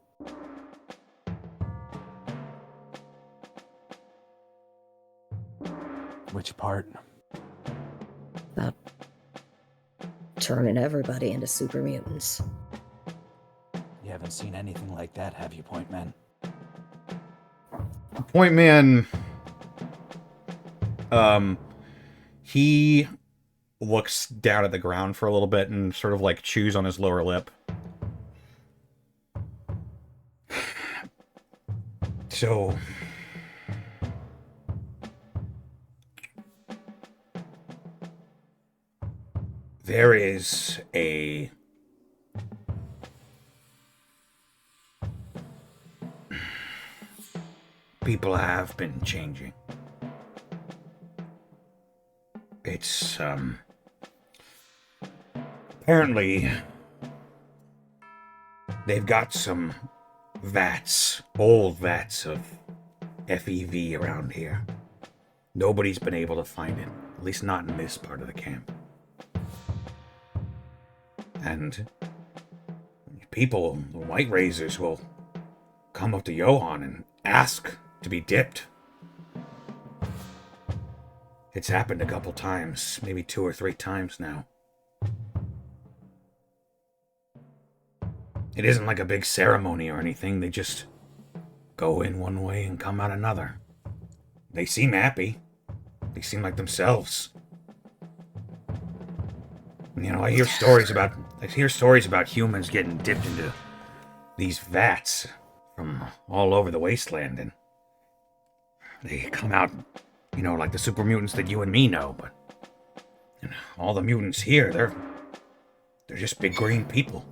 Which part? About turning everybody into super mutants. You haven't seen anything like that, have you, Point Man? Point Man, he looks down at the ground for a little bit and sort of like chews on his lower lip. So, There is a... People have been changing. It's, apparently, they've got some vats, old vats of FEV around here. Nobody's been able to find it, at least not in this part of the camp. And people, the White Razors, will come up to Johann and ask to be dipped. It's happened a couple times, maybe 2 or 3 times now. It isn't like a big ceremony or anything. They just go in one way and come out another. They seem happy. They seem like themselves. You know, I hear stories about humans getting dipped into these vats from all over the wasteland, and they come out, you know, like the super mutants that you and me know, but all the mutants here, they're just big green people.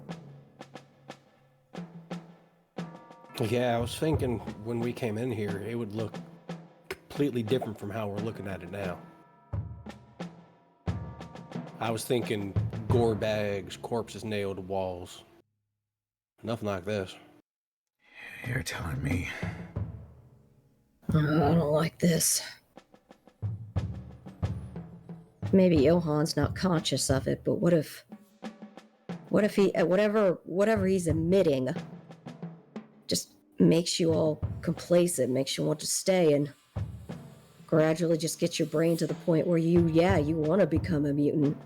Yeah, I was thinking when we came in here, it would look completely different from how we're looking at it now. I was thinking gore bags, corpses nailed to walls. Nothing like this. You're telling me. I don't like this. Maybe Johann's not conscious of it, but what if he, whatever he's emitting, just makes you all complacent, makes you want to stay, and gradually just gets your brain to the point where you want to become a mutant.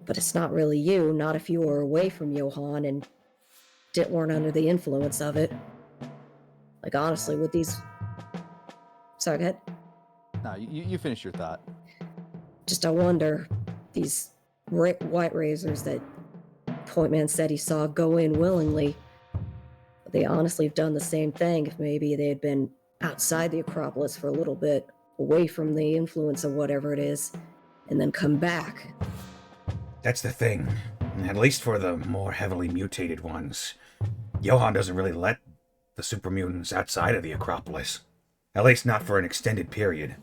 But it's not really you, not if you were away from Johann and weren't under the influence of it. Like, honestly, with these... Sorry, go ahead. No, you finish your thought. Just, I wonder, these White Razors that Pointman said he saw go in willingly, they honestly have done the same thing if maybe they had been outside the Acropolis for a little bit, away from the influence of whatever it is, and then come back. That's the thing. At least for the more heavily mutated ones, Johann doesn't really let the super mutants outside of the Acropolis. At least not for an extended period.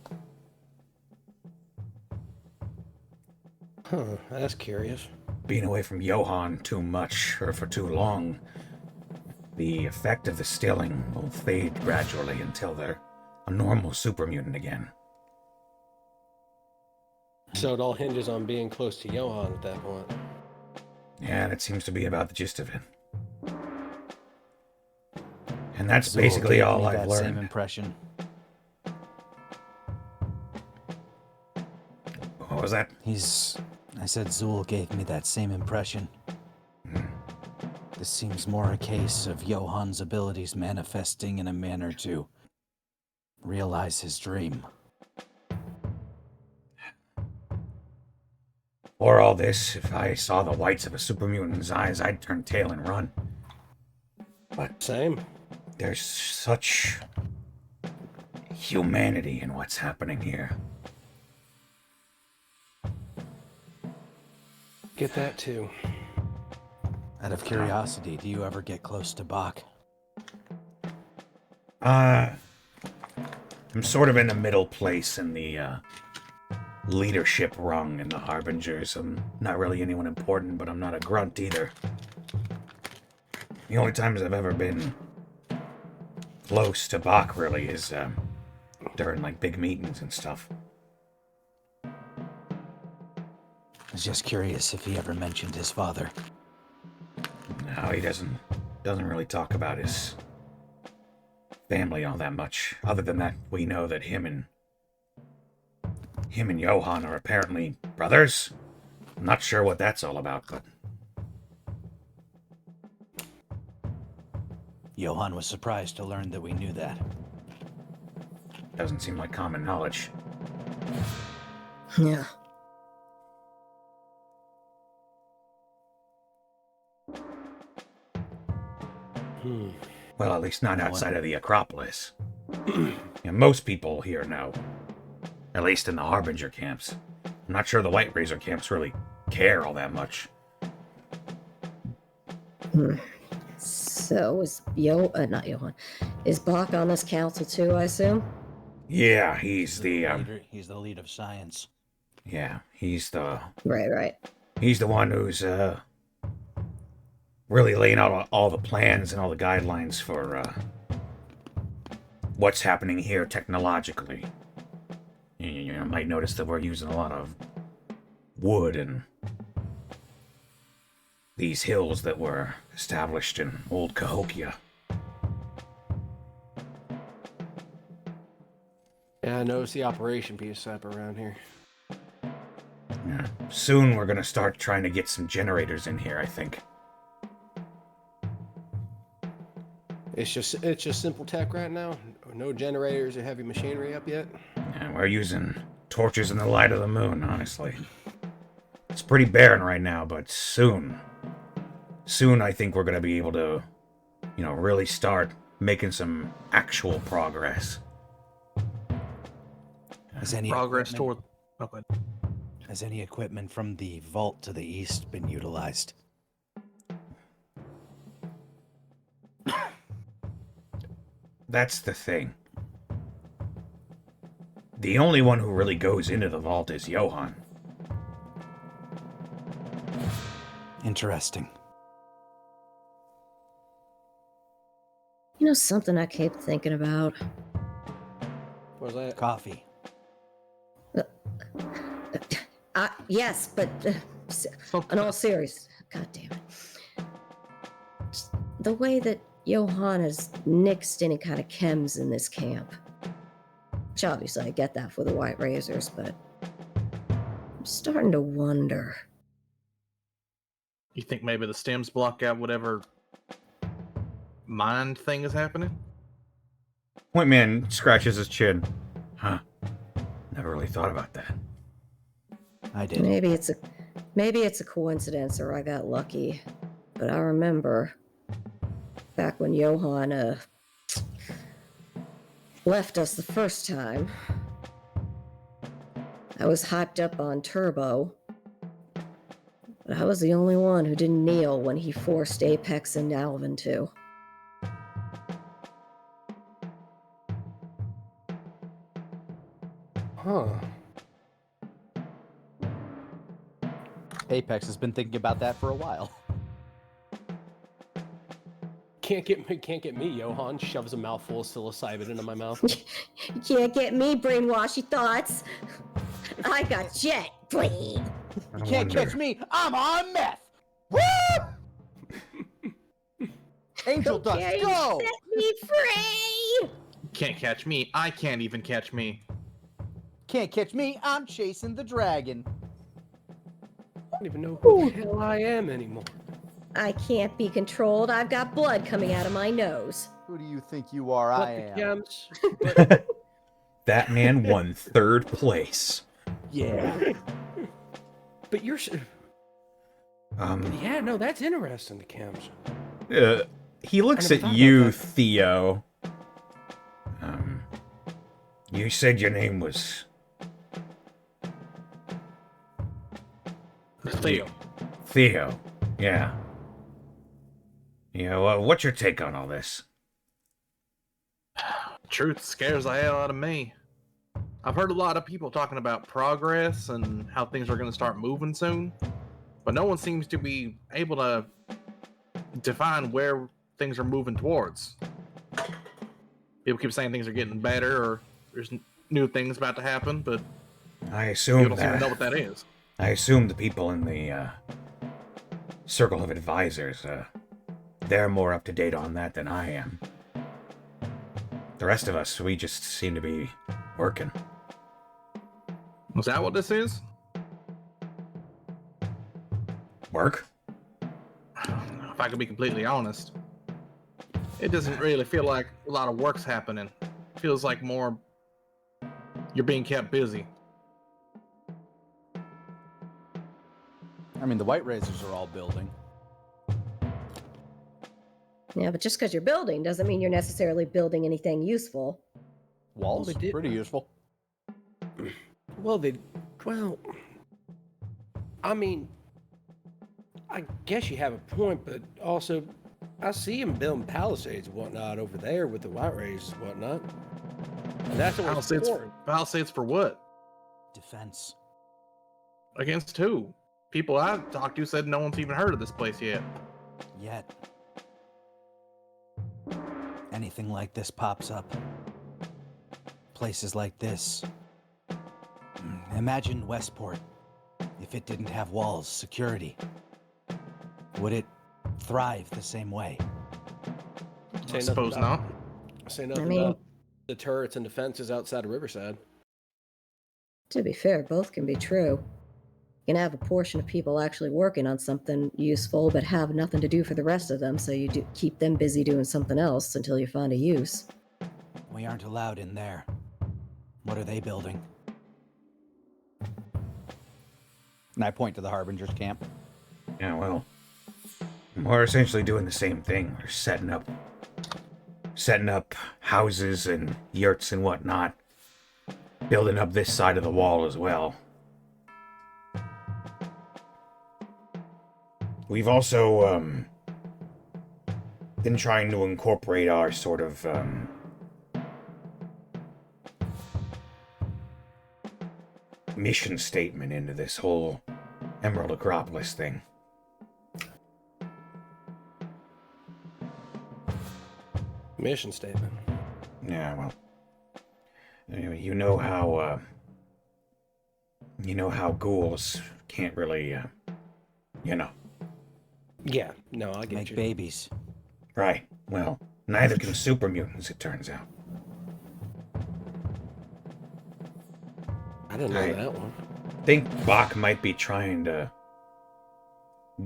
Huh, that's curious. Being away from Johann too much, or for too long, the effect of the stilling will fade gradually until they're a normal super mutant again. So it all hinges on being close to Johann at that point. Yeah, that seems to be about the gist of it. And that's Zuul basically gave all me I've that same learned. impression. What was that? I said Zuul gave me that same impression. This seems more a case of Johann's abilities manifesting in a manner to realize his dream. For all this, if I saw the whites of a super mutant's eyes, I'd turn tail and run. But Same. there's such humanity in what's happening here. Get that too. Out of curiosity, do you ever get close to Bach? I'm sort of in the middle place in the leadership rung in the Harbingers. I'm not really anyone important, but I'm not a grunt either. The only times I've ever been close to Bach, really, is during, like, big meetings and stuff. I was just curious if he ever mentioned his father. No, he doesn't really talk about his family all that much. Other than that, we know that him and Johann are apparently brothers. I'm not sure what that's all about, but... Johann was surprised to learn that we knew that. Doesn't seem like common knowledge. Yeah. Well, at least not outside of the Acropolis. Most people here know. At least in the Harbinger camps. I'm not sure the White Razor camps really care all that much. So is not Johan. Is Bach on this council too, I assume? Yeah, he's the leader. He's the lead of science. yeah, he's the Right. he's the one who's really laying out all the plans and all the guidelines for what's happening here technologically. You might notice that we're using a lot of wood and these hills that were established in old Cahokia. Yeah, I noticed the operation piece up around here. Yeah. Soon we're gonna start trying to get some generators in here, I think. It's just simple tech right now. No generators or heavy machinery up yet. Yeah, we're using torches in the light of the moon, honestly. It's pretty barren right now, but soon I think we're gonna be able to, really start making some actual progress. Has any Progress equipment- toward. Okay. Has any equipment from the vault to the east been utilized? That's the thing. The only one who really goes into the vault is Johan. Interesting. You know something I kept thinking about? What was that? Coffee. Yes, but in all seriousness, God damn it. The way that Johan has nixed any kind of chems in this camp. Which obviously I get that for the White Razors, but I'm starting to wonder. You think maybe the stems block out whatever mind thing is happening? Point Man scratches his chin. Huh. Never really thought about that. I did. Maybe it's a coincidence or I got lucky. But I remember back when Johan left us the first time. I was hyped up on Turbo. But I was the only one who didn't kneel when he forced Apex and Alvin to. Huh. Apex has been thinking about that for a while. Can't get me, Johan. Shoves a mouthful of psilocybin into my mouth. You can't get me brainwashy thoughts. I got jet brain. You can't catch me. I'm on meth. Woo! Angel dust, Okay, go! set me free. Can't catch me. I can't even catch me. Can't catch me. I'm chasing the dragon. I don't even know who the hell I am anymore. I can't be controlled. I've got blood coming out of my nose. Who do you think you are? I am. Chems. That man won 3rd place. Yeah. But you're. Yeah, no, that's interesting. The chems. He looks I at never thought you, about that. Theo. You said your name was... Theo. Theo. Yeah. What's your take on all this? Truth scares the hell out of me. I've heard a lot of people talking about progress and how things are going to start moving soon, but no one seems to be able to define where things are moving towards. People keep saying things are getting better or there's new things about to happen, but I people assume don't seem to know what that... that is. I assume the people in the circle of advisors, they're more up to date on that than I am. The rest of us, we just seem to be working. Is that what this is? Work? If I could be completely honest, it doesn't really feel like a lot of work's happening. It feels like more you're being kept busy. I mean, the White Razors are all building. Yeah, but just because you're building doesn't mean you're necessarily building anything useful. Walls, they did- pretty useful. Well, I mean, I guess you have a point, but also, I see him building palisades and whatnot over there with the white rays and whatnot. And that's what was important. Palisades for what? Defense. Against who? People I talked to said no one's even heard of this place yet. Yet. Anything like this pops up. Places like this. Imagine Westport. If it didn't have walls, security. Would it thrive the same way? I suppose not. Say nothing about the turrets and defenses outside of Riverside. To be fair, both can be true. You can have a portion of people actually working on something useful, but have nothing to do for the rest of them, so you do keep them busy doing something else until you find a use. We aren't allowed in there. What are they building? And I point to the Harbinger's camp. Yeah, well, we're essentially doing the same thing. We're setting up houses and yurts and whatnot, building up this side of the wall as well. We've also been trying to incorporate our sort of mission statement into this whole Emerald Acropolis thing. Mission statement. Yeah, well, anyway, you know how ghouls can't really, Yeah, no, I get Make you. babies. Right. Well, neither can super mutants, it turns out. I didn't know that one. I think Bach might be trying to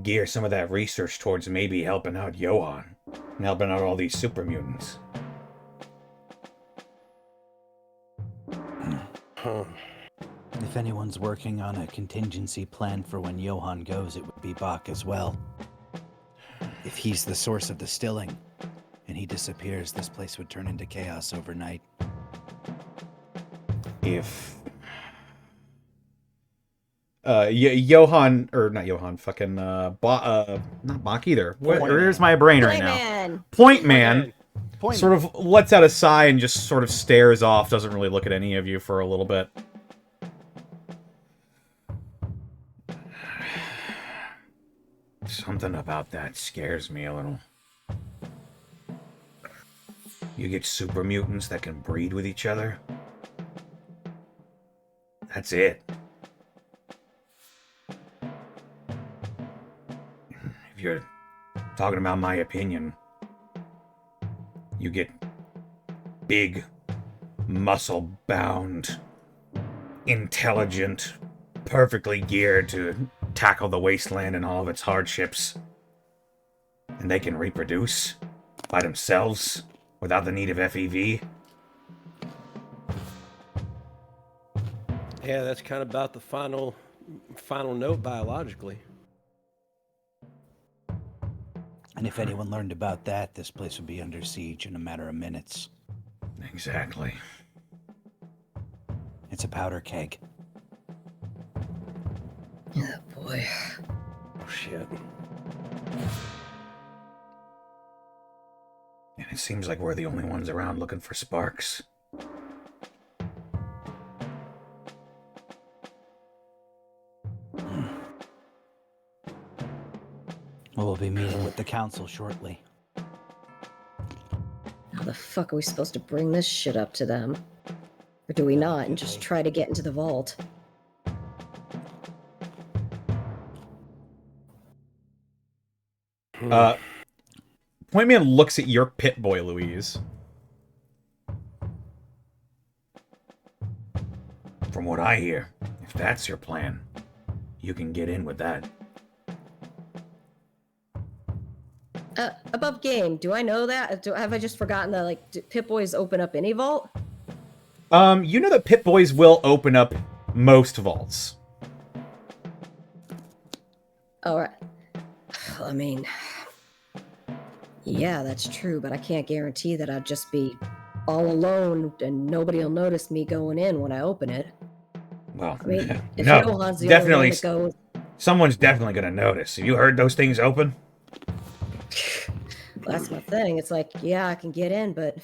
gear some of that research towards maybe helping out Johann and helping out all these super mutants. Huh. If anyone's working on a contingency plan for when Johann goes, it would be Bach as well. If he's the source of the stilling, and he disappears, this place would turn into chaos overnight. If Johann, or not Johann, fucking not Bach either. Where's my brain right now? Point Man sort of lets out a sigh and just sort of stares off, doesn't really look at any of you for a little bit. Something about that scares me a little. You get super mutants that can breed with each other. That's it. If you're talking about my opinion, you get big, muscle-bound, intelligent, perfectly geared to tackle the wasteland and all of its hardships. And they can reproduce by themselves without the need of FEV. Yeah, that's kind of about the final note biologically. And if anyone learned about that, this place would be under siege in a matter of minutes. Exactly. It's a powder keg. Oh, boy. Oh, shit. And it seems like we're the only ones around looking for sparks. We'll be meeting with the council shortly. How the fuck are we supposed to bring this shit up to them? Or do we not and just try to get into the vault? Point Man looks at your pit boy, Louise. From what I hear, if that's your plan, you can get in with that. Above game, do I know that? Have I just forgotten that, like, do Pit Boys open up any vault? You know that pit boys will open up most vaults. Alright. I mean, yeah, that's true, but I can't guarantee that I'd just be all alone and nobody will notice me going in when I open it. Well, I mean, if no, Johan's the definitely. only one that goes, Someone's definitely gonna notice. Have you heard those things open? That's my thing. It's like, yeah, I can get in, but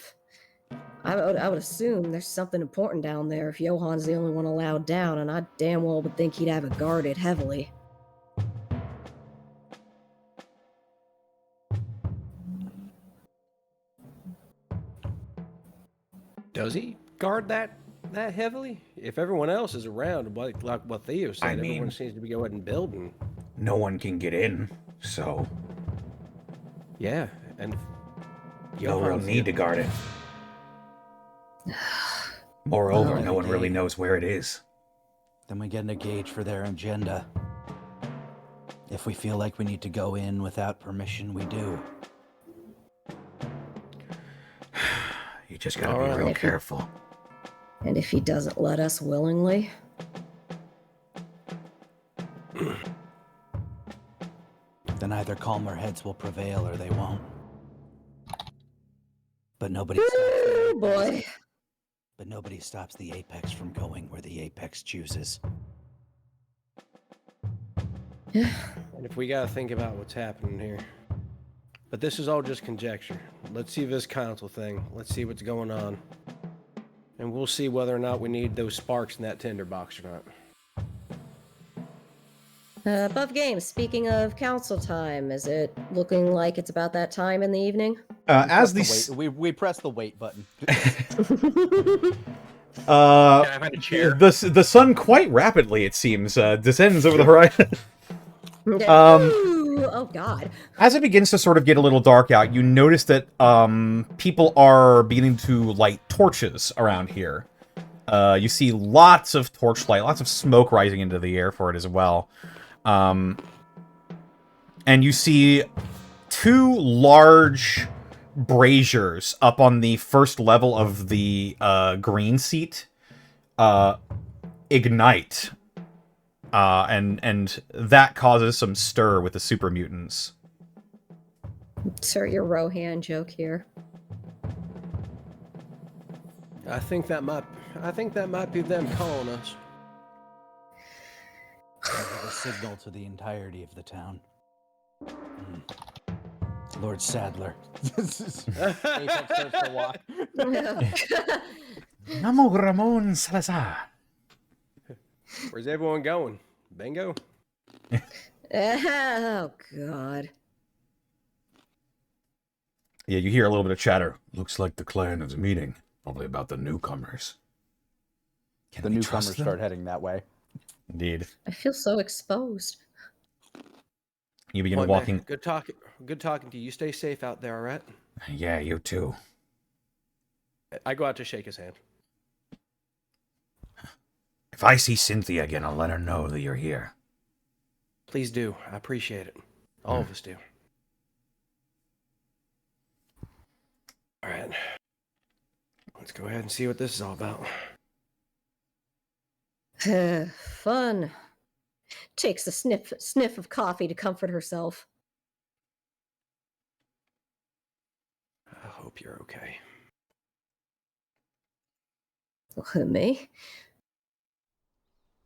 I would assume there's something important down there if Johan's the only one allowed down, and I damn well would think he'd have it guarded heavily. Does he guard that heavily? If everyone else is around, like what Theo said, everyone seems to be going and building. No one can get in, so Yeah, and no real Johan's need to here. guard it. Moreover, Oh, no one really okay. knows where it is. Then we get a gauge for their agenda. If we feel like we need to go in without permission, we do. You just gotta All be right. real If he- careful. And if he doesn't let us willingly, Then either calmer heads will prevail or they won't. But nobody stops the oh apex. boy. But nobody stops the apex from going where the apex chooses. And if we gotta think about what's happening here. But this is all just conjecture. Let's see this council thing. Let's see what's going on. And we'll see whether or not we need those sparks in that tinderbox or not. Above game, speaking of council time, is it looking like it's about that time in the evening? As Press the the wait, we press the wait button. Can I find a chair? the sun quite rapidly, it seems, descends over the horizon. Ooh, oh god. As it begins to sort of get a little dark out, you notice that people are beginning to light torches around here. You see lots of torchlight, lots of smoke rising into the air for it as well. And you see two large braziers up on the first level of the green seat ignite. And that causes some stir with the super mutants. Insert your Rohan joke here. I think that might be them calling us. A signal to the entirety of the town. Lord Sadler. Apex starts to walk. Namo Ramon Salazar. Where's everyone going? Bingo? Oh god. Yeah, you hear a little bit of chatter. Looks like the clan is meeting. Probably about the newcomers. Can The we newcomers trust them? start heading that way. Indeed. I feel so exposed. You begin Point man, walking. Good talking to you. You stay safe out there, all right? Yeah, you too. I go out to shake his hand. If I see Cynthia again, I'll let her know that you're here. Please do. I appreciate it. All of us do. All right. Let's go ahead and see what this is all about. Fun. Takes a sniff of coffee to comfort herself. I hope you're okay. Me?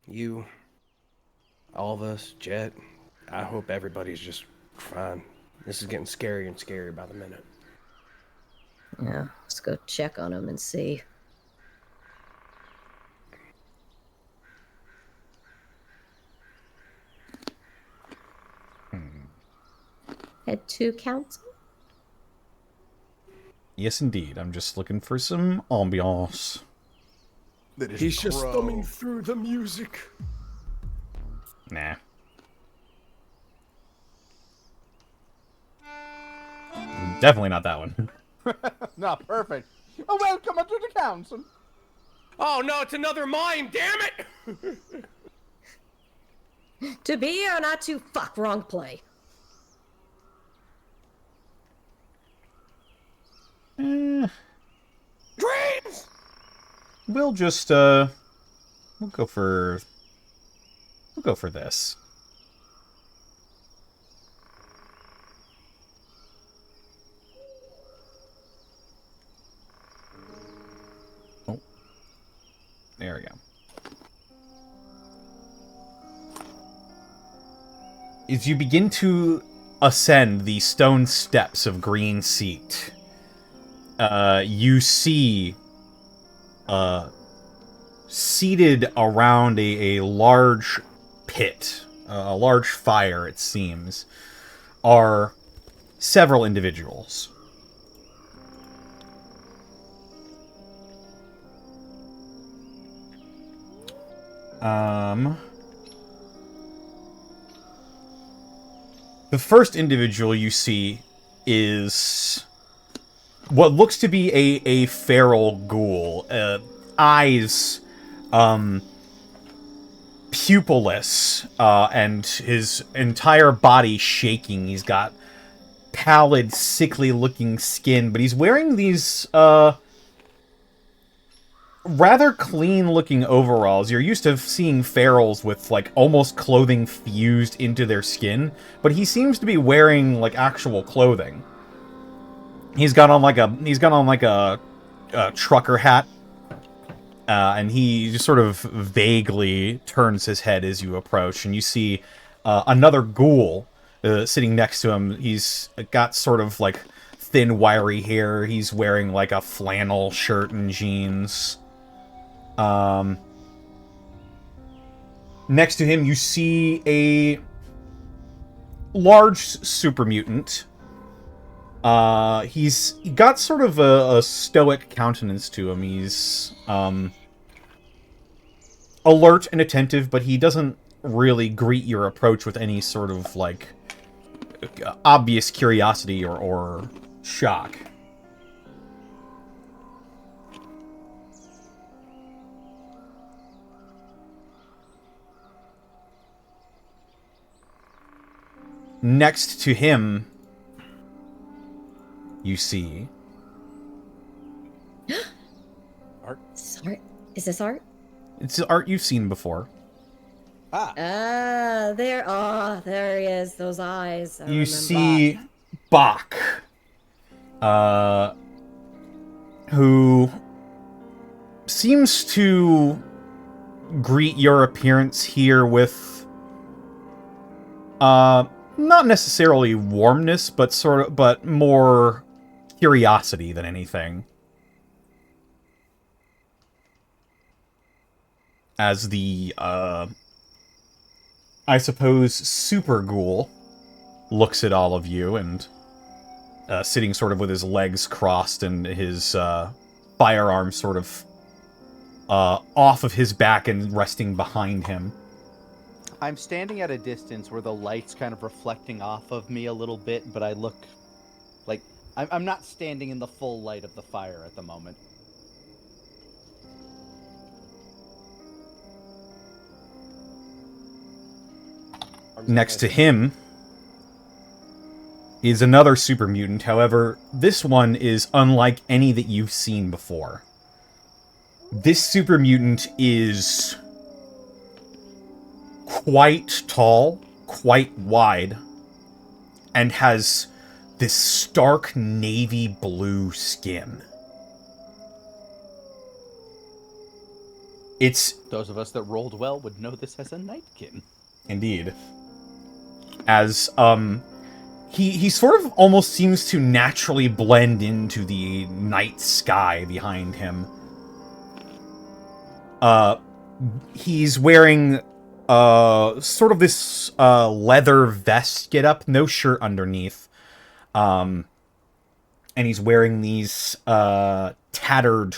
You, all of us, Jet. I hope everybody's just fine. This is getting scarier and scarier by the minute. Yeah, let's go check on him and see. Head to council? Yes, indeed. I'm just looking for some ambiance. He's just thumbing through the music. Nah. Definitely not that one. No, perfect. Oh, welcome to the council. Oh no, it's another mime, damn it! To be or not to? Fuck, wrong play. Dreams! We'll just we'll go for this. Oh. There we go. as you begin to ascend the stone steps of Green Seat, you see seated around a large pit, a large fire, it seems, are several individuals. The first individual you see is what looks to be a feral ghoul. Eyes, pupilless, and his entire body shaking. He's got pallid, sickly-looking skin, but he's wearing these, rather clean-looking overalls. You're used to seeing ferals with, like, almost clothing fused into their skin, but he seems to be wearing, like, actual clothing. He's got on, like, a trucker hat, and he just sort of vaguely turns his head as you approach, and you see another ghoul sitting next to him. He's got sort of, like, thin, wiry hair. He's wearing, like, a flannel shirt and jeans. Next to him, you see a large super mutant. He's got sort of a stoic countenance to him. He's alert and attentive, but he doesn't really greet your approach with any sort of, like, obvious curiosity or shock. Next to him, you see Art? Is this art? it's art you've seen before. There he is. Those eyes. I You remember. see Bach, who seems to greet your appearance here with, not necessarily warmness, but more curiosity than anything. As the, I suppose, super ghoul looks at all of you and, sitting sort of with his legs crossed and his, firearm sort of, off of his back and resting behind him. I'm standing at a distance where the light's kind of reflecting off of me a little bit, but I look like I'm not standing in the full light of the fire at the moment. Next to him is another super mutant. However, this one is unlike any that you've seen before. This super mutant is quite tall, quite wide, and has this stark navy blue skin. It's... Those of us that rolled well would know this as a nightkin. Indeed. As, he sort of almost seems to naturally blend into the night sky behind him. He's wearing, sort of this, leather vest getup, no shirt underneath. And he's wearing these, tattered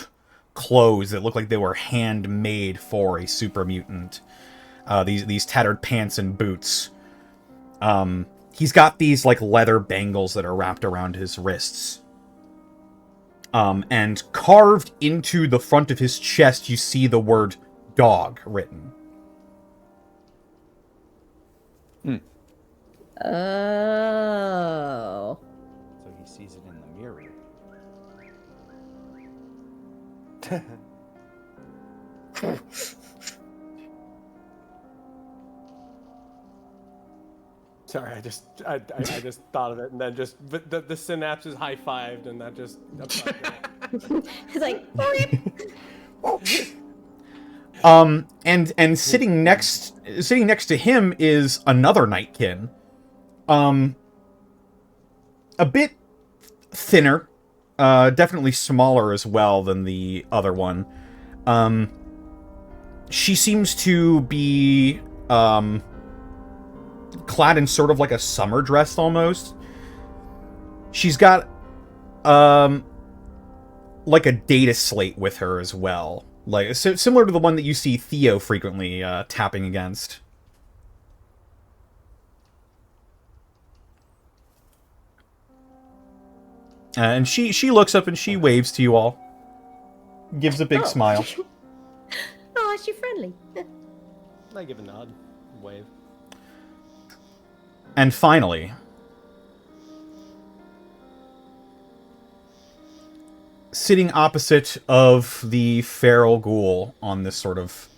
clothes that look like they were handmade for a super mutant. These tattered pants and boots. He's got these, like, leather bangles that are wrapped around his wrists. And carved into the front of his chest, you see the word dog written. Oh. So he sees it in the mirror. Sorry, I just thought of it, and then just the synapses high-fived, and that just... It's like... And sitting next to him is another Nightkin, A bit thinner, definitely smaller as well than the other one. She seems to be clad in sort of like a summer dress almost. She's got like a data slate with her as well, like similar to the one that you see Theo frequently tapping against. And she looks up and she waves to you all. Gives a big smile. Oh, is she friendly? I give a nod, wave. And finally, sitting opposite of the feral ghoul on this sort of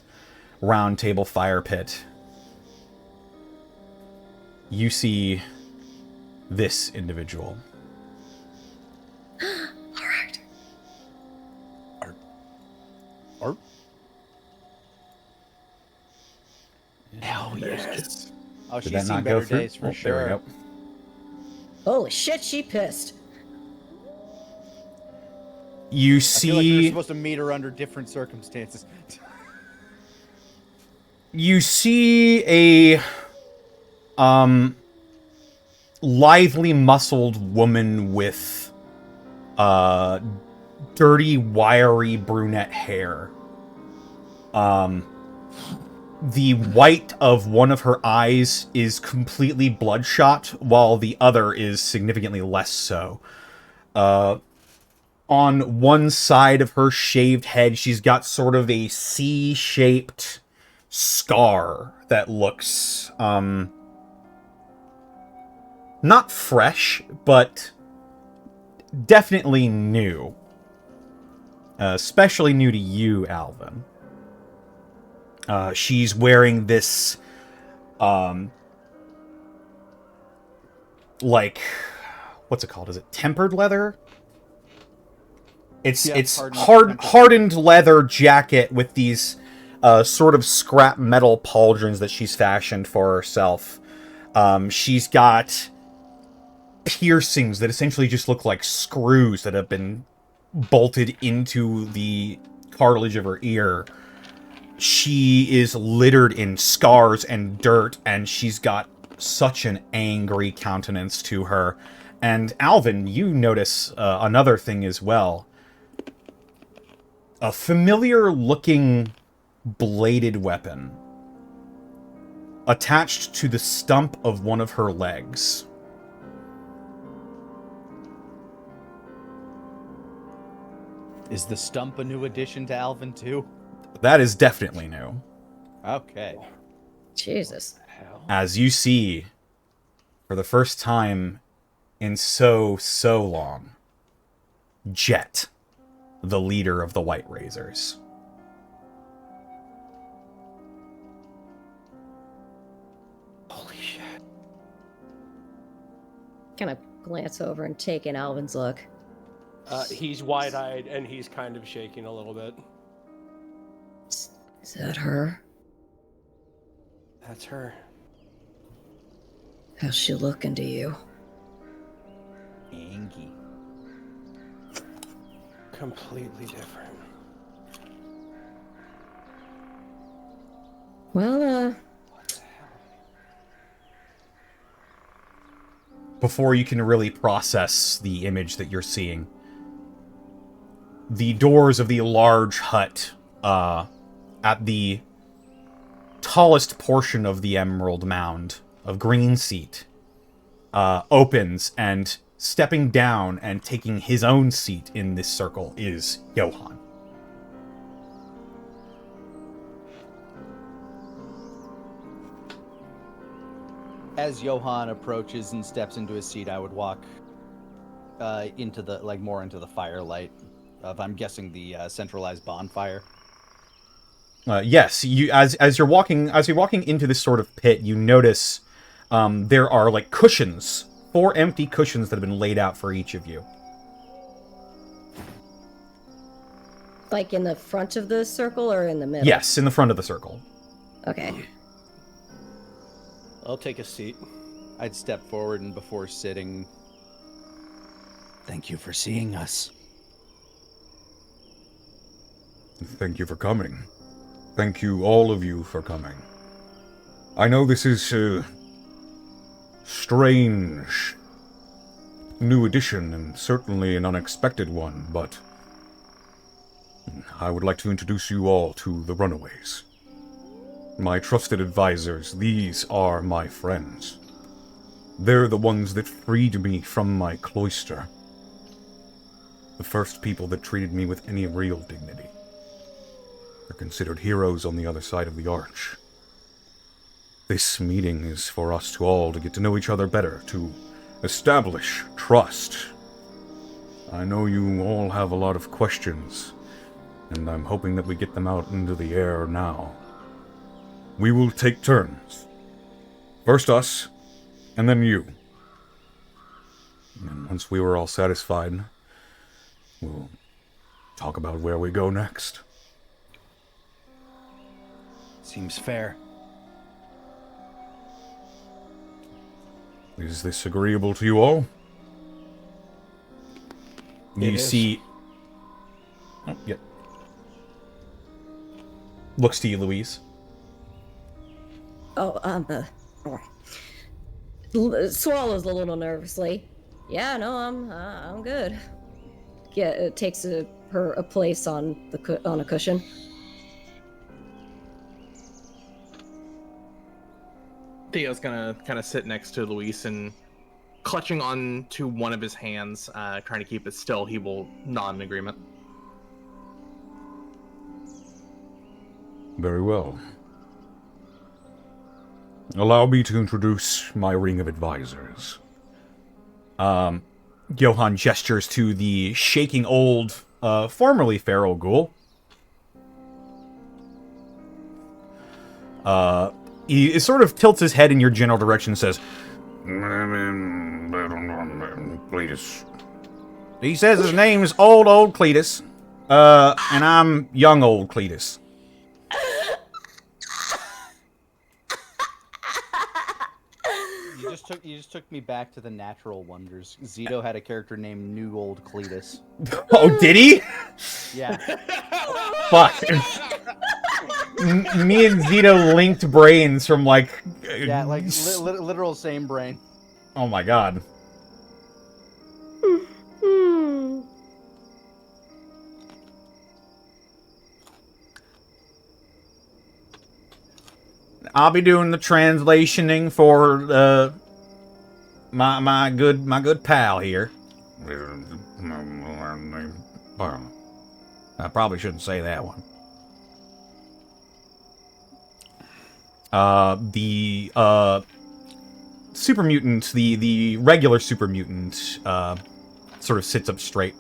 round table fire pit, you see this individual. All right. Art? Hell yes. Oh, Did she's that seen not go better through? days for Oh, sure. there we go. Holy shit, she pissed. You I feel like we were see, supposed to meet her under different circumstances. you see a lively, muscled woman with dirty, wiry brunette hair. The white of one of her eyes is completely bloodshot, while the other is significantly less so. On one side of her shaved head, she's got sort of a C-shaped scar that looks, not fresh, but definitely new. Especially new to you, Alvin. She's wearing this, like, what's it called? Is it tempered leather? It's hardened leather jacket with these sort of scrap metal pauldrons that she's fashioned for herself. She's got piercings that essentially just look like screws that have been bolted into the cartilage of her ear. She is littered in scars and dirt, and she's got such an angry countenance to her. And Alvin, you notice another thing as well. A familiar-looking bladed weapon attached to the stump of one of her legs. Is the stump a new addition to Alvin too? That is definitely new. Okay. Jesus. As you see, for the first time in so long, Jet, the leader of the White Razors. Holy shit. Kind of glance over and take in Alvin's look. He's wide-eyed and he's kind of shaking a little bit. Is that her? That's her. How's she looking to you? Angie. Completely different. Well, Before you can really process the image that you're seeing, the doors of the large hut at the tallest portion of the Emerald Mound of Green Seat opens, and stepping down and taking his own seat in this circle is Johann. As Johann approaches and steps into his seat, I would walk into the more into the firelight of, I'm guessing, the centralized bonfire. Yes, you as you're walking into this sort of pit, you notice there are like cushions, 4 empty cushions that have been laid out for each of you. like in the front of the circle or in the middle? Yes, in the front of the circle. Okay. I'll take a seat. I'd step forward and before sitting, Thank you for seeing us. Thank you for coming. Thank you, all of you, for coming. I know this is a strange new addition and certainly an unexpected one, but I would like to introduce you all to the Runaways. My trusted advisors, these are my friends. They're the ones that freed me from my cloister. The first people that treated me with any real dignity. They're considered heroes on the other side of the arch. This meeting is for us to all to get to know each other better, to establish trust. I know you all have a lot of questions, and I'm hoping that we get them out into the air now. We will take turns. First us, and then you. And once we were all satisfied, we'll talk about where we go next. Seems fair. Is this agreeable to you all? You see... Oh, yep. Looks to you, Louise. Oh, swallows a little nervously. Yeah, no, I'm good. Yeah, it takes her a place on a cushion. Theo's gonna kind of sit next to Luis and clutching on to one of his hands, trying to keep it still. He will nod in agreement. Very well. Allow me to introduce my ring of advisors. Johann gestures to the shaking old, formerly feral ghoul. He sort of tilts his head in your general direction and says, Cletus. he says his name's old Cletus, and I'm young old Cletus. You just took me back to the natural wonders. Zito had a character named New Old Cletus. Oh, did he? Yeah. Fuck. Me and Zito linked brains from like... Yeah, like literal same brain. Oh my god. I'll be doing the translationing for my good pal here. I probably shouldn't say that one. The super mutant, the regular super mutant, sort of sits up straight.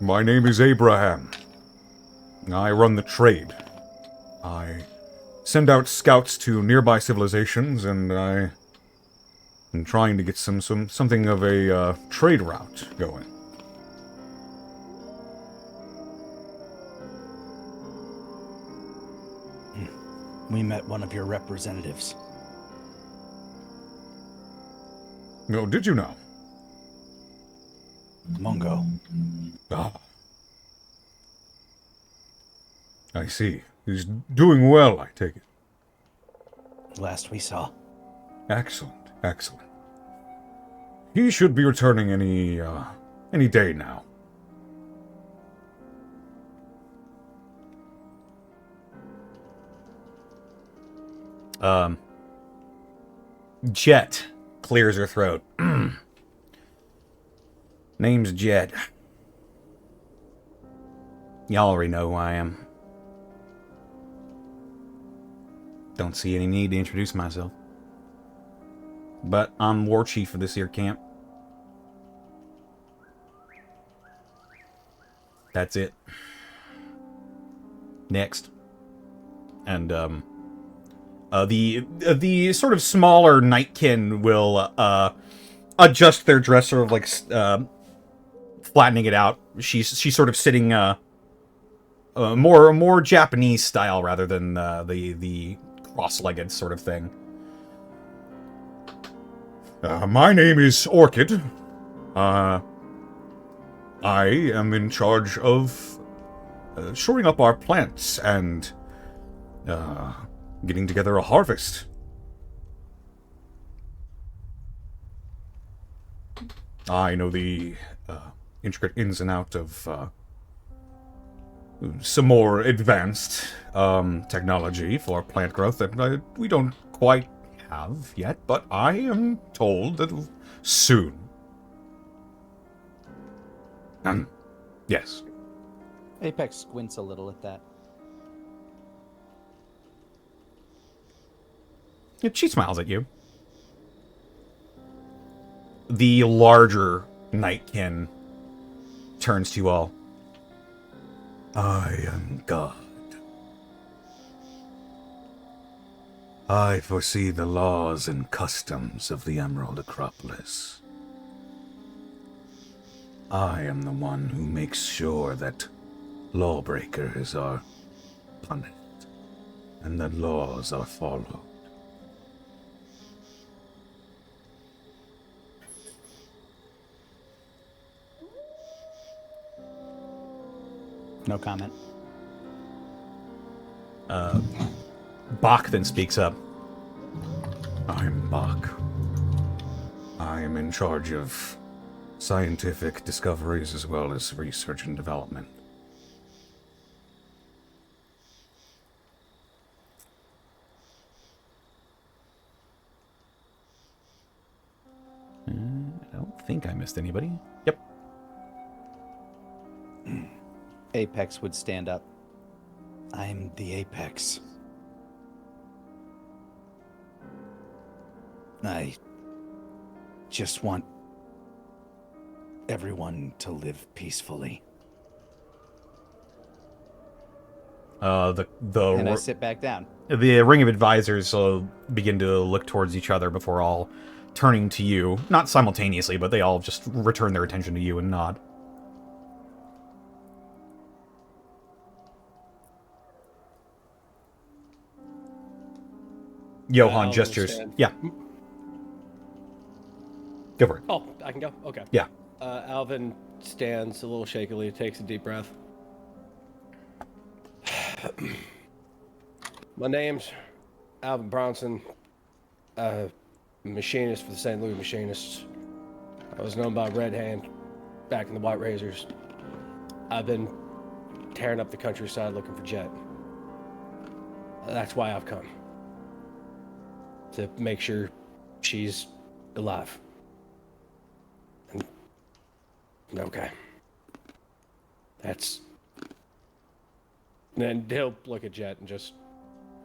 My name is Abraham. I run the trade. I send out scouts to nearby civilizations, and I am trying to get something of a trade route going. We met one of your representatives. No, did you know? Mungo. Ah. I see. He's doing well, I take it. Last we saw. Excellent, excellent. He should be returning any day now. Jet clears her throat. Name's Jet. Y'all already know who I am. Don't see any need to introduce myself. But I'm war chief of this here camp. That's it. Next. And, the sort of smaller Nightkin will, adjust their dress, sort of like, flattening it out. She's sort of sitting, more Japanese style rather than, the cross-legged sort of thing. My name is Orchid. I am in charge of shoring up our plants and getting together a harvest. I know the intricate ins and outs of some more advanced technology for plant growth that we don't quite have yet, but I am told that soon. Yes. Apex squints a little at that. She smiles at you. The larger Nightkin turns to you all. I am God. I foresee the laws and customs of the Emerald Acropolis. I am the one who makes sure that lawbreakers are punished and that laws are followed. No comment. Bach then speaks up. I'm Bach. I am in charge of scientific discoveries as well as research and development. I don't think I missed anybody. Yep. Apex would stand up. I'm the Apex. I just want everyone to live peacefully. And I sit back down. The ring of advisors begin to look towards each other before all turning to you. Not simultaneously, but they all just return their attention to you and nod. Johan Alvin gestures. stands. Yeah. Go for it. Oh, I can go? Okay. Yeah. Alvin stands a little shakily, takes a deep breath. My name's Alvin Bronson, machinist for the St. Louis Machinists. I was known by Red Hand back in the White Razors. I've been tearing up the countryside looking for Jet. That's why I've come. To make sure she's alive. Okay. That's... And he'll look at Jet and just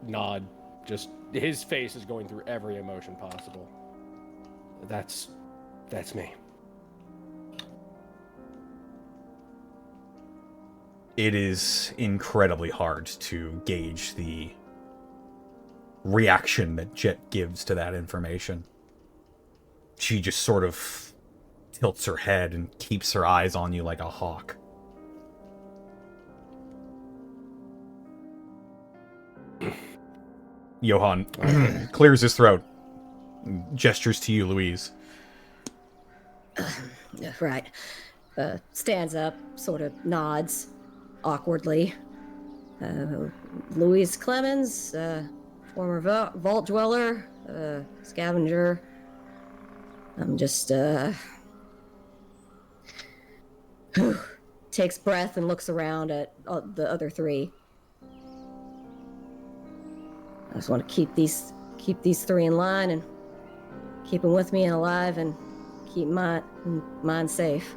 nod. Just, his face is going through every emotion possible. That's me. It is incredibly hard to gauge the reaction that Jet gives to that information. She just sort of tilts her head and keeps her eyes on you like a hawk. Johan clears his throat, gestures to you, Louise. Right. Stands up, sort of nods awkwardly. Louise Clemens, former vault dweller, scavenger. I'm just, takes breath and looks around at the other three. I just want to keep these three in line and keep them with me and alive and keep mine safe.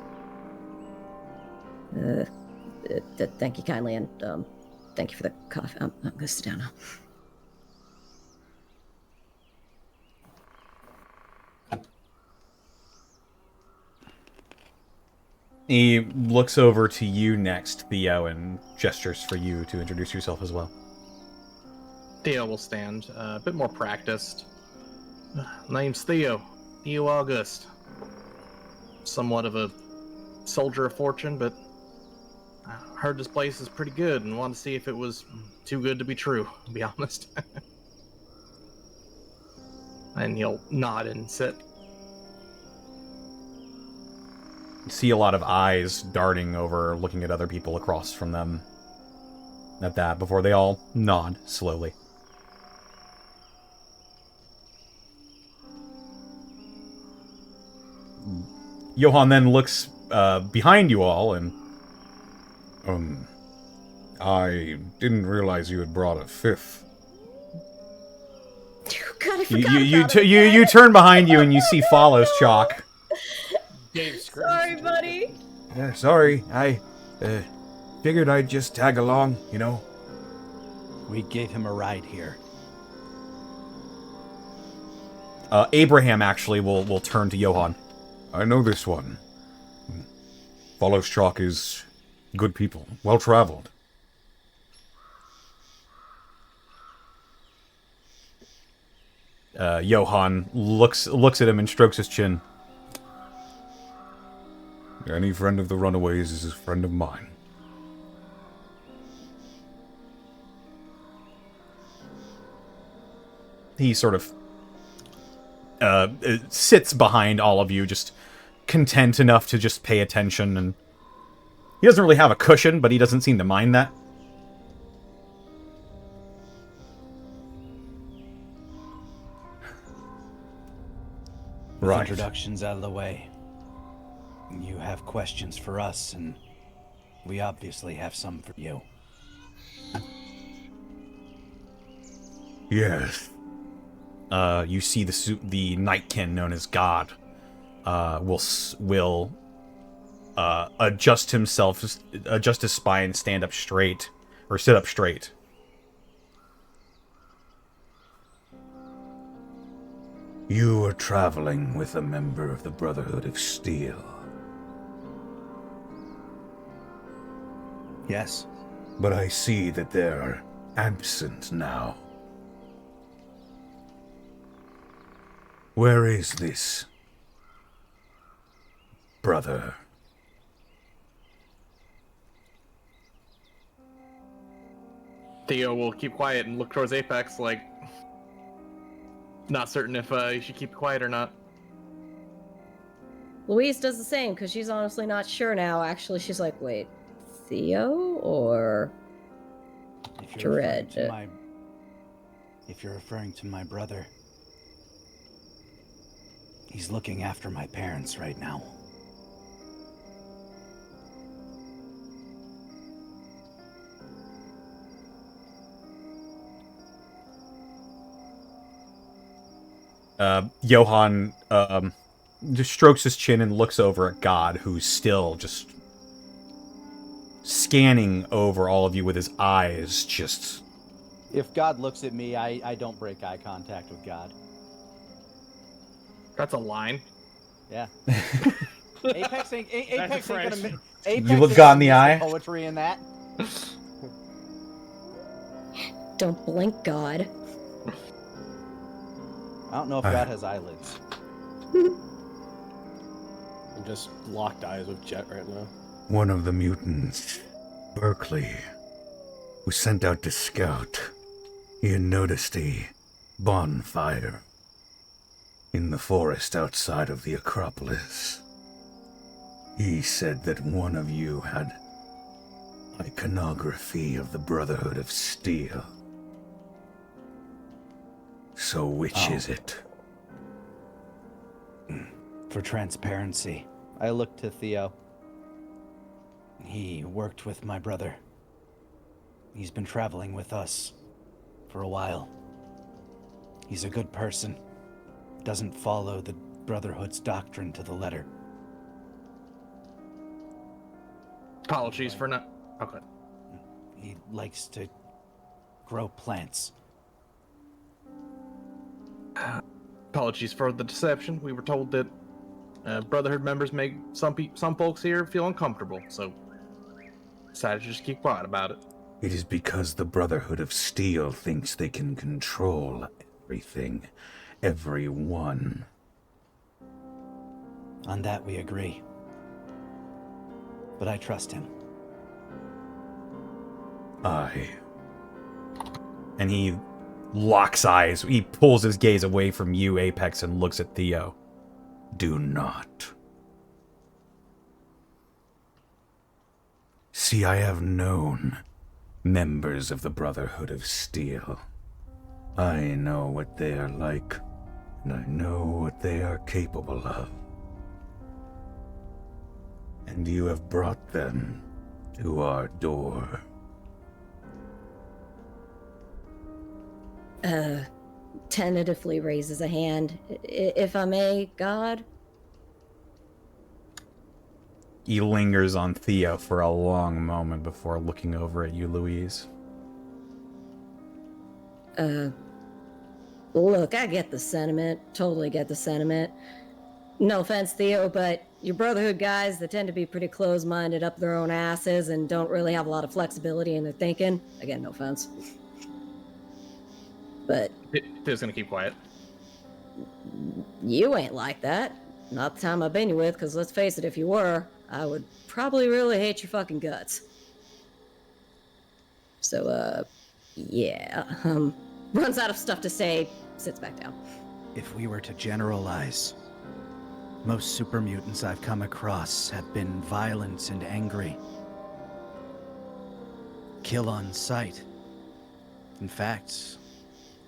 Thank you kindly, and thank you for the coffee. I'm gonna sit down now. He looks over to you next, Theo, and gestures for you to introduce yourself as well. Theo will stand, a bit more practiced. Name's Theo August. Somewhat of a soldier of fortune, but I heard this place is pretty good and wanted to see if it was too good to be true, to be honest. And he'll nod and sit. You see a lot of eyes darting over, looking at other people across from them. At that, before they all nod slowly. Johann then looks behind you all and... I didn't realize you had brought a fifth. God, I forgot You turn behind you and you see Follows Chalk. Dave screams. Sorry, buddy. Yeah, sorry. I figured I'd just tag along, you know. We gave him a ride here. Abraham actually will turn to Johann. I know this one. Follows Chalk is good people, well-traveled. Johann looks at him and strokes his chin. Any friend of the Runaways is a friend of mine. He sort of sits behind all of you, just content enough to just pay attention, and he doesn't really have a cushion, but he doesn't seem to mind that. With Right. introductions out of the way, you have questions for us, and we obviously have some for you. Yes. You see the Nightkin known as God will adjust himself, adjust his spine, stand up straight, or sit up straight. You are traveling with a member of the Brotherhood of Steel. Yes. But I see that they're absent now. Where is this brother? Theo will keep quiet and look towards Apex, like, not certain if he should keep quiet or not. Louise does the same because she's honestly not sure now. Actually, she's like, wait, Theo or If you're referring Dread? to my, if you're referring to my brother, he's looking after my parents right now. Johann just strokes his chin and looks over at God, who's still just scanning over all of you with his eyes, just... If God looks at me, I don't break eye contact with God. That's a line. Yeah. Apex ain't That's gonna French. Apex You look ain't God gonna in the miss eye? poetry in that. Don't blink, God. I don't know if God has eyelids. I'm just locked eyes with Jet right now. One of the mutants, Berkeley, was sent out to scout. He had noticed a bonfire in the forest outside of the Acropolis. He said that one of you had iconography of the Brotherhood of Steel. So which is it? For transparency, I look to Theo. he worked with my brother. He's been traveling with us for a while. He's a good person. Doesn't follow the Brotherhood's doctrine to the letter. Apologies for not. Okay. He likes to grow plants. Apologies for the deception. We were told that Brotherhood members make some folks here feel uncomfortable, so decided to just keep quiet about it. It is because the Brotherhood of Steel thinks they can control everything, everyone. On that we agree. But I trust him. And he locks eyes. He pulls his gaze away from you, Apex, and looks at Theo. Do not. See, I have known members of the Brotherhood of Steel. I know what they are like, and I know what they are capable of. And you have brought them to our door. Tentatively raises a hand. If I may, God? He lingers on Theo for a long moment before looking over at you, Louise. Look, I get the sentiment. Totally get the sentiment. No offense, Theo, but your Brotherhood guys, they tend to be pretty close-minded up their own asses and don't really have a lot of flexibility in their thinking. Again, no offense. But Theo's gonna keep quiet. you ain't like that. Not the time I've been you with, because let's face it, if you were, I would probably really hate your fucking guts. So, yeah. Runs out of stuff to say, sits back down. If we were to generalize, most super mutants I've come across have been violent and angry. Kill on sight. In fact,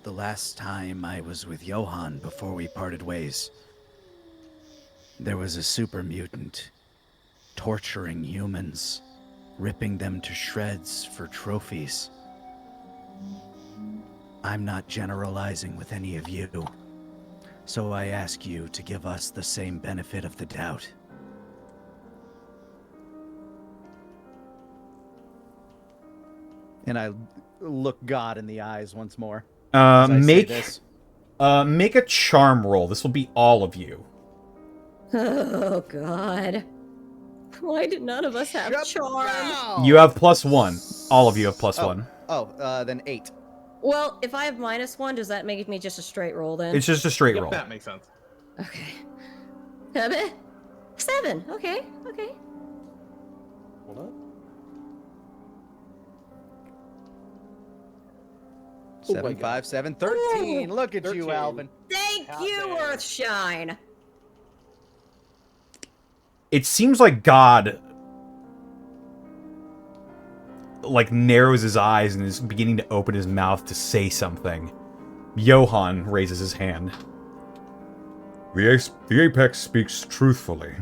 the last time I was with Johann before we parted ways, there was a super mutant torturing humans, ripping them to shreds for trophies. I'm not generalizing with any of you, so I ask you to give us the same benefit of the doubt. And I look God in the eyes once more. as I say Make this. make a charm roll. This will be all of you. Oh, God. Why did none of us have charm? You have +1. All of you have +1. Then 8. Well, if I have -1, does that make me just a straight roll then? It's just a straight Yep, roll. that makes sense. Okay. 7. Okay. Hold on. 7, my God. 5, 7, 13. Ooh, Look at 13. you, Alvin. Thank Hot you, damn. Earthshine. It seems like God narrows his eyes and is beginning to open his mouth to say something. Johann raises his hand. The Apex speaks truthfully.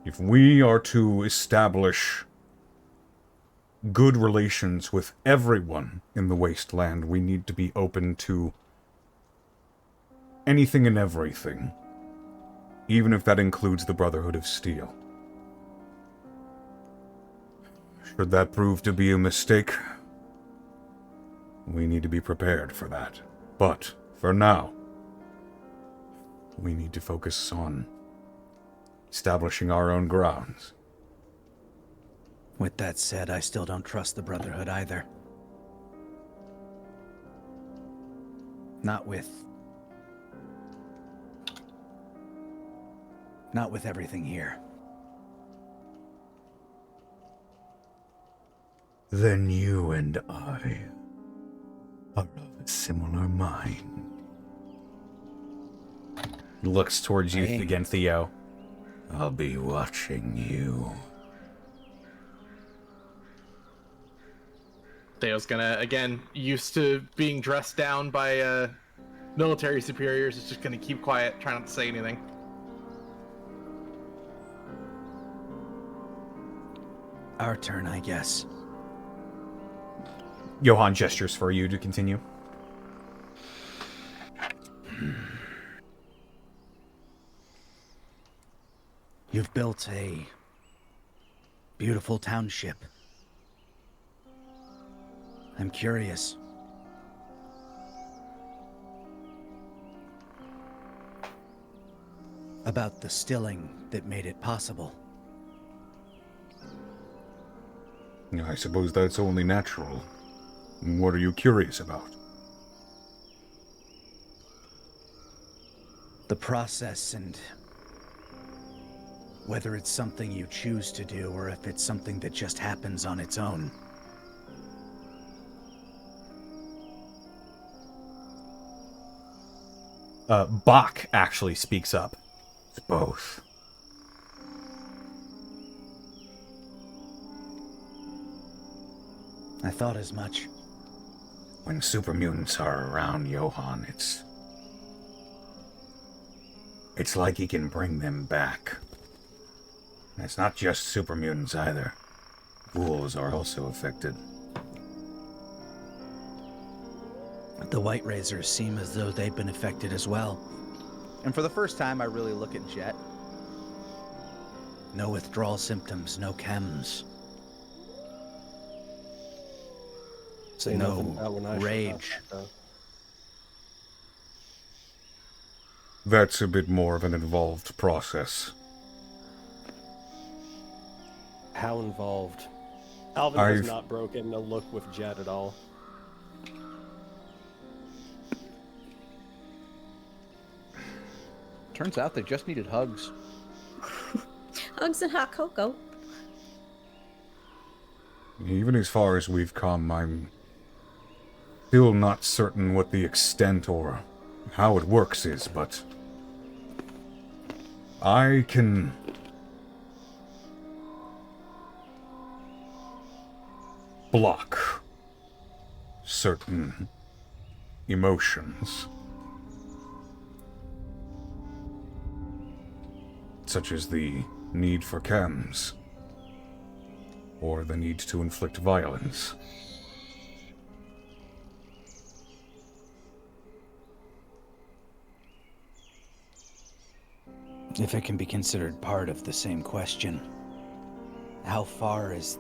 If we are to establish good relations with everyone in the Wasteland, we need to be open to anything and everything, even if that includes the Brotherhood of Steel. Should that prove to be a mistake, we need to be prepared for that. But, for now, we need to focus on establishing our own grounds. With that said, I still don't trust the Brotherhood either. Not with everything here. Then you and I are of a similar mind. He looks towards you Dang. again, Theo. I'll be watching you. Theo's gonna, again, used to being dressed down by military superiors, is just gonna keep quiet, try not to say anything. Our turn, I guess. Johann gestures for you to continue. You've built a beautiful township. I'm curious. About the stilling that made it possible. I suppose that's only natural. What are you curious about? The process and whether it's something you choose to do or if it's something that just happens on its own. Bach actually speaks up. It's both. I thought as much. When super mutants are around Johann, it's like he can bring them back. And it's not just super mutants either. Ghouls are also affected. The White Razors seem as though they've been affected as well. And for the first time, I really look at Jet. No withdrawal symptoms, no chems. Say No nothing about when I shut rage. up, though. That's a bit more of an involved process. How involved? Alvin has not broken a look with Jet at all. Turns out they just needed hugs. Hugs and hot cocoa. Even as far as we've come, I'm still not certain what the extent or how it works is, but I can block certain emotions, such as the need for chems or the need to inflict violence. If it can be considered part of the same question, how far is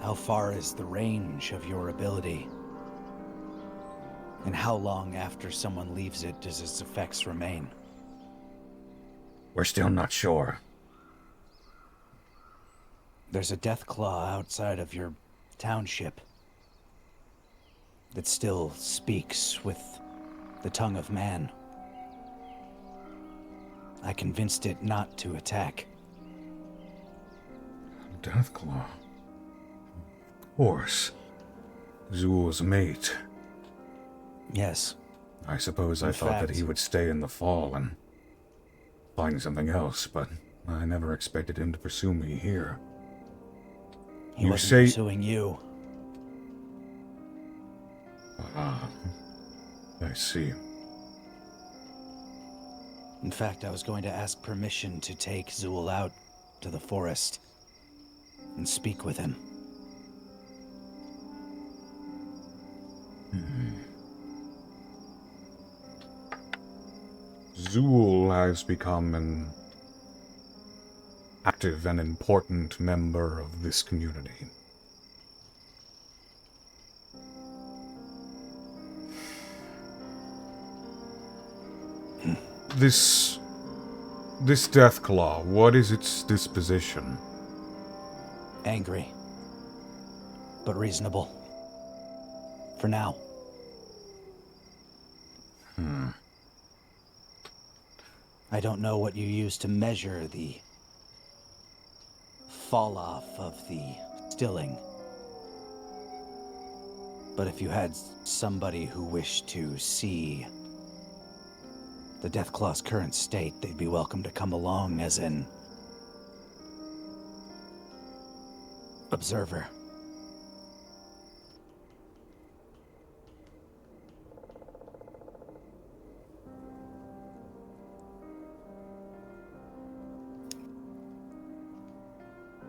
the range of your ability? And how long after someone leaves it does its effects remain? We're still not sure. There's a death claw outside of your township that still speaks with the tongue of man. I convinced it not to attack. Deathclaw. Of course. Zuul's mate. Yes. I suppose I In thought that fact- he would stay in the fall and find something else, but I never expected him to pursue me here. He You wasn't say- pursuing you. Ah, I see. In fact, I was going to ask permission to take Zuul out to the forest and speak with him. Zuul has become an active and important member of this community. This Deathclaw, what is its disposition? Angry, but reasonable. For now. I don't know what you use to measure the fall off of the stilling. But if you had somebody who wished to see the Deathclaw's current state, they'd be welcome to come along as an observer.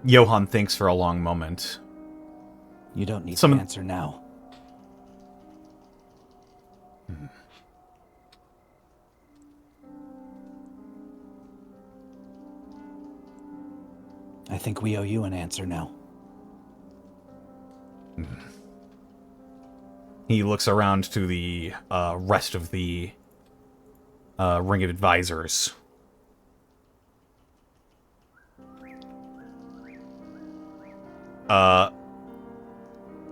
Johann thinks for a long moment. You don't need Some- to answer now. I think we owe you an answer now. He looks around to the rest of the ring of advisors.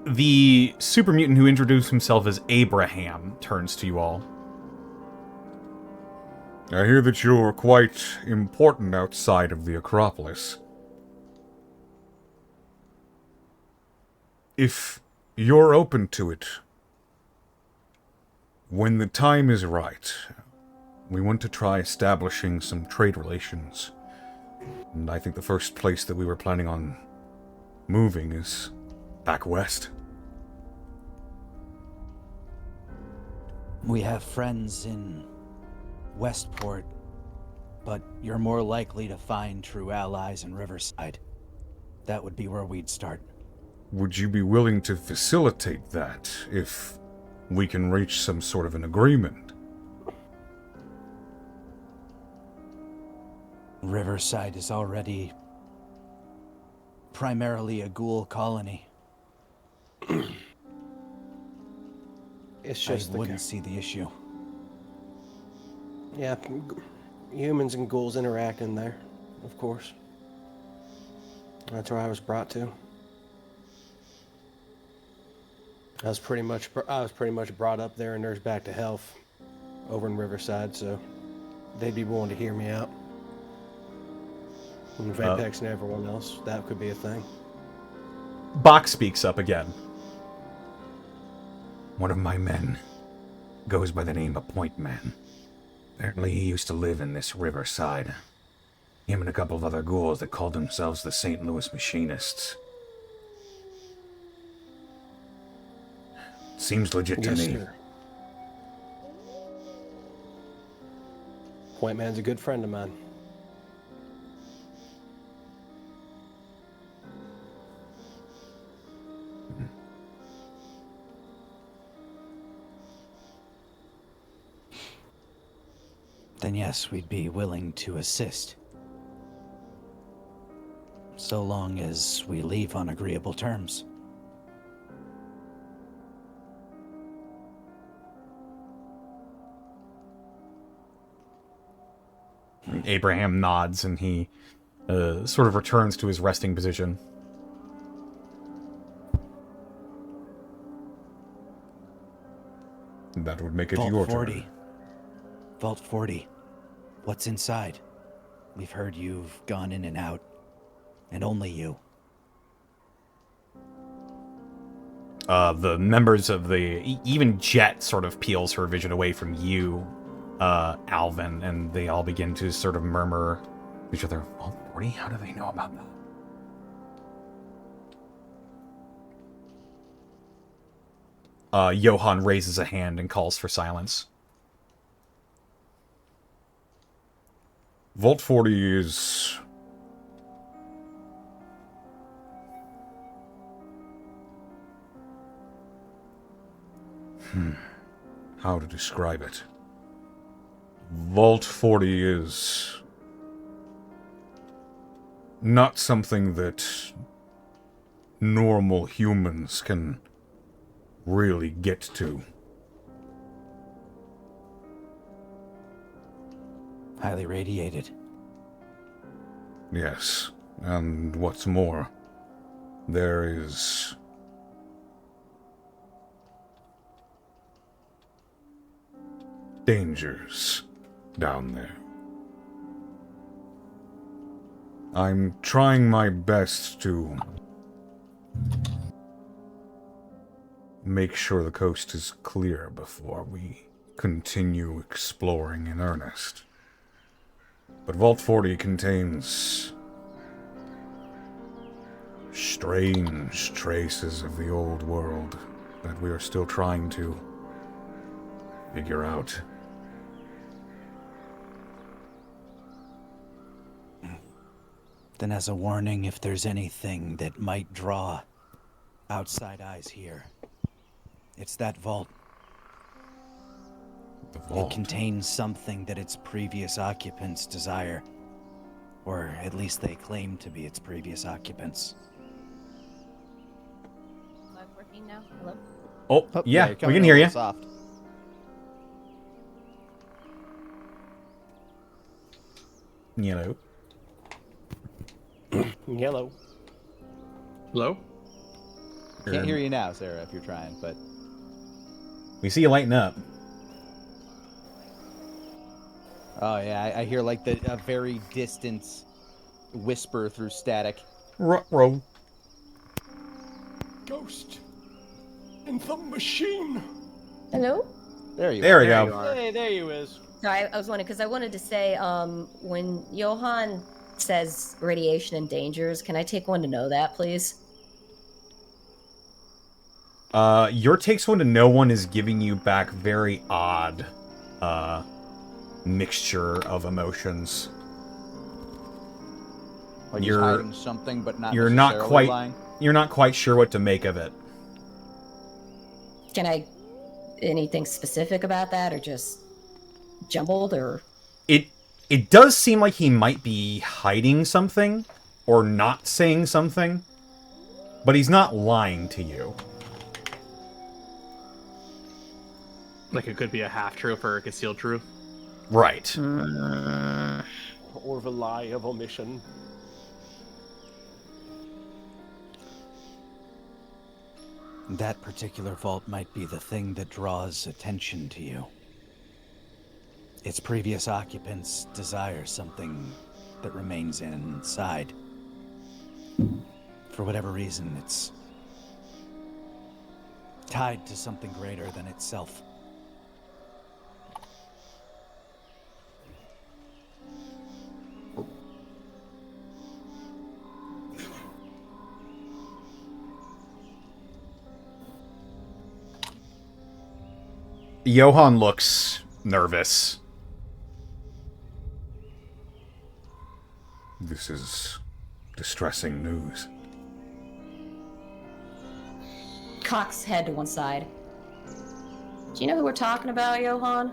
The super mutant who introduced himself as Abraham turns to you all. I hear that you're quite important outside of the Acropolis. If you're open to it, when the time is right, we want to try establishing some trade relations. And I think the first place that we were planning on moving is Back west? We have friends in Westport, but you're more likely to find true allies in Riverside. That would be where we'd start. Would you be willing to facilitate that if we can reach some sort of an agreement? Riverside is already primarily a ghoul colony. It's just I wouldn't see the issue. Yeah, humans and ghouls interact in there, of course. That's where I was brought to. I was pretty much brought up there and nursed back to health over in Riverside, so they'd be willing to hear me out. And Apex and everyone else, that could be a thing. Bach speaks up again. One of my men goes by the name of Point Man. Apparently he used to live in this Riverside. Him and a couple of other ghouls that called themselves the St. Louis Machinists. Seems legit to me. Sir. Point Man's a good friend of mine. Then yes, we'd be willing to assist. So long as we leave on agreeable terms. Abraham nods and he sort of returns to his resting position. That would make it Vault your 40. turn. Vault 40. What's inside? We've heard you've gone in and out. And only you. The members of the... Even Jet sort of peels her vision away from you, Alvin, and they all begin to sort of murmur to each other, Vault 40? How do they know about that? Johann raises a hand and calls for silence. Vault 40 is... How to describe it? Vault 40 is... not something that normal humans can really get to. Highly radiated. Yes, and what's more, there is... dangers down there. I'm trying my best to make sure the coast is clear before we continue exploring in earnest. But Vault 40 contains strange traces of the old world that we are still trying to figure out. Then as a warning, if there's anything that might draw outside eyes here, it's that vault. The vault. It contains something that its previous occupants desire. Or at least they claim to be its previous occupants. Am I working now? Hello? Oh, Oh, yeah, you're we coming can in hear a you. little soft. Yellow. Yellow. Hello? Can't hear you now, Sarah, if you're trying, but... We see you lighting up. Oh, yeah, I hear, like, a very distant whisper through static. Ruh-roh. Ghost in the machine. Hello? There you There are. we There go. you are. Hey, there you is. Sorry, I was wondering because I wanted to say, when Johann says radiation and dangers, can I take one to know that, please? Your takes one to no one is giving you back very odd, mixture of emotions. Like he's hiding something, but not you're not necessarily quite lying. you're not quite sure what to make of it. Can I anything specific about that, or just jumbled, or It does seem like he might be hiding something or not saying something, but he's not lying to you. Like it could be a half truth or a concealed truth. Right. Or the lie of omission. That particular vault might be the thing that draws attention to you. Its previous occupants desire something that remains inside. For whatever reason, it's tied to something greater than itself. Johann looks nervous. This is distressing news. cocks head to one side. Do you know who we're talking about, Johann?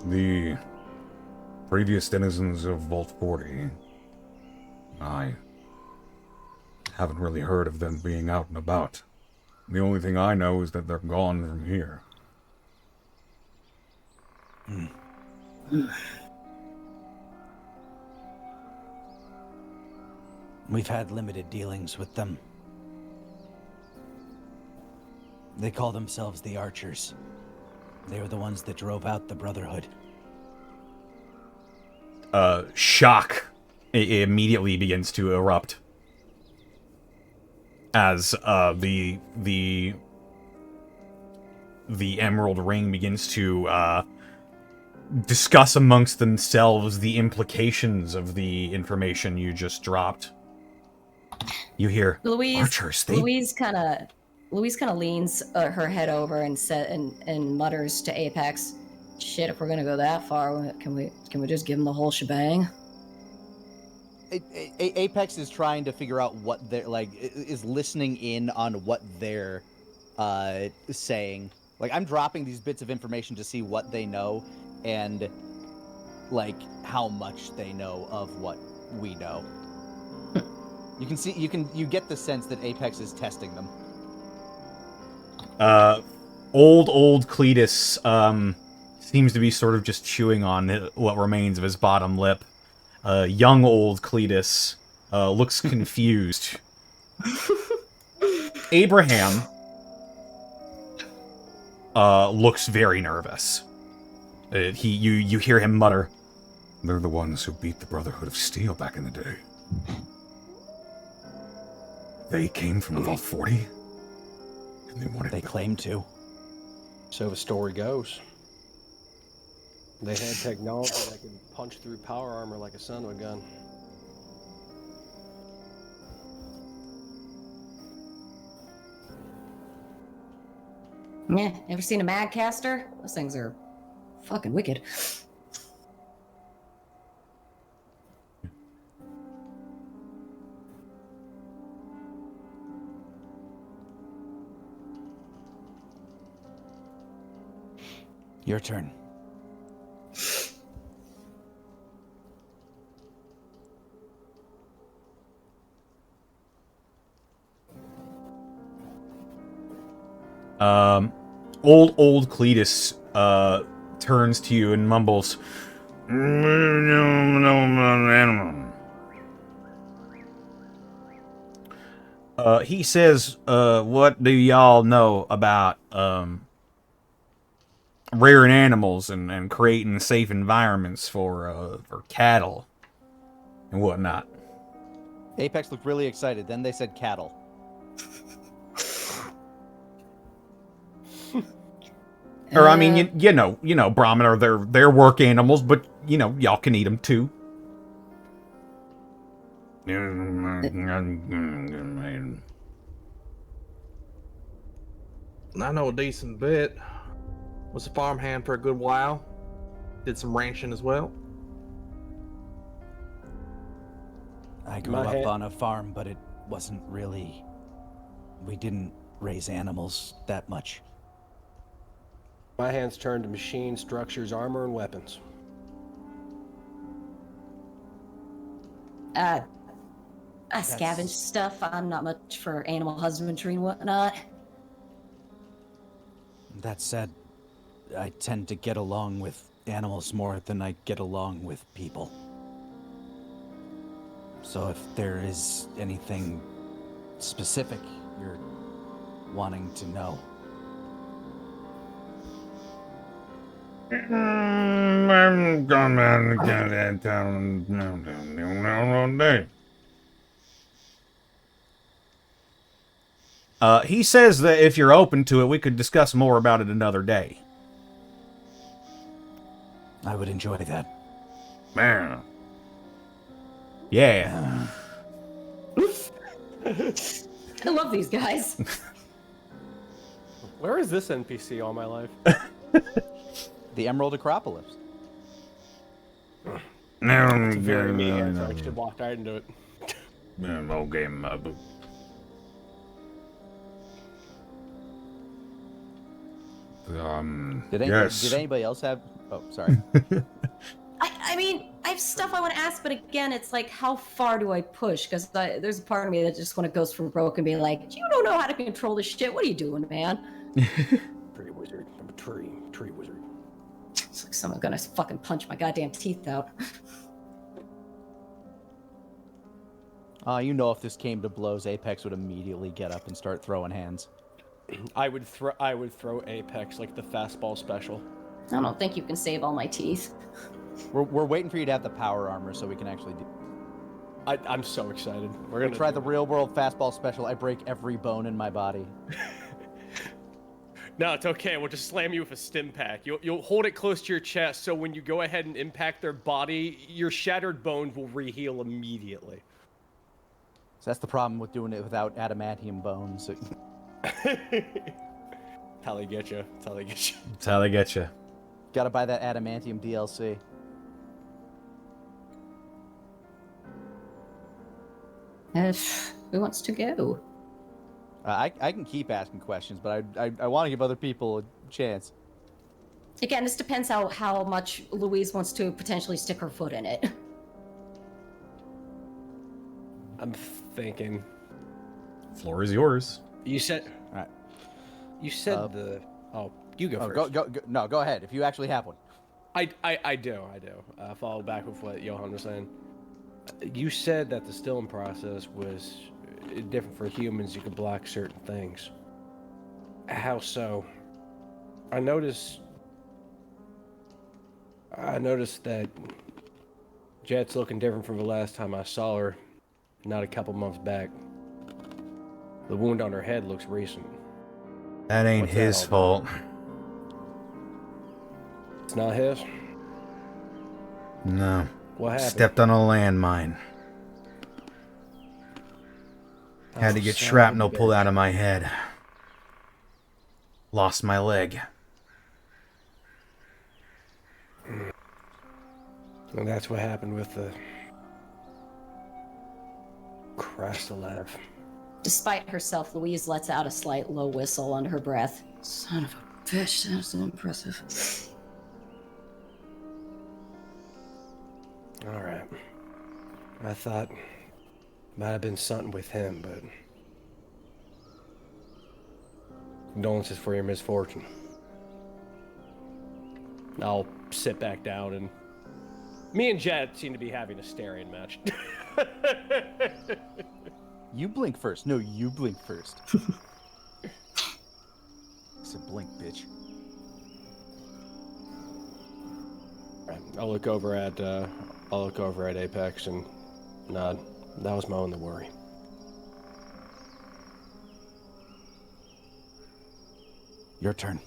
The previous denizens of Vault 40. I haven't really heard of them being out and about. The only thing I know is that they're gone from here. We've had limited dealings with them. They call themselves the Archers. They were the ones that drove out the Brotherhood. Shock immediately begins to erupt as the Emerald Ring begins to discuss amongst themselves the implications of the information you just dropped. You hear Archers. Louise kind of leans her head over and mutters to Apex, "Shit, if we're gonna go that far, can we just give them the whole shebang?" Apex is trying to figure out what they're is listening in on what they're saying. Like, I'm dropping these bits of information to see what they know and how much they know of what we know. You get the sense that Apex is testing them. Old Cletus seems to be sort of just chewing on what remains of his bottom lip. Young old Cletus looks confused. Abraham looks very nervous. You hear him mutter, They're the ones who beat the Brotherhood of Steel back in the day. They came from Vault 40? And They claim to. So the story goes. They had technology that could punch through power armor like a son of a gun. Yeah, ever seen a Madcaster? Those things are fucking wicked. Your turn. Old Cletus turns to you and mumbles, he says, what do y'all know about rearing animals and creating safe environments for cattle and whatnot? Apex looked really excited. Then they said cattle. Or, I mean, you know, Brahmin are they're work animals, but, y'all can eat them, too. I know a decent bit. Was a farmhand for a good while. Did some ranching as well. I grew up on a farm, but it wasn't really... We didn't raise animals that much. My hands turned to machines, structures, armor, and weapons. I scavenge stuff. I'm not much for animal husbandry and whatnot. That said, I tend to get along with animals more than I get along with people. So if there is anything specific you're wanting to know. I'm gonna get that down all day. He says that if you're open to it, we could discuss more about it another day. I would enjoy that. Man. Yeah. I love these guys. Where is this NPC all my life? The Emerald Acropolis. It's a very me answer. I should have walked right into it. Okay, my boo. Yes. Did anybody else have? Oh, sorry. I mean, I have stuff I want to ask, but again, it's like, how far do I push? Because there's a part of me that just want to go from broke and be like, you don't know how to control this shit. What are you doing, man? Tree wizard. I'm a tree wizard. It's like someone's gonna fucking punch my goddamn teeth out. You know, if this came to blows, Apex would immediately get up and start throwing hands. I would throw Apex like the fastball special. I don't think you can save all my teeth. We're waiting for you to have the power armor so we can actually do. I'm so excited. We're gonna try the real world fastball special. I break every bone in my body. No, it's okay. We'll just slam you with a stim pack. You'll hold it close to your chest, so when you go ahead and impact their body, your shattered bones will reheal immediately. So that's the problem with doing it without adamantium bones. How they get you. That's how they get you. That's how they get you. Gotta buy that adamantium DLC. Who wants to go? I can keep asking questions, but I want to give other people a chance. Again, this depends how much Louise wants to potentially stick her foot in it. I'm thinking. Floor is yours. You said. All right. You said you go first. Go ahead. If you actually have one. I do. Follow back with what Johan was saying. You said that the stilling process was different for humans. You could block certain things. How so? I noticed that Jet's looking different from the last time I saw her, not a couple months back. The wound on her head looks recent. That ain't What's that his all fault. It's not his? No. What happened? Stepped on a landmine. Had to get shrapnel pulled out of my head. Lost my leg. And that's what happened with the Krastalev. Despite herself, Louise lets out a slight low whistle under her breath. Son of a bitch, that's impressive. Alright. I thought might have been something with him, but condolences for your misfortune. I'll sit back down, and me and Jet seem to be having a staring match. You blink first. No, you blink first. I said blink, bitch. I'll look over at Apex and nod. That was my only worry. Your turn.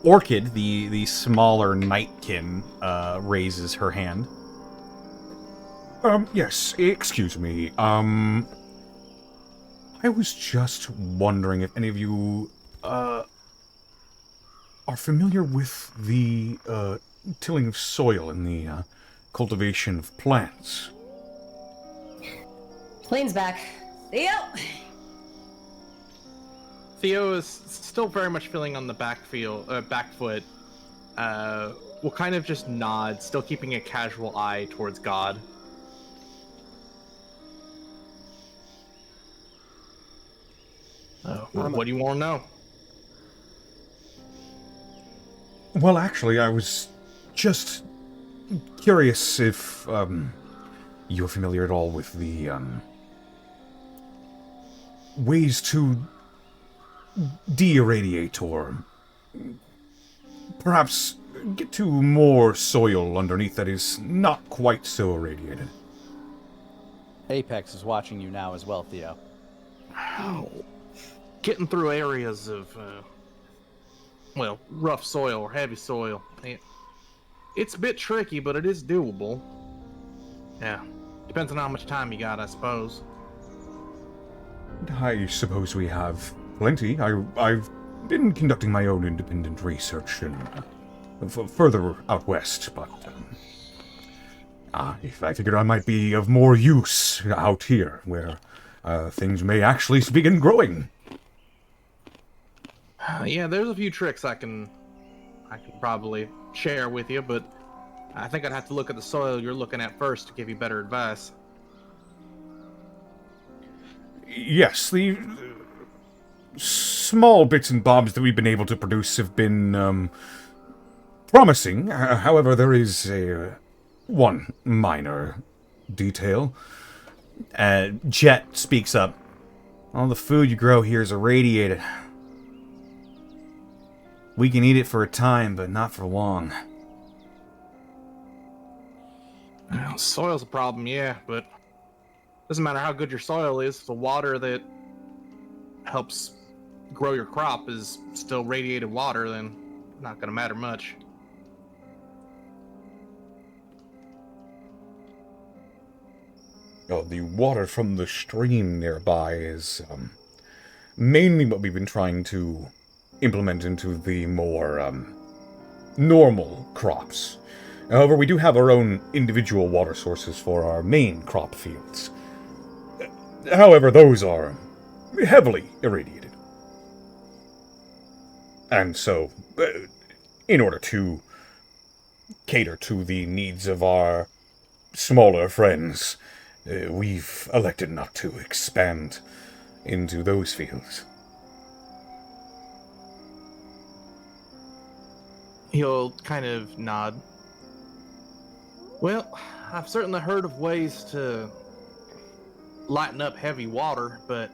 Orchid, the smaller nightkin, raises her hand. Yes, excuse me. I was just wondering if any of you, are familiar with the, tilling of soil and the, cultivation of plants. Plane's back. Theo! Theo is still very much feeling on the back foot. Will kind of just nod, still keeping a casual eye towards God. What do you want to know? Well, actually, I was just curious if, you're familiar at all with the, ways to de-irradiate or perhaps get to more soil underneath that is not quite so irradiated. Apex is watching you now as well, Theo. Getting through areas of, rough soil or heavy soil. It's a bit tricky, but it is doable. Yeah. Depends on how much time you got, I suppose. I suppose we have plenty. I've been conducting my own independent research in further out west, but I figured I might be of more use out here, where things may actually begin growing. Yeah, there's a few tricks I can probably share with you, but I think I'd have to look at the soil you're looking at first to give you better advice. Yes, the small bits and bobs that we've been able to produce have been promising. However, there is one minor detail. Jet speaks up. All the food you grow here is irradiated. We can eat it for a time, but not for long. Well, soil's a problem, yeah, but doesn't matter how good your soil is. The water that helps grow your crop is still radiated water, then not going to matter much. Oh, the water from the stream nearby is mainly what we've been trying to implement into the more normal crops. However, we do have our own individual water sources for our main crop fields. However, those are heavily irradiated. And so, in order to cater to the needs of our smaller friends, we've elected not to expand into those fields. He'll kind of nod. Well, I've certainly heard of ways to lighten up heavy water, but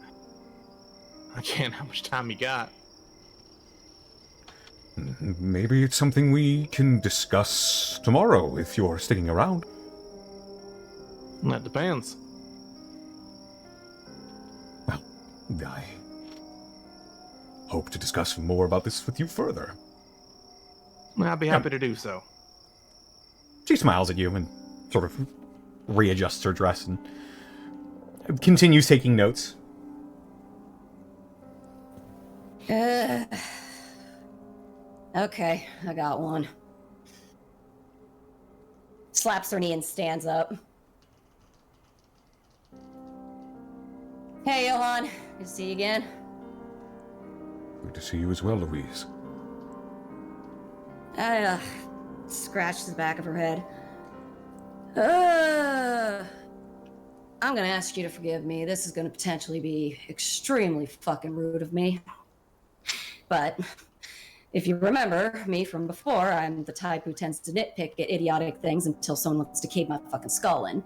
again, how much time you got? Maybe it's something we can discuss tomorrow if you're sticking around. That depends. Well, I hope to discuss more about this with you further. I'd be happy to do so. She smiles at you and sort of readjusts her dress and continues taking notes. Okay, I got one. Slaps her knee and stands up. Hey, Johan. Good to see you again. Good to see you as well, Louise. I scratched the back of her head. I'm gonna ask you to forgive me. This is gonna potentially be extremely fucking rude of me. But if you remember me from before, I'm the type who tends to nitpick at idiotic things until someone wants to cave my fucking skull in.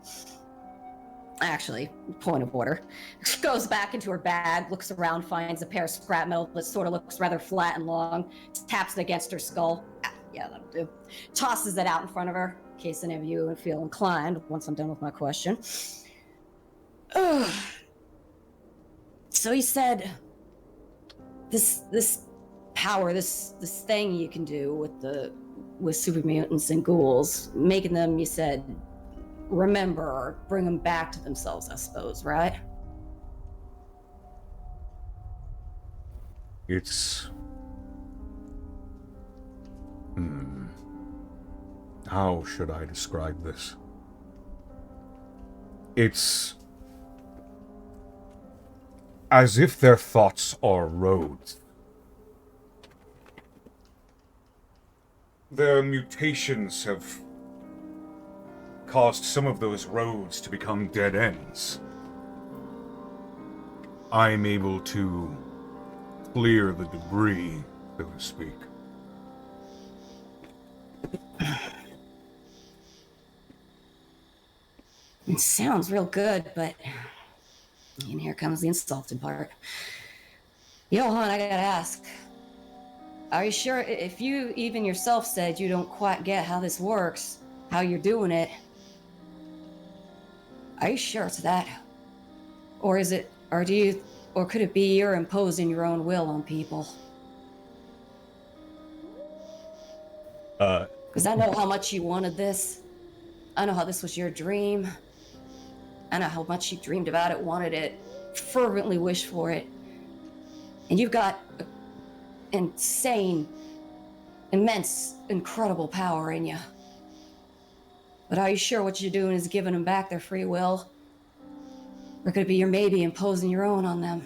Actually, point of order. She goes back into her bag, looks around, finds a pair of scrap metal that sort of looks rather flat and long, taps it against her skull. Yeah, that'll do. Tosses it out in front of her, in case any of you feel inclined, once I'm done with my question. So he said, this power, this thing you can do with super mutants and ghouls, making them, you said, remember or bring them back to themselves, I suppose, right? It's... How should I describe this? It's as if their thoughts are roads. Their mutations have caused some of those roads to become dead ends. I'm able to clear the debris, so to speak. It sounds real good, but... And here comes the insulting part. Johan, I gotta ask. Are you sure if you even yourself said you don't quite get how this works, how you're doing it, are you sure it's that? Or is it, or could it be you're imposing your own will on people? Because I know how much you wanted this. I know how this was your dream. I know how much you dreamed about it, wanted it, fervently wished for it. And you've got insane, immense, incredible power in you. But are you sure what you're doing is giving them back their free will? Or could it be you're maybe imposing your own on them?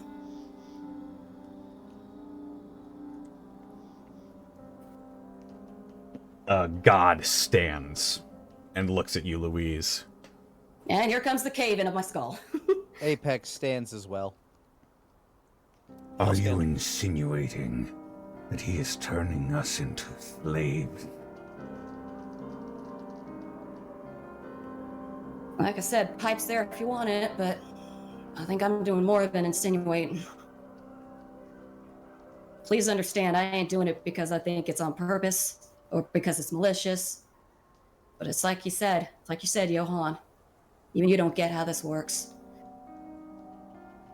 God stands and looks at you, Louise. And here comes the cave-in of my skull. Apex stands as well. Are you insinuating that he is turning us into slaves? Like I said, pipe's there if you want it, but I think I'm doing more than insinuating. Please understand, I ain't doing it because I think it's on purpose or because it's malicious. But it's like you said, Johan. Even you don't get how this works.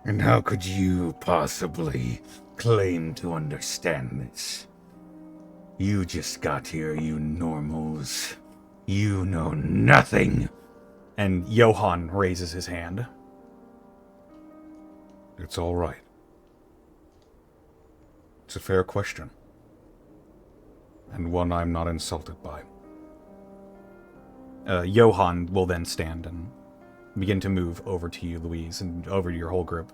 And how could you possibly claim to understand this? You just got here, you normals. You know nothing. And Johan raises his hand. It's all right. It's a fair question. And one I'm not insulted by. Johan will then stand and begin to move over to you, Louise, and over to your whole group.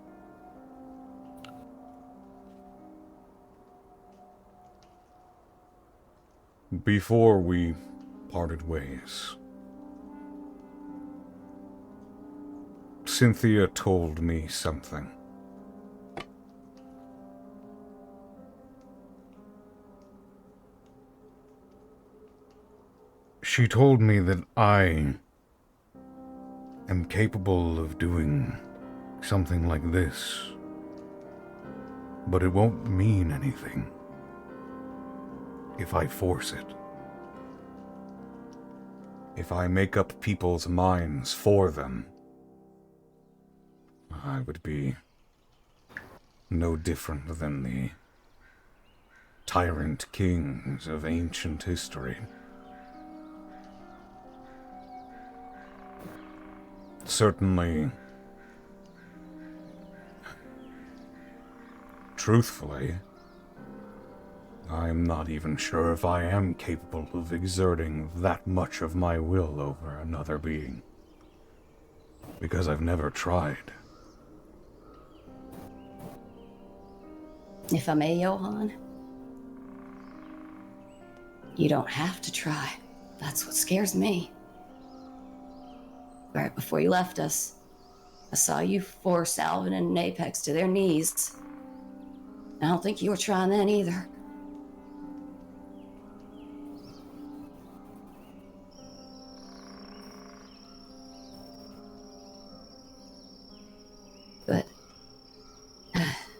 Before we parted ways, Cynthia told me something. She told me that I am capable of doing something like this, but it won't mean anything if I force it. If I make up people's minds for them, I would be no different than the tyrant kings of ancient history. Certainly, truthfully, I'm not even sure if I am capable of exerting that much of my will over another being. Because I've never tried. If I may, Johan, you don't have to try. That's what scares me. Right before you left us, I saw you force Alvin and Apex to their knees. I don't think you were trying then either. But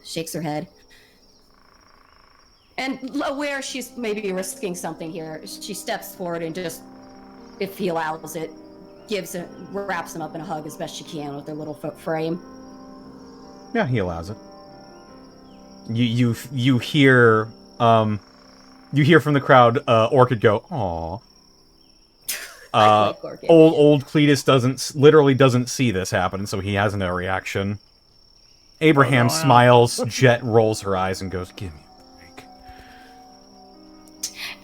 shakes her head. And aware she's maybe risking something here, she steps forward and just, if he allows it, wraps him up in a hug as best she can with their little frame. Yeah, he allows it. You hear from the crowd, Orchid go, "Aw." like organic old Cletus literally doesn't see this happen, so he has no reaction. Abraham smiles, Jet rolls her eyes and goes, "Give me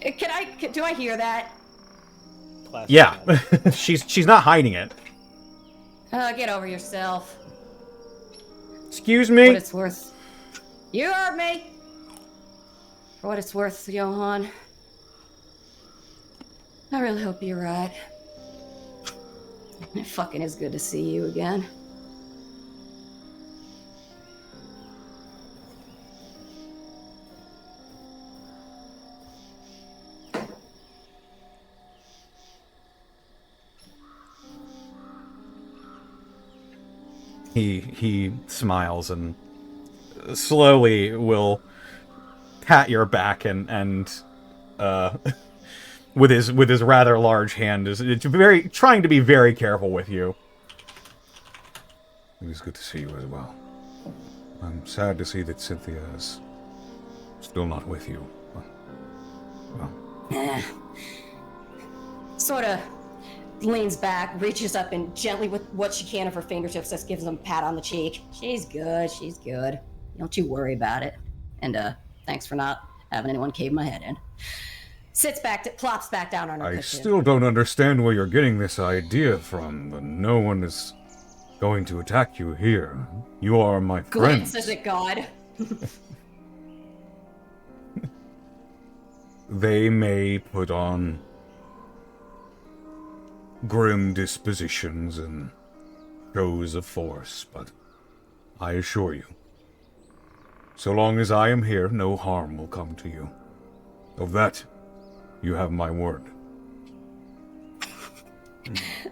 a break." Do I hear that? Classic Yeah, dad. she's not hiding it. Get over yourself. Excuse What me? it's worth. You heard me! For what it's worth, Johan. I really hope you're right. It fucking is good to see you again. He smiles and slowly will pat your back and with his rather large hand is trying to be very careful with you. It is good to see you as well. I'm sad to see that Cynthia is still not with you. Well, Sort of leans back, reaches up, and gently with what she can of her fingertips just gives him a pat on the cheek. She's good. Don't you worry about it. And thanks for not having anyone cave my head in. Plops back down on her I cushion. still don't understand where you're getting this idea from, but no one is going to attack you here. You are my friends. Glances at God. They may put on grim dispositions and shows of force, but I assure you, so long as I am here, no harm will come to you. Of that, you have my word.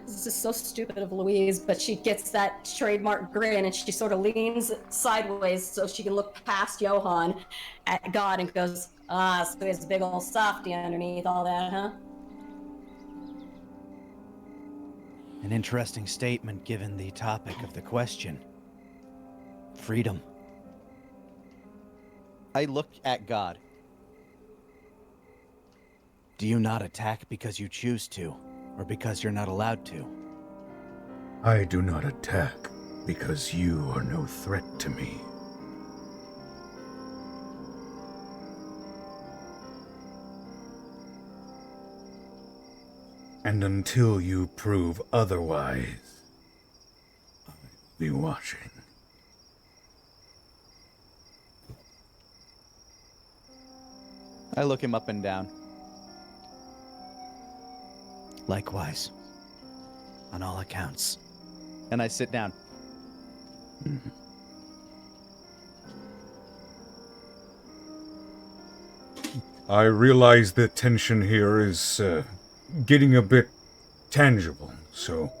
This is so stupid of Louise, but she gets that trademark grin and she sort of leans sideways so she can look past Johan at God and goes, so he has a big old softy underneath all that, huh? An interesting statement given the topic of the question. Freedom. I look at God. Do you not attack because you choose to, or because you're not allowed to? I do not attack because you are no threat to me. And until you prove otherwise, I'll be watching. I look him up and down. Likewise. On all accounts. And I sit down. I realize the tension here is getting a bit tangible, so...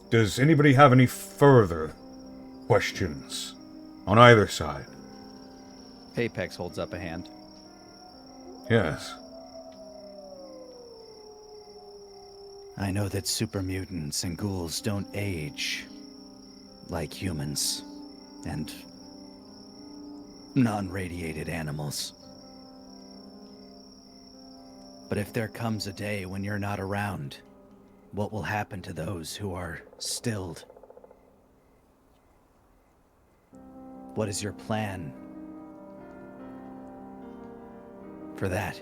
Does anybody have any further questions on either side? Apex holds up a hand. Yes. I know that super mutants and ghouls don't age like humans and non-radiated animals. But if there comes a day when you're not around, what will happen to those who are stilled? What is your plan for that?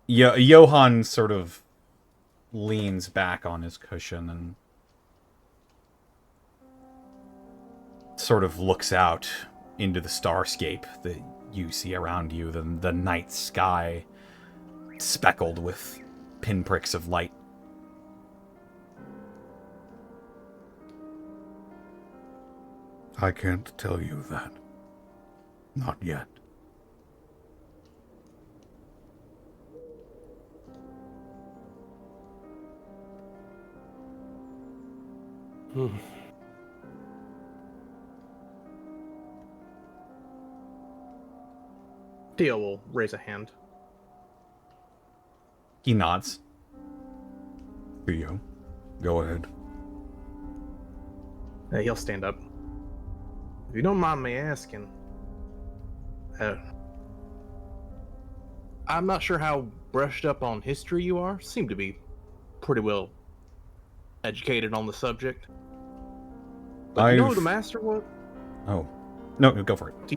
Johan sort of leans back on his cushion and sort of looks out into the starscape that you see around you, the night sky speckled with pinpricks of light. I can't tell you that. Not yet. Dio will raise a hand. He nods. Theo, go ahead. He'll stand up. If you don't mind me asking, I'm not sure how brushed up on history you are. Seem to be pretty well educated on the subject. But do you know who the master was? Oh. No, go for it. Do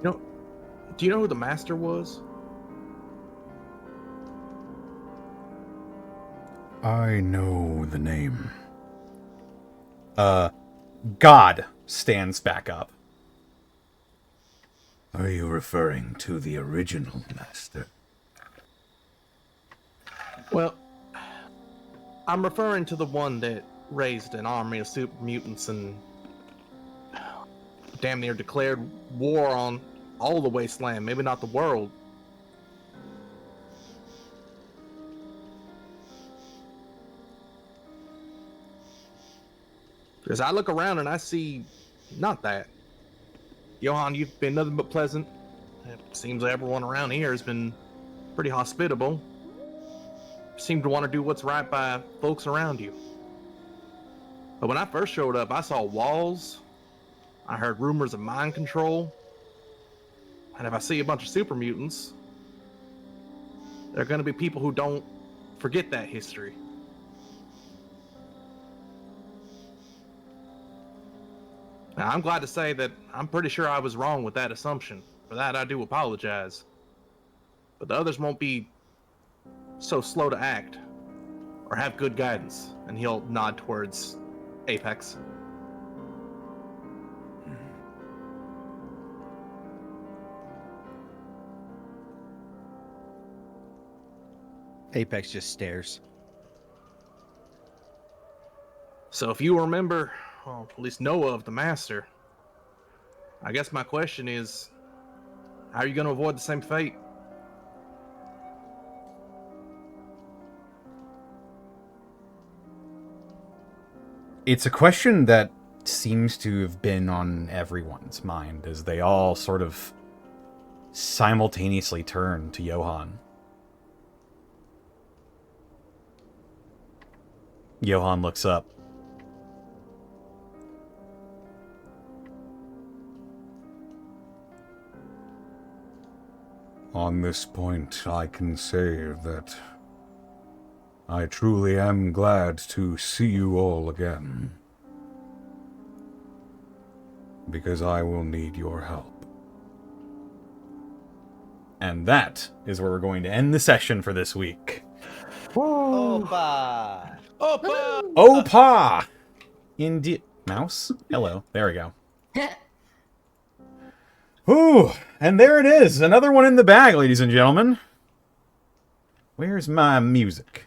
you know who the master was? I know the name. God stands back up. Are you referring to the original master? Well, I'm referring to the one that raised an army of super mutants and damn near declared war on all the wasteland, maybe not the world. Because I look around and I see not that. Johan, you've been nothing but pleasant. It seems everyone around here has been pretty hospitable. Seem to want to do what's right by folks around you. But when I first showed up, I saw walls. I heard rumors of mind control. And if I see a bunch of super mutants, there are going to be people who don't forget that history. Now, I'm glad to say that I'm pretty sure I was wrong with that assumption. For that, I do apologize. But the others won't be so slow to act or have good guidance. And he'll nod towards Apex. Apex just stares. So if you remember, or at least know of the Master, I guess my question is, how are you going to avoid the same fate? It's a question that seems to have been on everyone's mind as they all sort of simultaneously turn to Johan. Johan looks up. On this point, I can say that I truly am glad to see you all again. Because I will need your help. And that is where we're going to end the session for this week. Opa! Opa! Opa! Indeed. Mouse? Hello. There we go. Ooh, and there it is. Another one in the bag, ladies and gentlemen. Where's my music?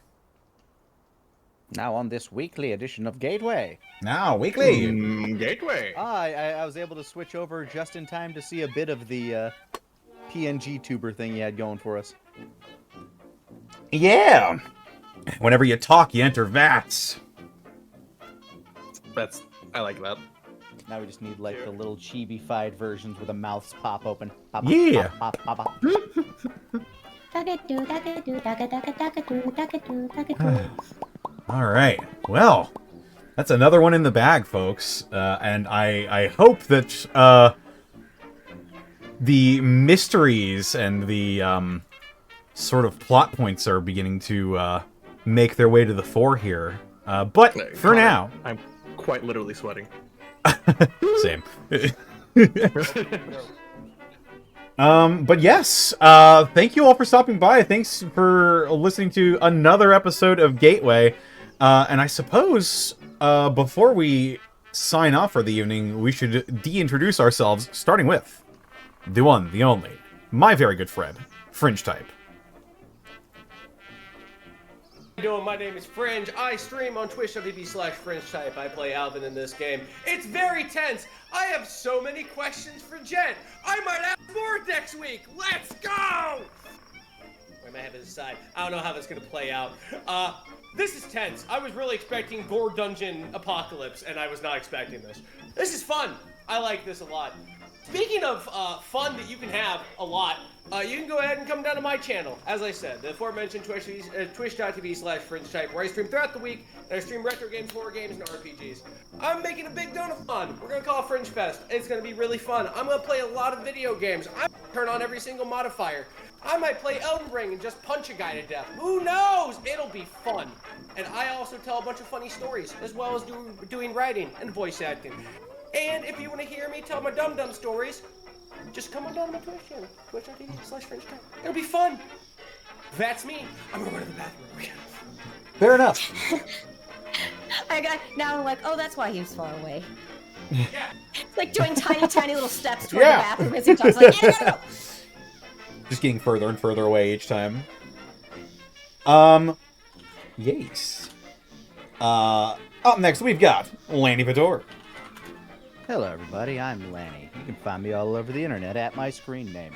Now on this weekly edition of Gateway. Now, weekly. Gateway. I was able to switch over just in time to see a bit of the PNG tuber thing you had going for us. Yeah. Whenever you talk, you enter vats. I like that. Now we just need like the little chibi-fied versions where the mouths pop open. Pop, Yeah. Pop, pop, pop, All right. Well, that's another one in the bag, folks. And I hope that the mysteries and the sort of plot points are beginning to make their way to the fore here. But for Connor, now... I'm quite literally sweating. Same. But yes, thank you all for stopping by. Thanks for listening to another episode of Gateway. And I suppose before we sign off for the evening, we should de-introduce ourselves, starting with the one, the only, my very good friend, Fringe Type. How you doing? My name is Fringe. I stream on twitch.tv/FringeType. I play Alvin in this game. It's very tense. I have so many questions for Jen. I might have more next week. Let's go! Where am I having this side? I don't know how this is going to play out. This is tense. I was really expecting Gore Dungeon Apocalypse, and I was not expecting this. This is fun. I like this a lot. Speaking of fun that you can have a lot, you can go ahead and come down to my channel. As I said, the aforementioned twitch.tv/fringetype, where I stream throughout the week, and I stream retro games, horror games, and RPGs. I'm making a big donathon. We're going to call it Fringe Fest. It's going to be really fun. I'm going to play a lot of video games. I'm going to turn on every single modifier. I might play Elden Ring and just punch a guy to death. Who knows? It'll be fun. And I also tell a bunch of funny stories, as well as doing writing and voice acting. And if you want to hear me tell my dum-dum stories, just come on down to my Twitch channel, twitch.tv/fringetype. It'll be fun. That's me. I'm going to go to the bathroom. Fair enough. Now I'm like, oh, that's why he was far away. Yeah. It's like doing tiny little steps toward Yeah. the bathroom as he talks. Like, yeah, I gotta go. Just getting further and further away each time. Yes. Up next we've got Lanny Vidor. Hello, everybody. I'm Lanny. You can find me all over the internet at my screen name.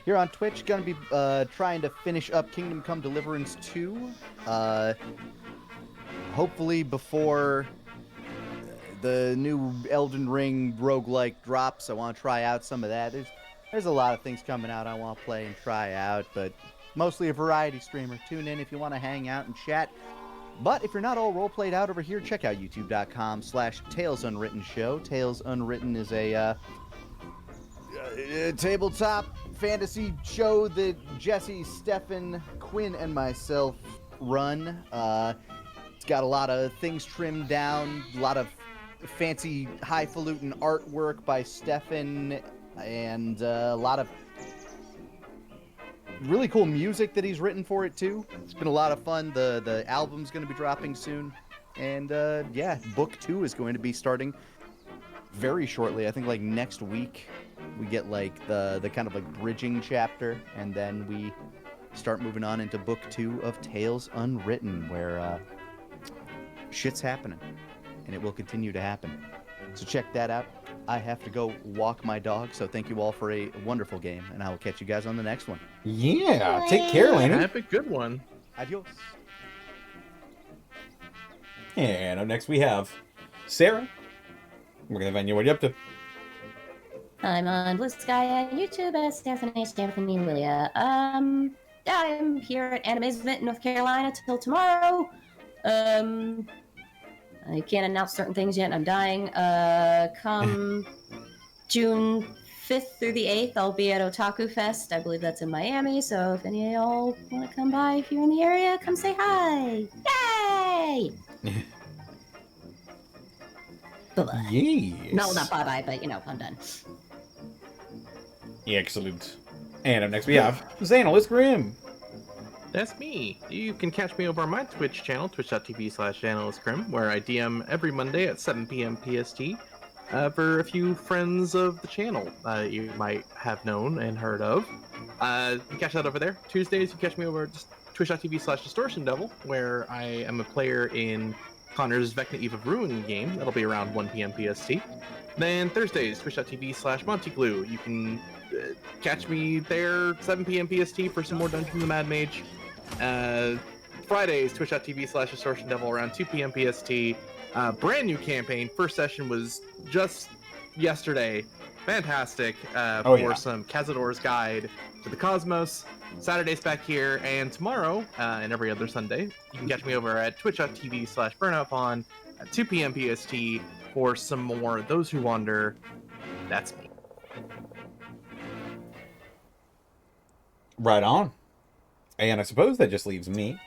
Here on Twitch, gonna be trying to finish up Kingdom Come Deliverance 2. Hopefully before the new Elden Ring roguelike drops. I want to try out some of that. There's a lot of things coming out I want to play and try out, but mostly a variety streamer. Tune in if you want to hang out and chat. But if you're not all role-played out over here, check out youtube.com/Tales Unwritten Show. Tales Unwritten is a tabletop fantasy show that Jesse, Stefan, Quinn, and myself run. It's got a lot of things trimmed down, a lot of fancy highfalutin artwork by Stefan, and a lot of really cool music that he's written for it too. It's been a lot of fun. The album's going to be dropping soon, and yeah, book 2 is going to be starting very shortly. I think like next week we get like the kind of like bridging chapter, and then we start moving on into book 2 of Tales Unwritten, where shit's happening, and it will continue to happen. So check that out. I have to go walk my dog, so thank you all for a wonderful game, and I will catch you guys on the next one. Yeah, take care, Lanny. Have a good one. Adios. And up next we have Sarah. We're gonna find you. What are you up to? I'm on Blue Sky and YouTube as Stephanie Lilia. I'm here at Animazement, North Carolina till tomorrow. I can't announce certain things yet. I'm dying. Come June 5th through the 8th, I'll be at Otaku Fest. I believe that's in Miami. So if any of y'all want to come by, if you're in the area, come say hi. Yay! Bye-bye. Yes. No, not bye-bye, but I'm done. Excellent. And up next we have Xanalis Grim. That's me. You can catch me over on my Twitch channel, twitch.tv/AnalystGrim, where I DM every Monday at 7 p.m. PST for a few friends of the channel you might have known and heard of. You can catch that over there. Tuesdays, you can catch me over at twitch.tv/DistortionDevil, where I am a player in Connor's Vecna Eve of Ruin game. That'll be around 1 p.m. PST. Then Thursdays, twitch.tv/MontyGlue. You can catch me there 7 p.m. PST for some more Dungeon of the Mad Mage. Fridays, twitch.tv/DistortionDevil around 2 p.m. PST. Brand new campaign. First session was just yesterday. Fantastic for some Cazador's Guide to the Cosmos. Saturday's back here, and tomorrow, and every other Sunday, you can catch me over at twitch.tv/BurnoutPawn at 2 p.m. PST for some more Those Who Wander. That's me. Right on. And I suppose that just leaves me.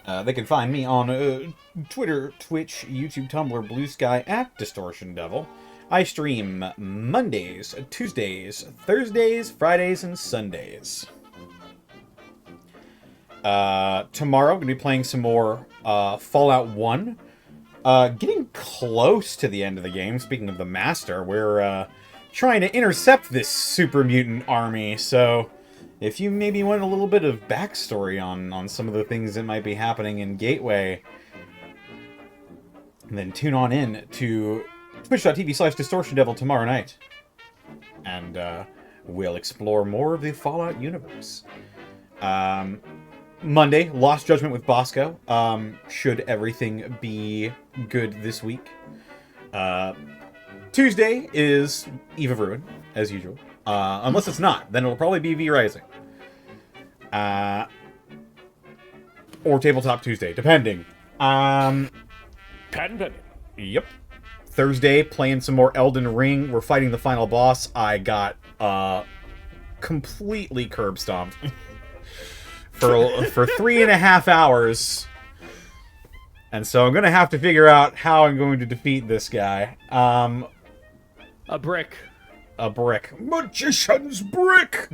They can find me on Twitter, Twitch, YouTube, Tumblr, Blue Sky at Distortion Devil. I stream Mondays, Tuesdays, Thursdays, Fridays, and Sundays. Tomorrow I'm going to be playing some more Fallout 1. Getting close to the end of the game. Speaking of the Master, we're trying to intercept this super mutant army, so if you maybe want a little bit of backstory on some of the things that might be happening in Gateway, then tune on in to twitch.tv/DistortionDevil tomorrow night. And we'll explore more of the Fallout universe. Monday, Lost Judgment with Bosco. Should everything be good this week. Tuesday is Eve of Ruin, as usual. Unless it's not, then it'll probably be V Rising. Or Tabletop Tuesday, depending. Patent pending. Yep. Thursday, playing some more Elden Ring. We're fighting the final boss. I got completely curb stomped for 3.5 hours. And so I'm going to have to figure out how I'm going to defeat this guy. A brick. A brick. Magician's brick!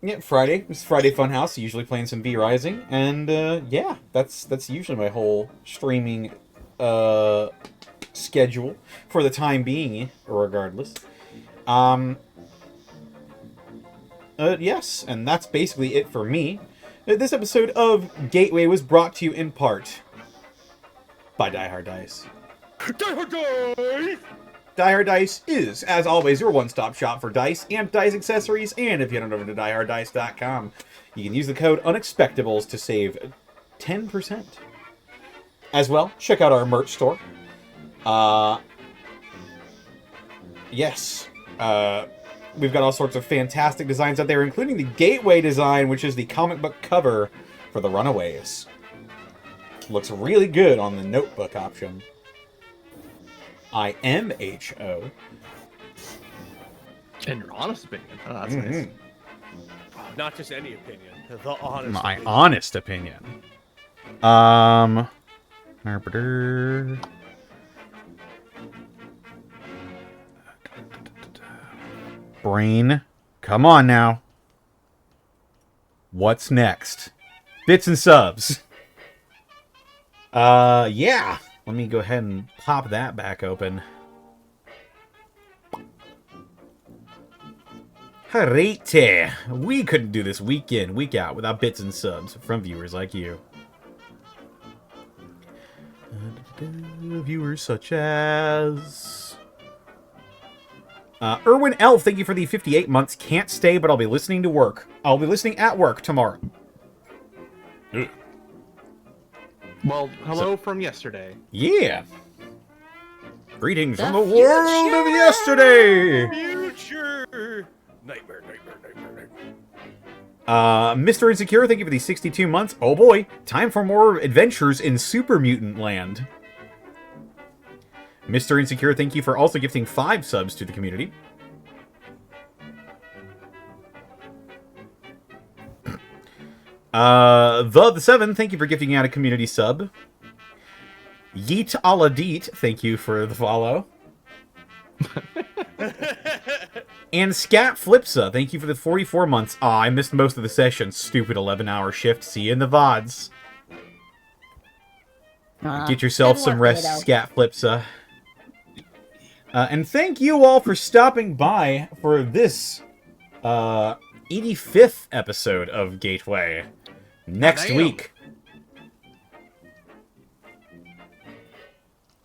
Yeah, Friday. It's Friday Funhouse. Usually playing some V Rising. And, yeah, that's usually my whole streaming, schedule for the time being, regardless. Yes, and that's basically it for me. This episode of Gateway was brought to you in part by Die Hard Dice. Die Hard Dice! Die Hard Dice is, as always, your one-stop shop for dice and dice accessories, and if you head on over to dieharddice.com, you can use the code Unexpectables to save 10%. As well, check out our merch store. Yes. We've got all sorts of fantastic designs out there, including the Gateway design, which is the comic book cover for The Runaways. Looks really good on the notebook option. IMHO. In your honest opinion. Oh, that's nice. Not just any opinion. The honest My opinion. honest opinion. Brain, come on now. What's next? Bits and subs. Yeah. Let me go ahead and pop that back open. Harite. We couldn't do this week in, week out without bits and subs from viewers like you. Viewers such as... Erwin L, thank you for the 58 months. Can't stay, but I'll be listening to work. I'll be listening at work tomorrow. Well, hello from yesterday. Yeah. Greetings The from the world of yesterday. Future! Nightmare. Mr. Insecure, thank you for the 62 months. Oh boy, time for more adventures in Super Mutant Land. Mr. Insecure, thank you for also gifting 5 subs to the community. The 7, thank you for gifting out a community sub. Yeet Aladit, thank you for the follow. And Scat Flipsa, thank you for the 44 months. Aw, I missed most of the session. Stupid 11-hour shift. See you in the VODs. Get yourself good some work, rest, Lito. Scat Flipsa. And thank you all for stopping by for this 85th episode of Gateway. Next Damn. week,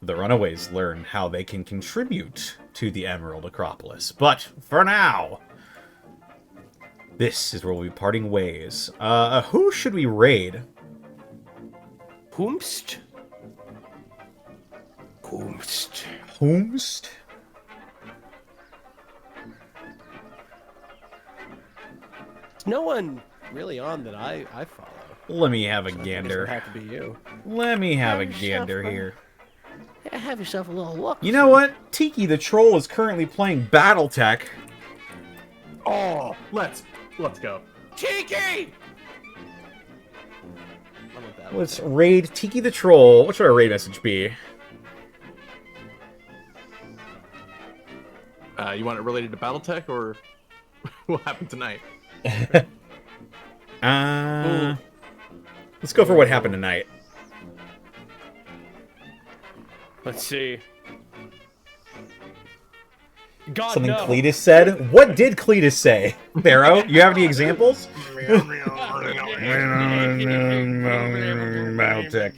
the Runaways learn how they can contribute to the Emerald Acropolis. But for now, this is where we'll be parting ways. Who should we raid? Whomst? Whomst? No one really on that I follow. Let me have a So I think it's gander. gonna have to be you. Let me have a Have yourself gander a- here. Yeah, have yourself a little look. You know what? Tiki the Troll is currently playing Battletech. Oh, let's go. Tiki! I'm with that. Let's raid Tiki the Troll. What should our raid message be? You want it related to BattleTech or what happened tonight? Let's go for what happened tonight. Let's see. God, Something no. Cletus said? What did Cletus say? Pharaoh, you have any examples? Battletech.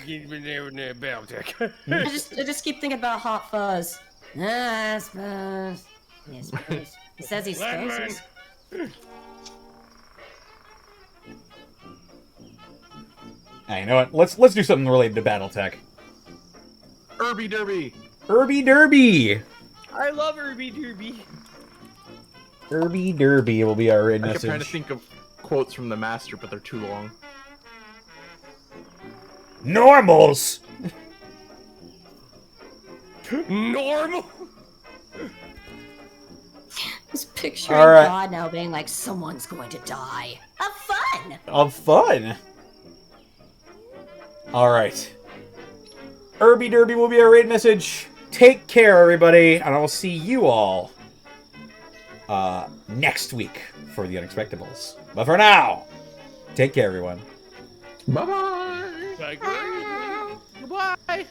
I just keep thinking about Hot Fuzz. I suppose. I suppose. He says he's Wildman. supposed. Hey, you know what? Let's do something related to BattleTech. Irby Derby. Irby Derby. I love Irby Derby. Irby Derby will be our raid I kept trying to message. think of quotes from the master, but they're too long. Normals. Normal. Just picturing All right. God now being like, someone's going to die. Have fun! Of fun. All right. Irby Derby will be our raid message. Take care, everybody, and I will see you all next week for the Unexpectables. But for now, take care, everyone. Bye-bye. Goodbye.